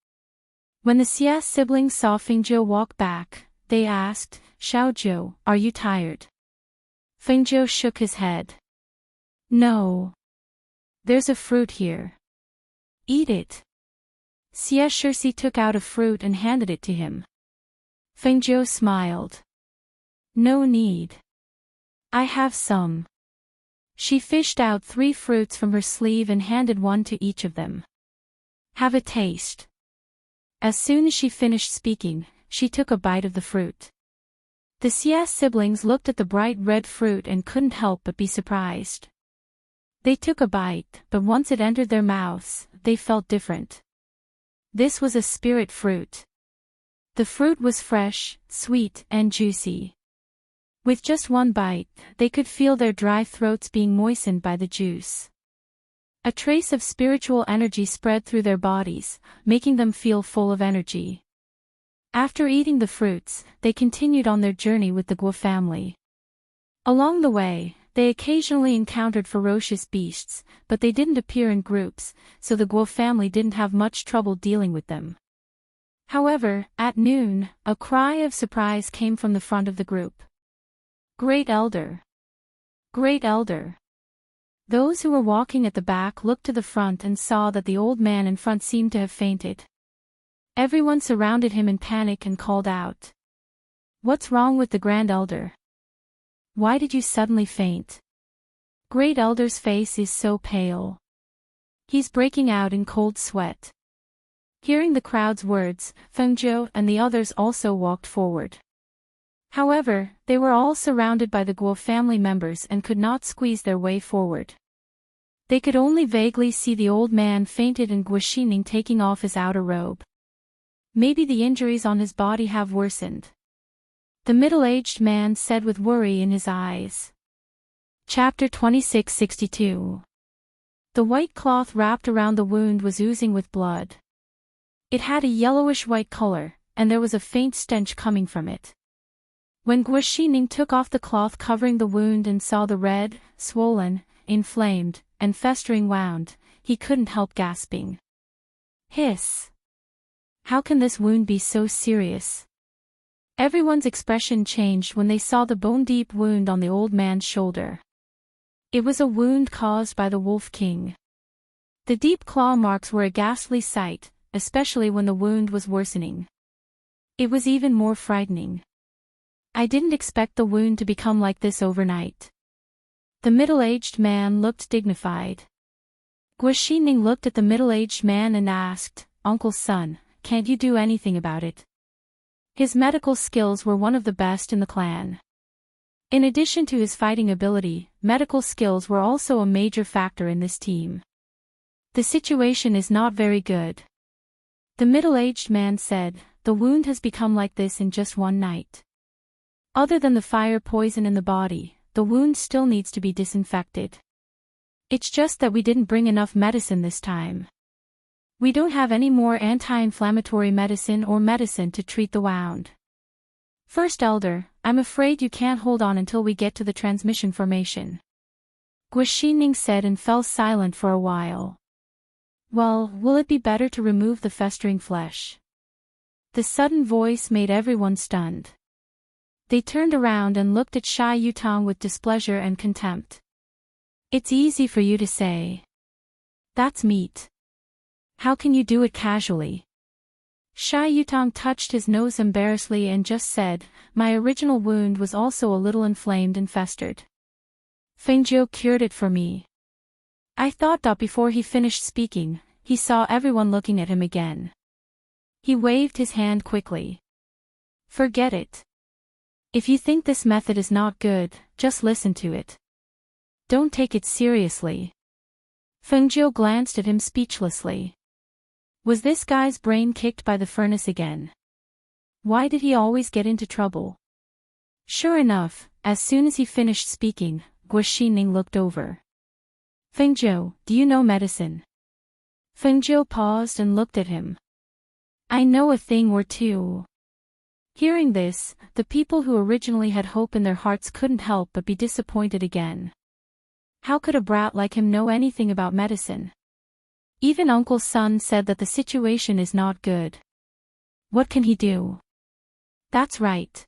When the Xie siblings saw Fengzhou walk back, they asked, "Xiaozhou, are you tired?" Fengzhou shook his head. "No. There's a fruit here. Eat it." Xie took out a fruit and handed it to him. Fengzhou smiled. "No need. I have some." She fished out 3 fruits from her sleeve and handed one to each of them. "Have a taste." As soon as she finished speaking, she took a bite of the fruit. The Xie siblings looked at the bright red fruit and couldn't help but be surprised. They took a bite, but once it entered their mouths, they felt different. This was a spirit fruit. The fruit was fresh, sweet, and juicy. With just one bite, they could feel their dry throats being moistened by the juice. A trace of spiritual energy spread through their bodies, making them feel full of energy. After eating the fruits, they continued on their journey with the Guo family. Along the way, they occasionally encountered ferocious beasts, but they didn't appear in groups, so the Guo family didn't have much trouble dealing with them. However, at noon, a cry of surprise came from the front of the group. "Great Elder! Great Elder!" Those who were walking at the back looked to the front and saw that the old man in front seemed to have fainted. Everyone surrounded him in panic and called out, "What's wrong with the Grand Elder? Why did you suddenly faint? Great Elder's face is so pale. He's breaking out in cold sweat." Hearing the crowd's words, Fengzhou and the others also walked forward. However, they were all surrounded by the Guo family members and could not squeeze their way forward. They could only vaguely see the old man fainted and Guo Xining taking off his outer robe. Maybe the injuries on his body have worsened. The middle-aged man said with worry in his eyes. Chapter 2662. The white cloth wrapped around the wound was oozing with blood. It had a yellowish-white color, and there was a faint stench coming from it. When Guo Xining took off the cloth covering the wound and saw the red, swollen, inflamed, and festering wound, he couldn't help gasping. Hiss! How can this wound be so serious? Everyone's expression changed when they saw the bone-deep wound on the old man's shoulder. It was a wound caused by the Wolf King. The deep claw marks were a ghastly sight, especially when the wound was worsening. It was even more frightening. I didn't expect the wound to become like this overnight. The middle-aged man looked dignified. Guaxining looked at the middle-aged man and asked, Uncle Sun, can't you do anything about it? His medical skills were one of the best in the clan. In addition to his fighting ability, medical skills were also a major factor in this team. The situation is not very good. The middle-aged man said, the wound has become like this in just one night. Other than the fire poison in the body, the wound still needs to be disinfected. It's just that we didn't bring enough medicine this time. We don't have any more anti-inflammatory medicine or medicine to treat the wound. First Elder, I'm afraid you can't hold on until we get to the transmission formation. Guaxining said and fell silent for a while. Well, will it be better to remove the festering flesh? The sudden voice made everyone stunned. They turned around and looked at Sha Yutong with displeasure and contempt. It's easy for you to say. That's meat. How can you do it casually? Sha Yutong touched his nose embarrassedly and just said, my original wound was also a little inflamed and festered. Fengjiu cured it for me. I thought that before he finished speaking, he saw everyone looking at him again. He waved his hand quickly. Forget it. If you think this method is not good, just listen to it. Don't take it seriously. Fengjiu glanced at him speechlessly. Was this guy's brain kicked by the furnace again? Why did he always get into trouble? Sure enough, as soon as he finished speaking, Guaxining looked over. Fengjiu, do you know medicine? Fengjiu paused and looked at him. I know a thing or two. Hearing this, the people who originally had hope in their hearts couldn't help but be disappointed again. How could a brat like him know anything about medicine? Even Uncle Sun said that the situation is not good. What can he do? That's right.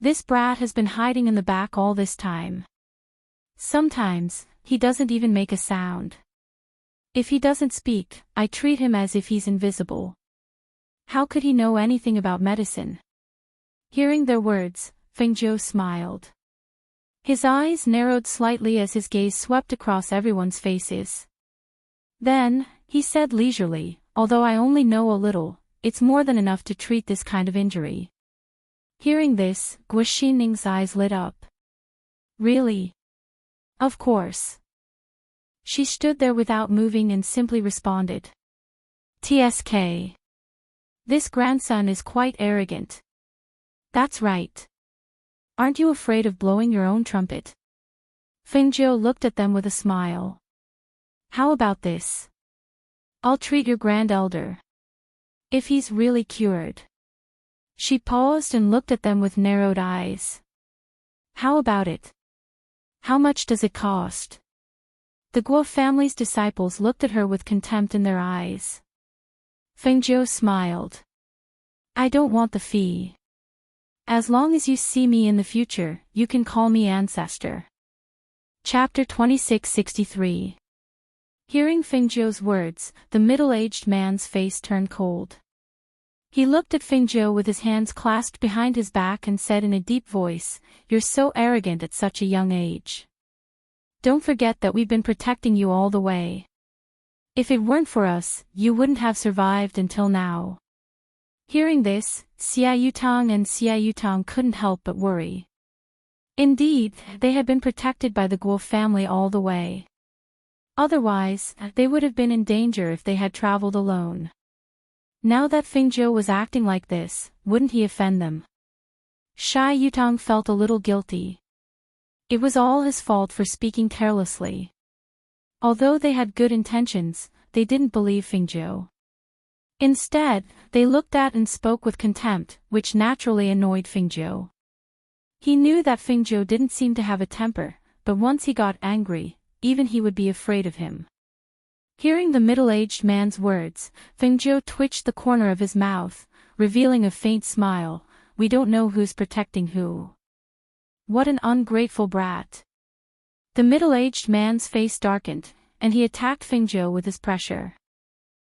This brat has been hiding in the back all this time. Sometimes, he doesn't even make a sound. If he doesn't speak, I treat him as if he's invisible. How could he know anything about medicine? Hearing their words, Fengjiu smiled. His eyes narrowed slightly as his gaze swept across everyone's faces. Then, he said leisurely, although I only know a little, it's more than enough to treat this kind of injury. Hearing this, Guaxining's eyes lit up. Really? Of course. She stood there without moving and simply responded. TSK. This grandson is quite arrogant. That's right. Aren't you afraid of blowing your own trumpet? Fengjiu looked at them with a smile. How about this? I'll treat your grand elder. If he's really cured. She paused and looked at them with narrowed eyes. How about it? How much does it cost? The Guo family's disciples looked at her with contempt in their eyes. Fengjiu smiled. I don't want the fee. As long as you see me in the future, you can call me ancestor. Chapter 2663. Hearing Fengjiu's words, the middle-aged man's face turned cold. He looked at Fengjiu with his hands clasped behind his back and said in a deep voice, You're so arrogant at such a young age. Don't forget that we've been protecting you all the way. If it weren't for us, you wouldn't have survived until now. Hearing this, Xia Yutong and Xia Yutong couldn't help but worry. Indeed, they had been protected by the Guo family all the way. Otherwise, they would have been in danger if they had traveled alone. Now that Fengjiu was acting like this, wouldn't he offend them? Sha Yutong felt a little guilty. It was all his fault for speaking carelessly. Although they had good intentions, they didn't believe Fengjiu. Instead, they looked at and spoke with contempt, which naturally annoyed Fengjiu. He knew that Fengjiu didn't seem to have a temper, but once he got angry, even he would be afraid of him. Hearing the middle-aged man's words, Fengjiu twitched the corner of his mouth, revealing a faint smile. We don't know who's protecting who. What an ungrateful brat. The middle-aged man's face darkened, and he attacked Fengjiu with his pressure.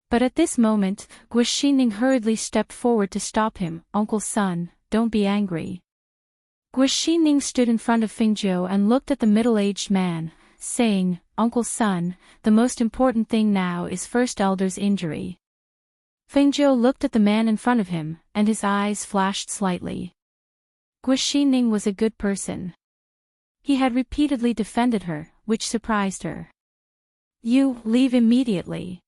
But at this moment, Guaxining hurriedly stepped forward to stop him. Uncle Sun, don't be angry. Guaxining stood in front of Fengjiu and looked at the middle-aged man, saying, "Uncle Son, the most important thing now is First Elder's injury." Fengzhou looked at the man in front of him, and his eyes flashed slightly. Guoxining was a good person. He had repeatedly defended her, which surprised her. "You, leave immediately.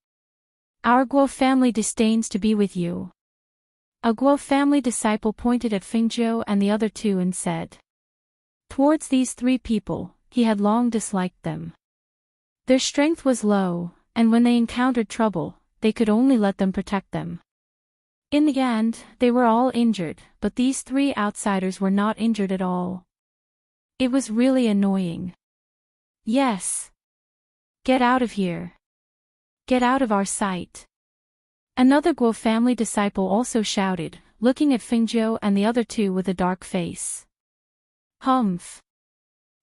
Our Guo family disdains to be with you." A Guo family disciple pointed at Fengzhou and the other two and said. Towards these three people, he had long disliked them. Their strength was low, and when they encountered trouble, they could only let them protect them. In the end, they were all injured, but these three outsiders were not injured at all. It was really annoying. "Yes. Get out of here. Get out of our sight." Another Guo family disciple also shouted, looking at Fengzhou and the other two with a dark face. "Humph.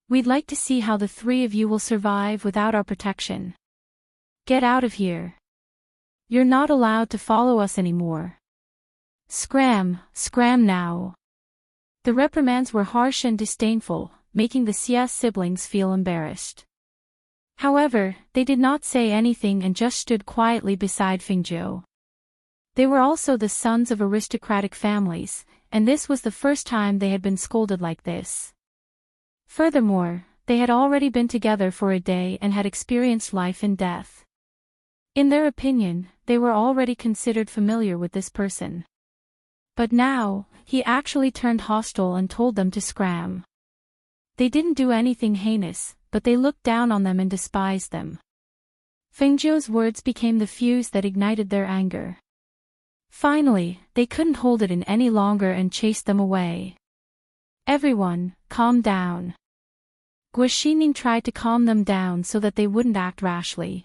We'd like to see how the three of you will survive without our protection. Get out of here. You're not allowed to follow us anymore. Scram now." The reprimands were harsh and disdainful, making the Xia siblings feel embarrassed. However, they did not say anything and just stood quietly beside Fengzhou. They were also the sons of aristocratic families, and this was the first time they had been scolded like this. Furthermore, they had already been together for a day and had experienced life and death. In their opinion, they were already considered familiar with this person. But now, he actually turned hostile and told them to scram. They didn't do anything heinous, but they looked down on them and despised them. Fengzhou's words became the fuse that ignited their anger. Finally, they couldn't hold it in any longer and chased them away. "Everyone, calm down." Guoxining tried to calm them down so that they wouldn't act rashly.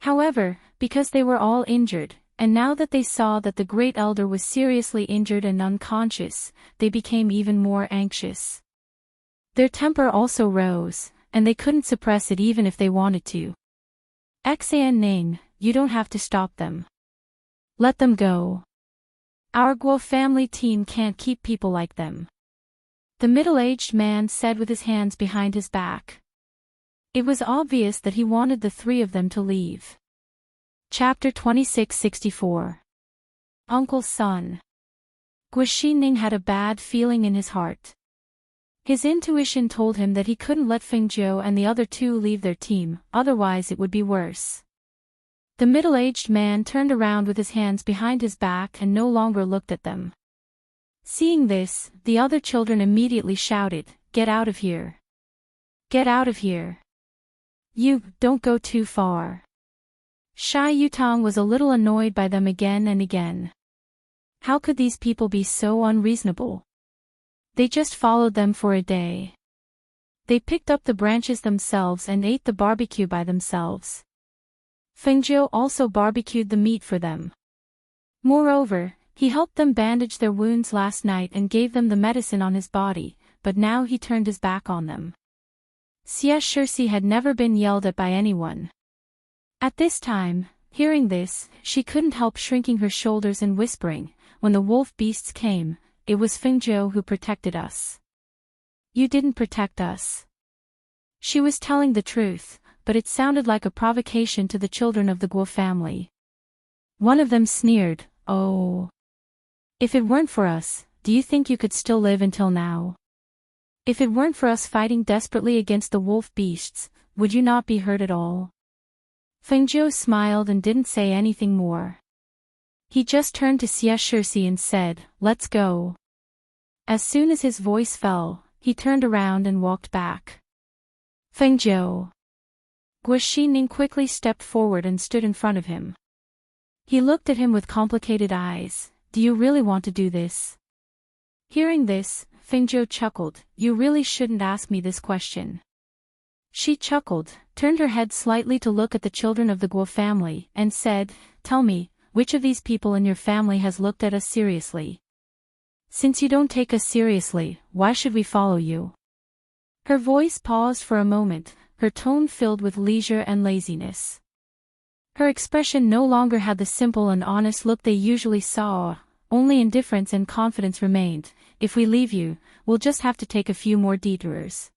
However, because they were all injured, and now that they saw that the great elder was seriously injured and unconscious, they became even more anxious. Their temper also rose, and they couldn't suppress it even if they wanted to. "Xian, you don't have to stop them. Let them go. Our Guo family team can't keep people like them," the middle-aged man said with his hands behind his back. It was obvious that he wanted the three of them to leave. Chapter 2664. Uncle Son. Guoxining had a bad feeling in his heart. His intuition told him that he couldn't let Fengzhou and the other two leave their team, otherwise it would be worse. The middle-aged man turned around with his hands behind his back and no longer looked at them. Seeing this, the other children immediately shouted, "Get out of here! Get out of here! You, don't go too far." Shy Yutong was a little annoyed by them again and again. How could these people be so unreasonable? They just followed them for a day. They picked up the branches themselves and ate the barbecue by themselves. Fengzhou also barbecued the meat for them. Moreover, he helped them bandage their wounds last night and gave them the medicine on his body, but now he turned his back on them. Xia Shirsi had never been yelled at by anyone. At this time, hearing this, she couldn't help shrinking her shoulders and whispering, "When the wolf beasts came, it was Fengzhou who protected us. You didn't protect us." She was telling the truth, but it sounded like a provocation to the children of the Guo family. One of them sneered, "Oh. If it weren't for us, do you think you could still live until now? If it weren't for us fighting desperately against the wolf beasts, would you not be hurt at all?" Fengzhou smiled and didn't say anything more. He just turned to Xia Shirsi and said, "Let's go." As soon as his voice fell, he turned around and walked back. "Fengzhou." Guoxining quickly stepped forward and stood in front of him. He looked at him with complicated eyes. "Do you really want to do this?" Hearing this, Fengzhou chuckled. "You really shouldn't ask me this question." She chuckled, turned her head slightly to look at the children of the Guo family, and said, "Tell me, which of these people in your family has looked at us seriously? Since you don't take us seriously, why should we follow you?" Her voice paused for a moment, her tone filled with leisure and laziness. Her expression no longer had the simple and honest look they usually saw, only indifference and confidence remained. "If we leave you, we'll just have to take a few more detours.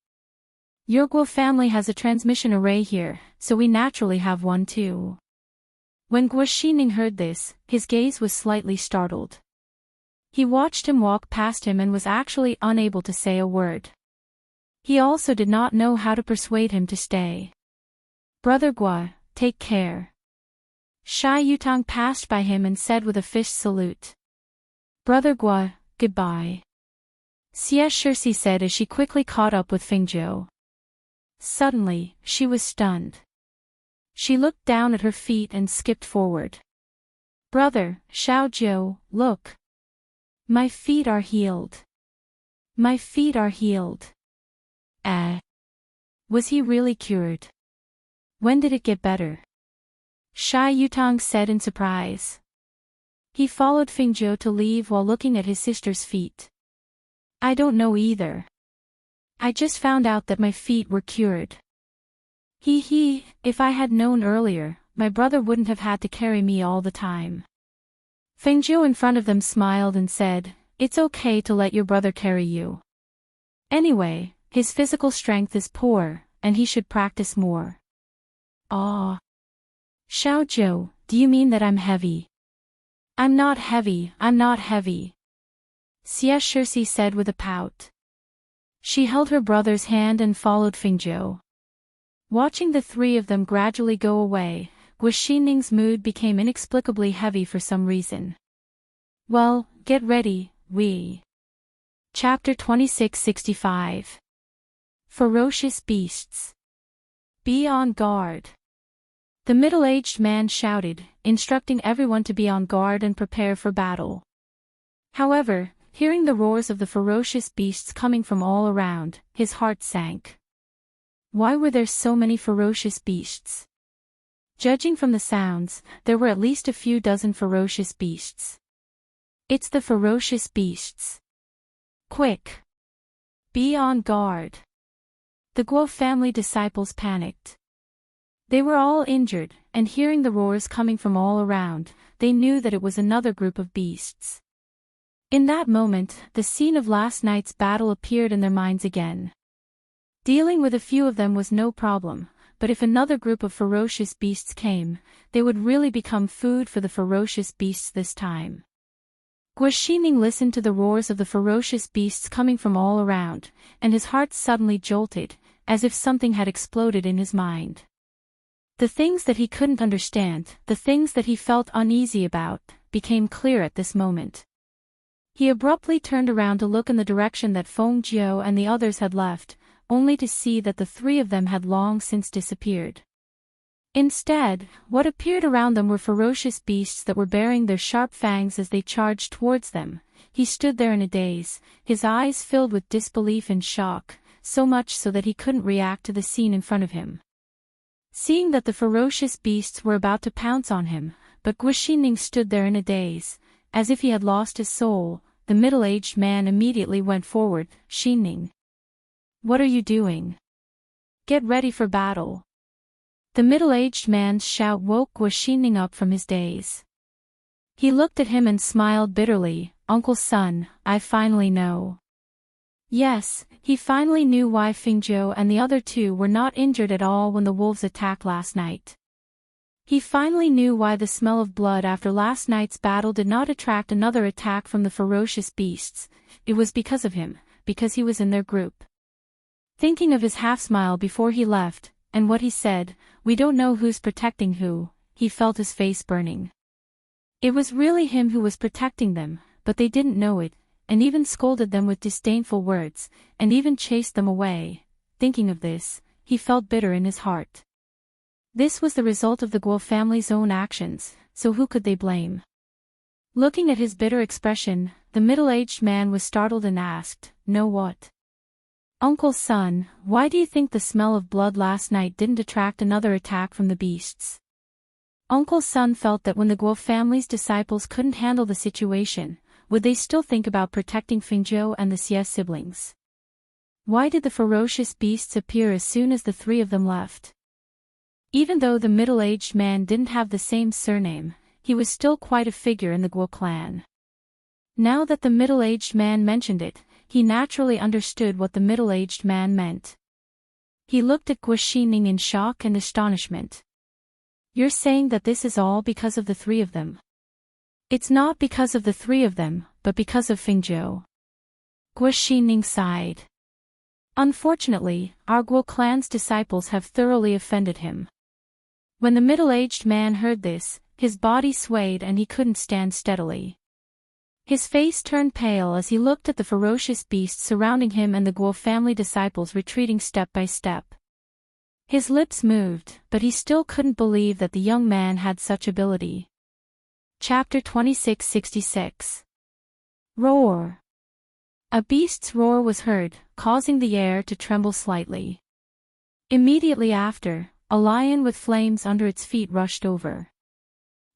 Your Guo family has a transmission array here, so we naturally have one too. When Guo Xining heard this, his gaze was slightly startled. He watched him walk past him and was actually unable to say a word. He also did not know how to persuade him to stay. Brother Guo, take care. Shy Yutang passed by him and said with a fish salute. Brother Guo, goodbye. Xie Shixi said as she quickly caught up with Fengzhou. Suddenly, she was stunned. She looked down at her feet and skipped forward. Brother, Xiaojiu, look. My feet are healed. My feet are healed. Was he really cured? When did it get better? Shy Yutang said in surprise. He followed Fengzhou to leave while looking at his sister's feet. I don't know either. I just found out that my feet were cured. If I had known earlier, my brother wouldn't have had to carry me all the time. Fengzhou in front of them smiled and said, it's okay to let your brother carry you. Anyway, his physical strength is poor, and he should practice more. Ah. Xiaojiu, do you mean that I'm heavy? I'm not heavy, I'm not heavy. Xie Shixi said with a pout. She held her brother's hand and followed Fengzhou. Watching the three of them gradually go away, Guo Xining's mood became inexplicably heavy for some reason. Well, get ready, Chapter 2665. Ferocious Beasts. Be on guard. The middle-aged man shouted, instructing everyone to be on guard and prepare for battle. However, hearing the roars of the ferocious beasts coming from all around, his heart sank. Why were there so many ferocious beasts? Judging from the sounds, there were at least a few dozen ferocious beasts. It's the ferocious beasts. Quick! Be on guard. The Guo family disciples panicked. They were all injured, and hearing the roars coming from all around, they knew that it was another group of beasts. In that moment, the scene of last night's battle appeared in their minds again. Dealing with a few of them was no problem, but if another group of ferocious beasts came, they would really become food for the ferocious beasts this time. Guo Xining listened to the roars of the ferocious beasts coming from all around, and his heart suddenly jolted, as if something had exploded in his mind. The things that he couldn't understand, the things that he felt uneasy about, became clear at this moment. He abruptly turned around to look in the direction that Feng Jiu and the others had left, only to see that the three of them had long since disappeared. Instead, what appeared around them were ferocious beasts that were baring their sharp fangs as they charged towards them. He stood there in a daze, his eyes filled with disbelief and shock, so much so that he couldn't react to the scene in front of him. Seeing that the ferocious beasts were about to pounce on him, but Guo Xining stood there in a daze, as if he had lost his soul, the middle-aged man immediately went forward. Xining. What are you doing? Get ready for battle. The middle-aged man's shout woke Guo Xining up from his daze. He looked at him and smiled bitterly. Uncle Sun, I finally know. Yes, he finally knew why Fengzhou and the other two were not injured at all when the wolves attacked last night. He finally knew why the smell of blood after last night's battle did not attract another attack from the ferocious beasts. It was because of him, because he was in their group. Thinking of his half-smile before he left, and what he said, we don't know who's protecting who, he felt his face burning. It was really him who was protecting them, but they didn't know it, and even scolded them with disdainful words, and even chased them away. Thinking of this, he felt bitter in his heart. This was the result of the Guo family's own actions, so who could they blame? Looking at his bitter expression, the middle-aged man was startled and asked, "No what?" Uncle Sun, why do you think the smell of blood last night didn't attract another attack from the beasts? Uncle Sun felt that when the Guo family's disciples couldn't handle the situation, would they still think about protecting Fengzhou and the Xie siblings? Why did the ferocious beasts appear as soon as the three of them left? Even though the middle-aged man didn't have the same surname, he was still quite a figure in the Guo clan. Now that the middle-aged man mentioned it, he naturally understood what the middle-aged man meant. He looked at Guaxining in shock and astonishment. You're saying that this is all because of the three of them? It's not because of the three of them, but because of Fingzhou. Guaxining sighed. Unfortunately, our Guo clan's disciples have thoroughly offended him. When the middle-aged man heard this, his body swayed and he couldn't stand steadily. His face turned pale as he looked at the ferocious beasts surrounding him and the Guo family disciples retreating step by step. His lips moved, but he still couldn't believe that the young man had such ability. Chapter 2666. Roar. A beast's roar was heard, causing the air to tremble slightly. Immediately after, a lion with flames under its feet rushed over.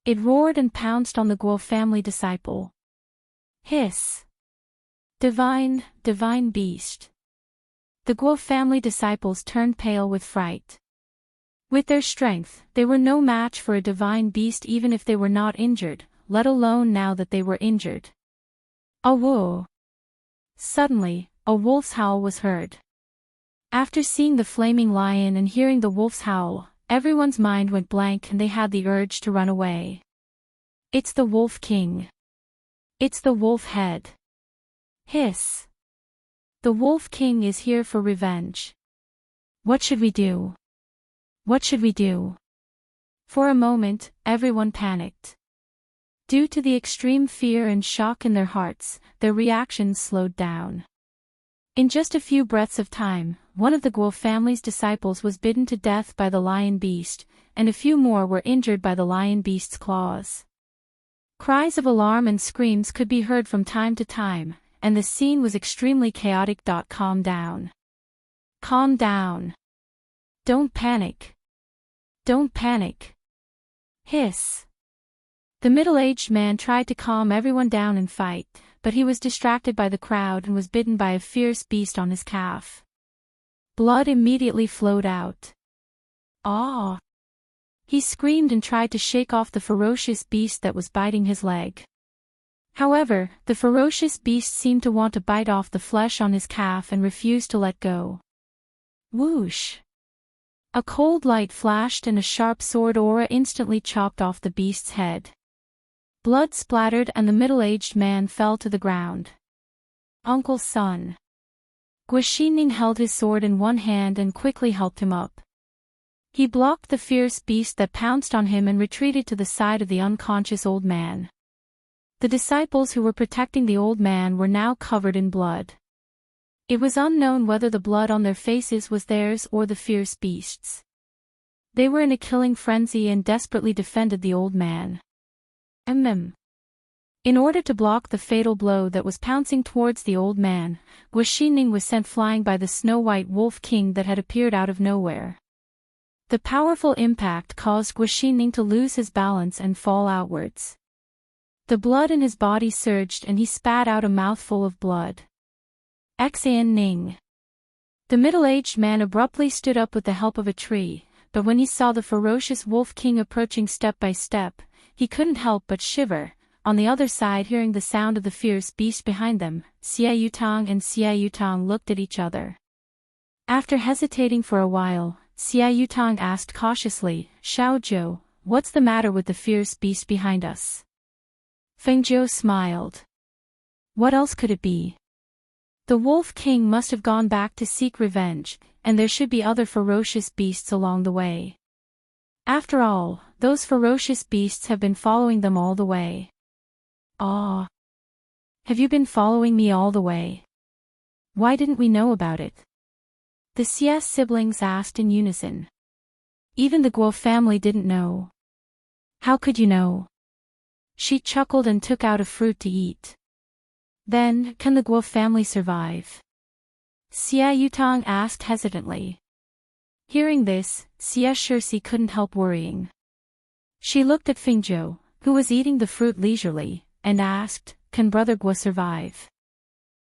It roared and pounced on the Guo family disciple. Hiss. Divine beast. The Guo family disciples turned pale with fright. With their strength, they were no match for a divine beast even if they were not injured, let alone now that they were injured. A whoa. Suddenly, a wolf's howl was heard. After seeing the flaming lion and hearing the wolf's howl, everyone's mind went blank and they had the urge to run away. It's the Wolf King. It's the wolf head. Hiss. The Wolf King is here for revenge. What should we do? What should we do? For a moment, everyone panicked. Due to the extreme fear and shock in their hearts, their reactions slowed down. In just a few breaths of time, one of the Guo family's disciples was bitten to death by the lion beast, and a few more were injured by the lion beast's claws. Cries of alarm and screams could be heard from time to time, and the scene was extremely chaotic. Calm down. Calm down. Don't panic. Don't panic. Hiss. The middle-aged man tried to calm everyone down and fight, but he was distracted by the crowd and was bitten by a fierce beast on his calf. Blood immediately flowed out. Ah! He screamed and tried to shake off the ferocious beast that was biting his leg. However, the ferocious beast seemed to want to bite off the flesh on his calf and refused to let go. Whoosh! A cold light flashed and a sharp sword aura instantly chopped off the beast's head. Blood splattered and the middle-aged man fell to the ground. Uncle's son. Guaxining held his sword in one hand and quickly helped him up. He blocked the fierce beast that pounced on him and retreated to the side of the unconscious old man. The disciples who were protecting the old man were now covered in blood. It was unknown whether the blood on their faces was theirs or the fierce beast's. They were in a killing frenzy and desperately defended the old man. In order to block the fatal blow that was pouncing towards the old man, Guaxining was sent flying by the snow-white Wolf King that had appeared out of nowhere. The powerful impact caused Guaxining to lose his balance and fall outwards. The blood in his body surged and he spat out a mouthful of blood. Ning. The middle-aged man abruptly stood up with the help of a tree, but when he saw the ferocious Wolf King approaching step by step, he couldn't help but shiver. On the other side, hearing the sound of the fierce beast behind them, Xia Yutang and Xia Yutang looked at each other. After hesitating for a while, Xia Yutang asked cautiously, Xiaozhou, what's the matter with the fierce beast behind us? Fengzhou smiled. What else could it be? The Wolf King must have gone back to seek revenge, and there should be other ferocious beasts along the way. After all, those ferocious beasts have been following them all the way. Ah! Have you been following me all the way? Why didn't we know about it? The Xia siblings asked in unison. Even the Guo family didn't know. How could you know? She chuckled and took out a fruit to eat. Then, can the Guo family survive? Xia Yutang asked hesitantly. Hearing this, Xia Shirsi couldn't help worrying. She looked at Fengzhou, who was eating the fruit leisurely, and asked, can Brother Guo survive?